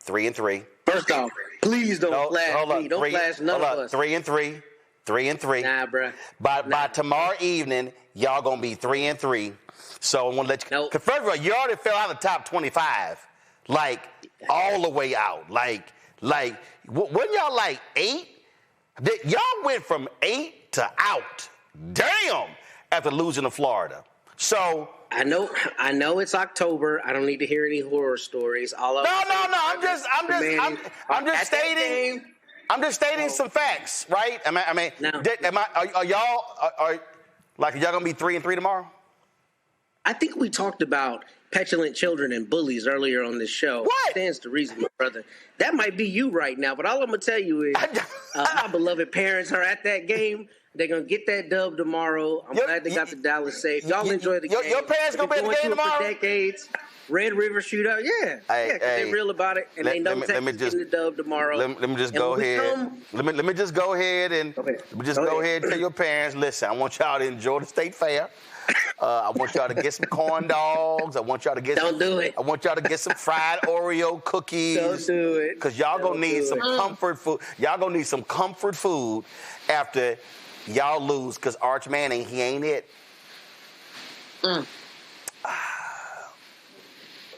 3-3. First off, please don't flash me. Don't flash none of us. 3-3. 3-3. Nah, bruh. By tomorrow evening, y'all going to be 3-3. So I want to let you. Because first of all, you already fell out of the top 25, like all the way out. Like, wasn't y'all like 8? Y'all went from 8 to out. Damn! After losing to Florida. So I know it's October. I don't need to hear any horror stories. No. I'm just stating some facts, right? Are y'all gonna be 3-3 tomorrow? I think we talked about petulant children and bullies earlier on this show. What? Stands to reason, my brother. That might be you right now, but all I'm going to tell you is my beloved parents are at that game. They're going to get that dub tomorrow. I'm glad they got the Dallas safe. Y'all enjoy the game. Your parents going to be at the game tomorrow? For decades. Red River Shootout, yeah. Because they're real about it, and they know Texas getting the dub tomorrow. Let me just go ahead. Let me just go ahead and tell your parents, listen, I want y'all to enjoy the state fair. I want y'all to get some corn dogs. I want y'all to get I want y'all to get some fried Oreo cookies. Don't do it. Because y'all gonna need some comfort food. Y'all gonna need some comfort food after y'all lose. Because Arch Manning, he ain't it.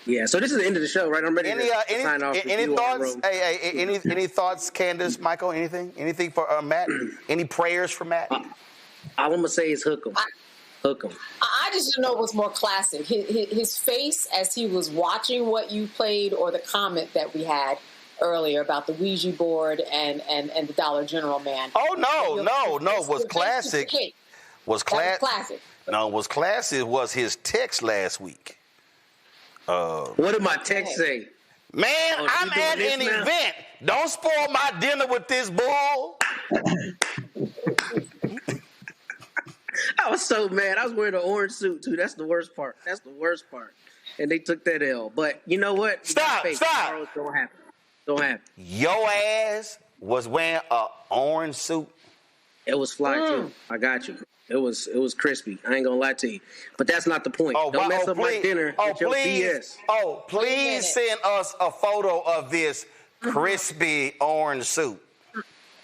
Yeah. So this is the end of the show, right? I'm ready to sign off. Any thoughts? Any thoughts, Candace, Michael? Anything for Matt? Any prayers for Matt? All I'm gonna say is hook 'em. I just didn't know it was more classic. His face as he was watching what you played, or the comment that we had earlier about the Ouija board and the Dollar General man. Oh no! Was classic. Was classic. No, was classic. Was his text last week? What did my text say? Man, I'm at an event. Don't spoil my dinner with this bull. I was so mad. I was wearing an orange suit, too. That's the worst part. And they took that L. But you know what? Stop. Don't happen. Your ass was wearing an orange suit. It was fly, too. I got you. It was crispy. I ain't going to lie to you. But that's not the point. Don't mess up my dinner with your BS. Please send us a photo of this crispy orange suit.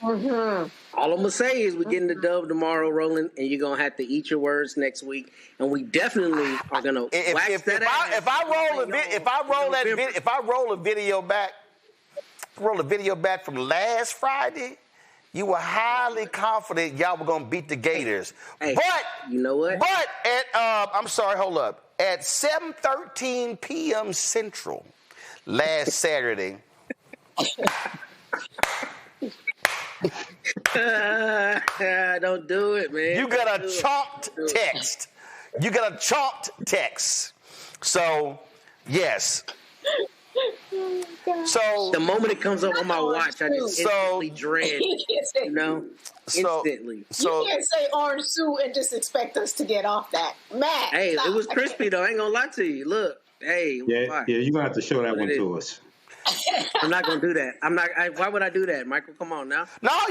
Mm-hmm. All I'm going to say is we're getting the dub tomorrow, Roland, and you're going to have to eat your words next week. And we definitely are going to wax that ass. If I roll a video back from last Friday, you were highly confident y'all were going to beat the Gators. Hey, but you know what? But at 7:13 p.m. Central last Saturday. Don't do it, man. You got a chopped text. You got a chopped text. So, yes. So the moment it comes up on my watch, I just instantly dread. Instantly. You can't say orange suit and just expect us to get off that. Matt. Hey, stop. it was crispy though. I ain't gonna lie to you. Look, hey. Yeah, you're gonna have to show that one to us. I'm not gonna do that. Why would I do that, Michael? Come on now.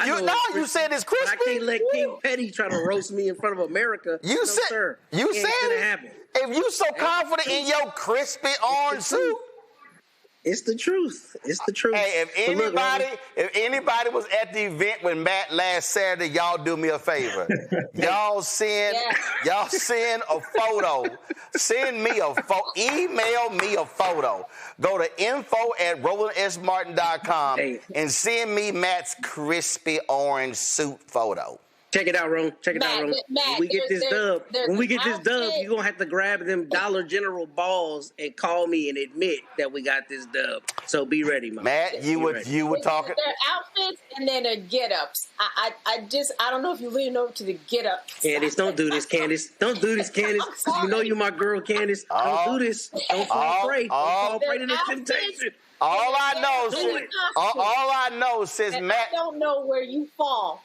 You said it's crispy. But I can't let King Petty try to roast me in front of America. You said happen. If you so confident in your crispy orange suit. It's the truth. It's the truth. Hey, if anybody was at the event with Matt last Saturday, y'all do me a favor. Y'all send a photo. Send me a photo. Email me a photo. Go to info@RolandSMartin.com and send me Matt's crispy orange suit photo. Check it out, Ron. Check it out, Ron. When we get this dub, you're going to have to grab them Dollar General balls and call me and admit that we got this dub. So be ready, man. Matt, you were talking. Their outfits and then their get-ups. I don't know if you lean over to the get-ups. Candace, don't do this, Candace. Don't do this, Candace. You know you're my girl, Candace. Don't do this. Don't fall prey. Don't fall prey to this temptation. All I know since Matt. I don't know where you fall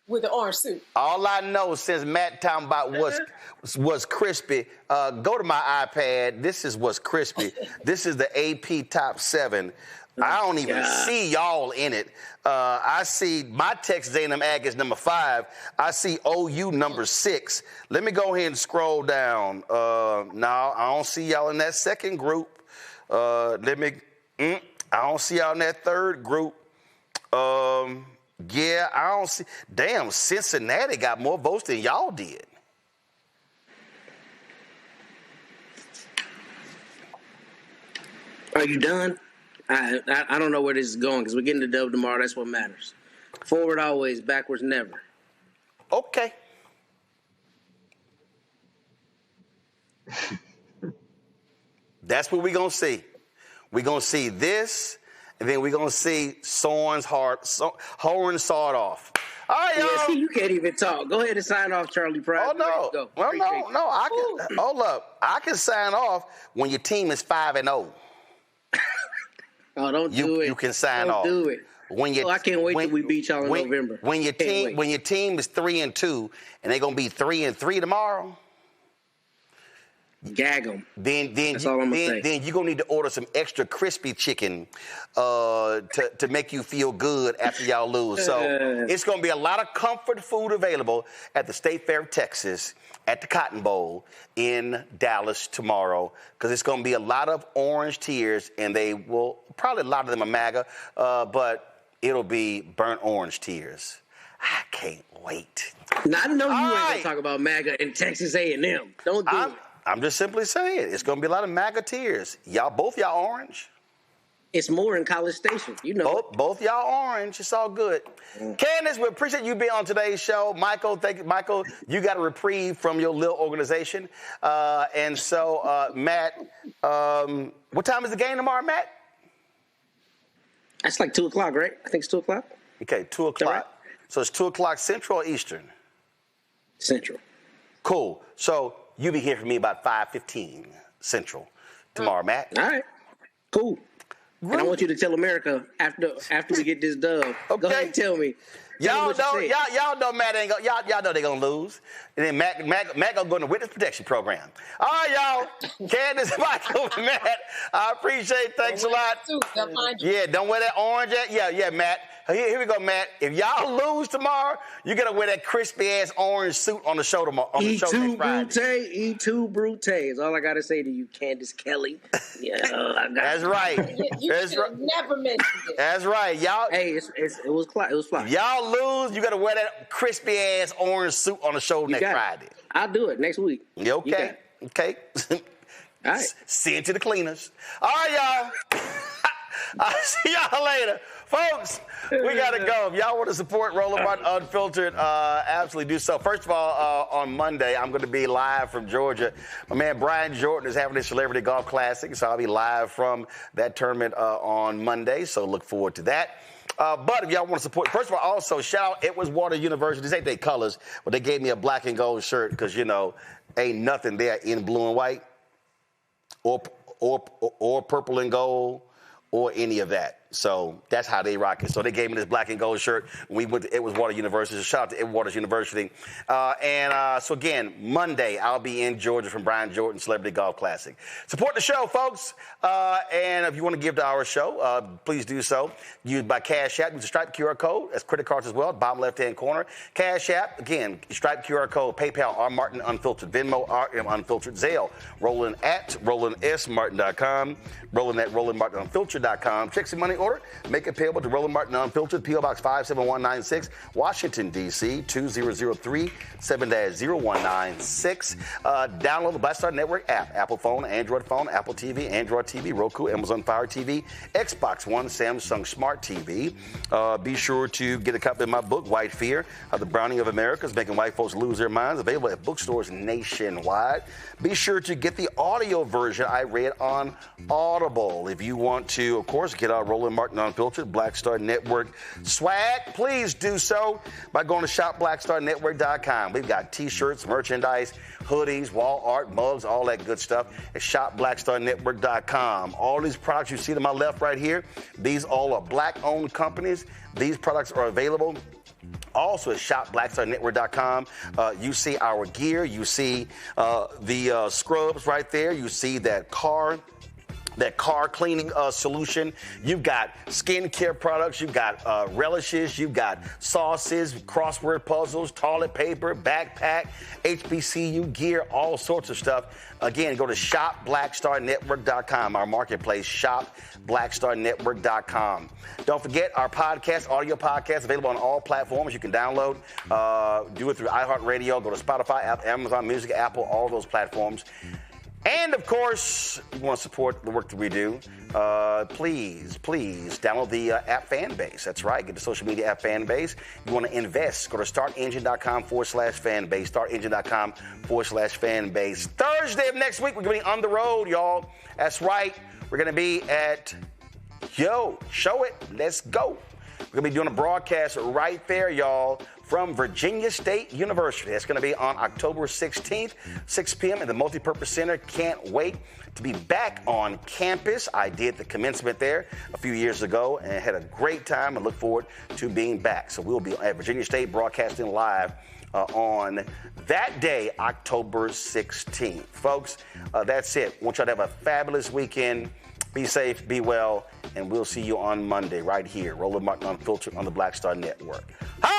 with the orange suit. All I know since Matt talking about what's crispy, go to my iPad. This is what's crispy. This is the AP Top 7. I don't even see y'all in it. I see my Texas A&M Aggies number 5. I see OU number 6. Let me go ahead and scroll down. No, I don't see y'all in that second group. I don't see y'all in that third group. Yeah, I don't see. Damn, Cincinnati got more votes than y'all did. Are you done? I don't know where this is going because we're getting the dub tomorrow. That's what matters. Forward always, backwards never. Okay. That's what we're going to see. We're going to see this. And then we're going to see horn sawed off. All right, y'all. Yeah, see, you can't even talk. Go ahead and sign off, Charlie Price. Oh, no. Well, no. Hold up. I can sign off when your team is 5-0. Oh, don't do it. You can sign off. Don't do it. I can't wait till we beat y'all in November. When your team is 3-2 and they're going to be 3-3 tomorrow. Gag them. That's all I'm gonna say. Then you're going to need to order some extra crispy chicken to make you feel good after y'all lose. So it's going to be a lot of comfort food available at the State Fair of Texas at the Cotton Bowl in Dallas tomorrow because it's going to be a lot of orange tears, and they will probably a lot of them are MAGA, but it'll be burnt orange tears. I can't wait. Now, I know you ain't going to talk about MAGA in Texas A&M. Don't do it. I'm just simply saying it's going to be a lot of MAGA tears. Both y'all orange. It's more in College Station, you know. Both y'all orange. It's all good. Candace, we appreciate you being on today's show. Michael, thank you. Michael, you got a reprieve from your little organization. And so, Matt, what time is the game tomorrow, Matt? That's like 2 o'clock, right? I think it's 2 o'clock. Okay, 2 o'clock. Right? So it's 2 o'clock Central or Eastern? Central. Cool. So you'll be here for me about 5:15 Central tomorrow, Matt. All right. Cool. And I want you to tell America after we get this dub. Okay. Go ahead and tell me. Y'all know Matt ain't y'all know they're gonna lose. And then Matt gonna go in the witness protection program. All right, y'all. Candace, Michael, Matt. I appreciate it. Thanks a lot. Yeah, don't wear that orange. Yeah, Matt. Here we go, Matt. If y'all lose tomorrow, you gotta wear that crispy ass orange suit on the show tomorrow. E2 Brute is all I gotta say to you, Candace Kelly. Yeah, that's right. You should never mention it. That's right, y'all. Hey, it was fly. Y'all lose, you gotta wear that crispy ass orange suit on the show next Friday. I'll do it next week. Yeah, okay. Okay. All right. Send it to the cleaners. All right, y'all. I'll see y'all later. Folks, we got to go. If y'all want to support Roland Martin Unfiltered, absolutely do so. First of all, on Monday, I'm going to be live from Georgia. My man Brian Jordan is having his Celebrity Golf Classic, so I'll be live from that tournament on Monday, so look forward to that. But if y'all want to support, first of all, also shout out It Was Water University. These ain't their colors, but they gave me a black and gold shirt because, ain't nothing there in blue and white or purple and gold or any of that. So that's how they rock it. So they gave me this black and gold shirt. We went to It Was Water University. So shout out to It Was Water University. So again, Monday, I'll be in Georgia from Brian Jordan Celebrity Golf Classic. Support the show, folks. And if you want to give to our show, please do so. Use by Cash App. Use the Stripe QR code. That's credit cards as well. Bottom left-hand corner. Cash App. Again, Stripe QR code. PayPal, R. Martin Unfiltered. Venmo, RM Unfiltered. Zelle, Roland at RolandSMartin.com. Roland at RolandMartinUnfiltered.com. Check some money order. Make it payable to Roland Martin Unfiltered, P.O. Box 57196, Washington, D.C., 2003 7-0196. Download the Black Star Network app. Apple phone, Android phone, Apple TV, Android TV, Roku, Amazon Fire TV, Xbox One, Samsung Smart TV. Be sure to get a copy of my book, White Fear, How the Browning of America is Making White Folks Lose Their Minds, available at bookstores nationwide. Be sure to get the audio version I read on Audible. If you want to, of course, get our Roland Martin Unfiltered Black Star Network swag, please do so by going to shopblackstarnetwork.com. We've got t-shirts, merchandise, hoodies, wall art, mugs, all that good stuff at shopblackstarnetwork.com. All these products you see to my left right here, these all are black-owned companies. These products are available also at shopblackstarnetwork.com. You see our gear. You see the scrubs right there. You see that car cleaning solution. You've got skincare products. You've got relishes. You've got sauces, crossword puzzles, toilet paper, backpack, HBCU gear, all sorts of stuff. Again, go to shopblackstarnetwork.com, our marketplace, shopblackstarnetwork.com. Don't forget our podcast, audio podcast, available on all platforms. You can download, do it through iHeartRadio, go to Spotify, Amazon Music, Apple, all those platforms. And, of course, you want to support the work that we do, please download the app Fanbase. That's right. Get the social media app Fanbase. You want to invest, go to startengine.com/Fanbase, startengine.com/Fanbase. Thursday of next week, we're going to be on the road, y'all. That's right. We're going to be at, show it. Let's go. We're going to be doing a broadcast right there, y'all, from Virginia State University. That's going to be on October 16th, 6 p.m. at the Multipurpose Center. Can't wait to be back on campus. I did the commencement there a few years ago and had a great time and look forward to being back. So we'll be at Virginia State broadcasting live on that day, October 16th. Folks, that's it. I want y'all to have a fabulous weekend. Be safe, be well, and we'll see you on Monday right here. Roland Martin Unfiltered on the Black Star Network. How?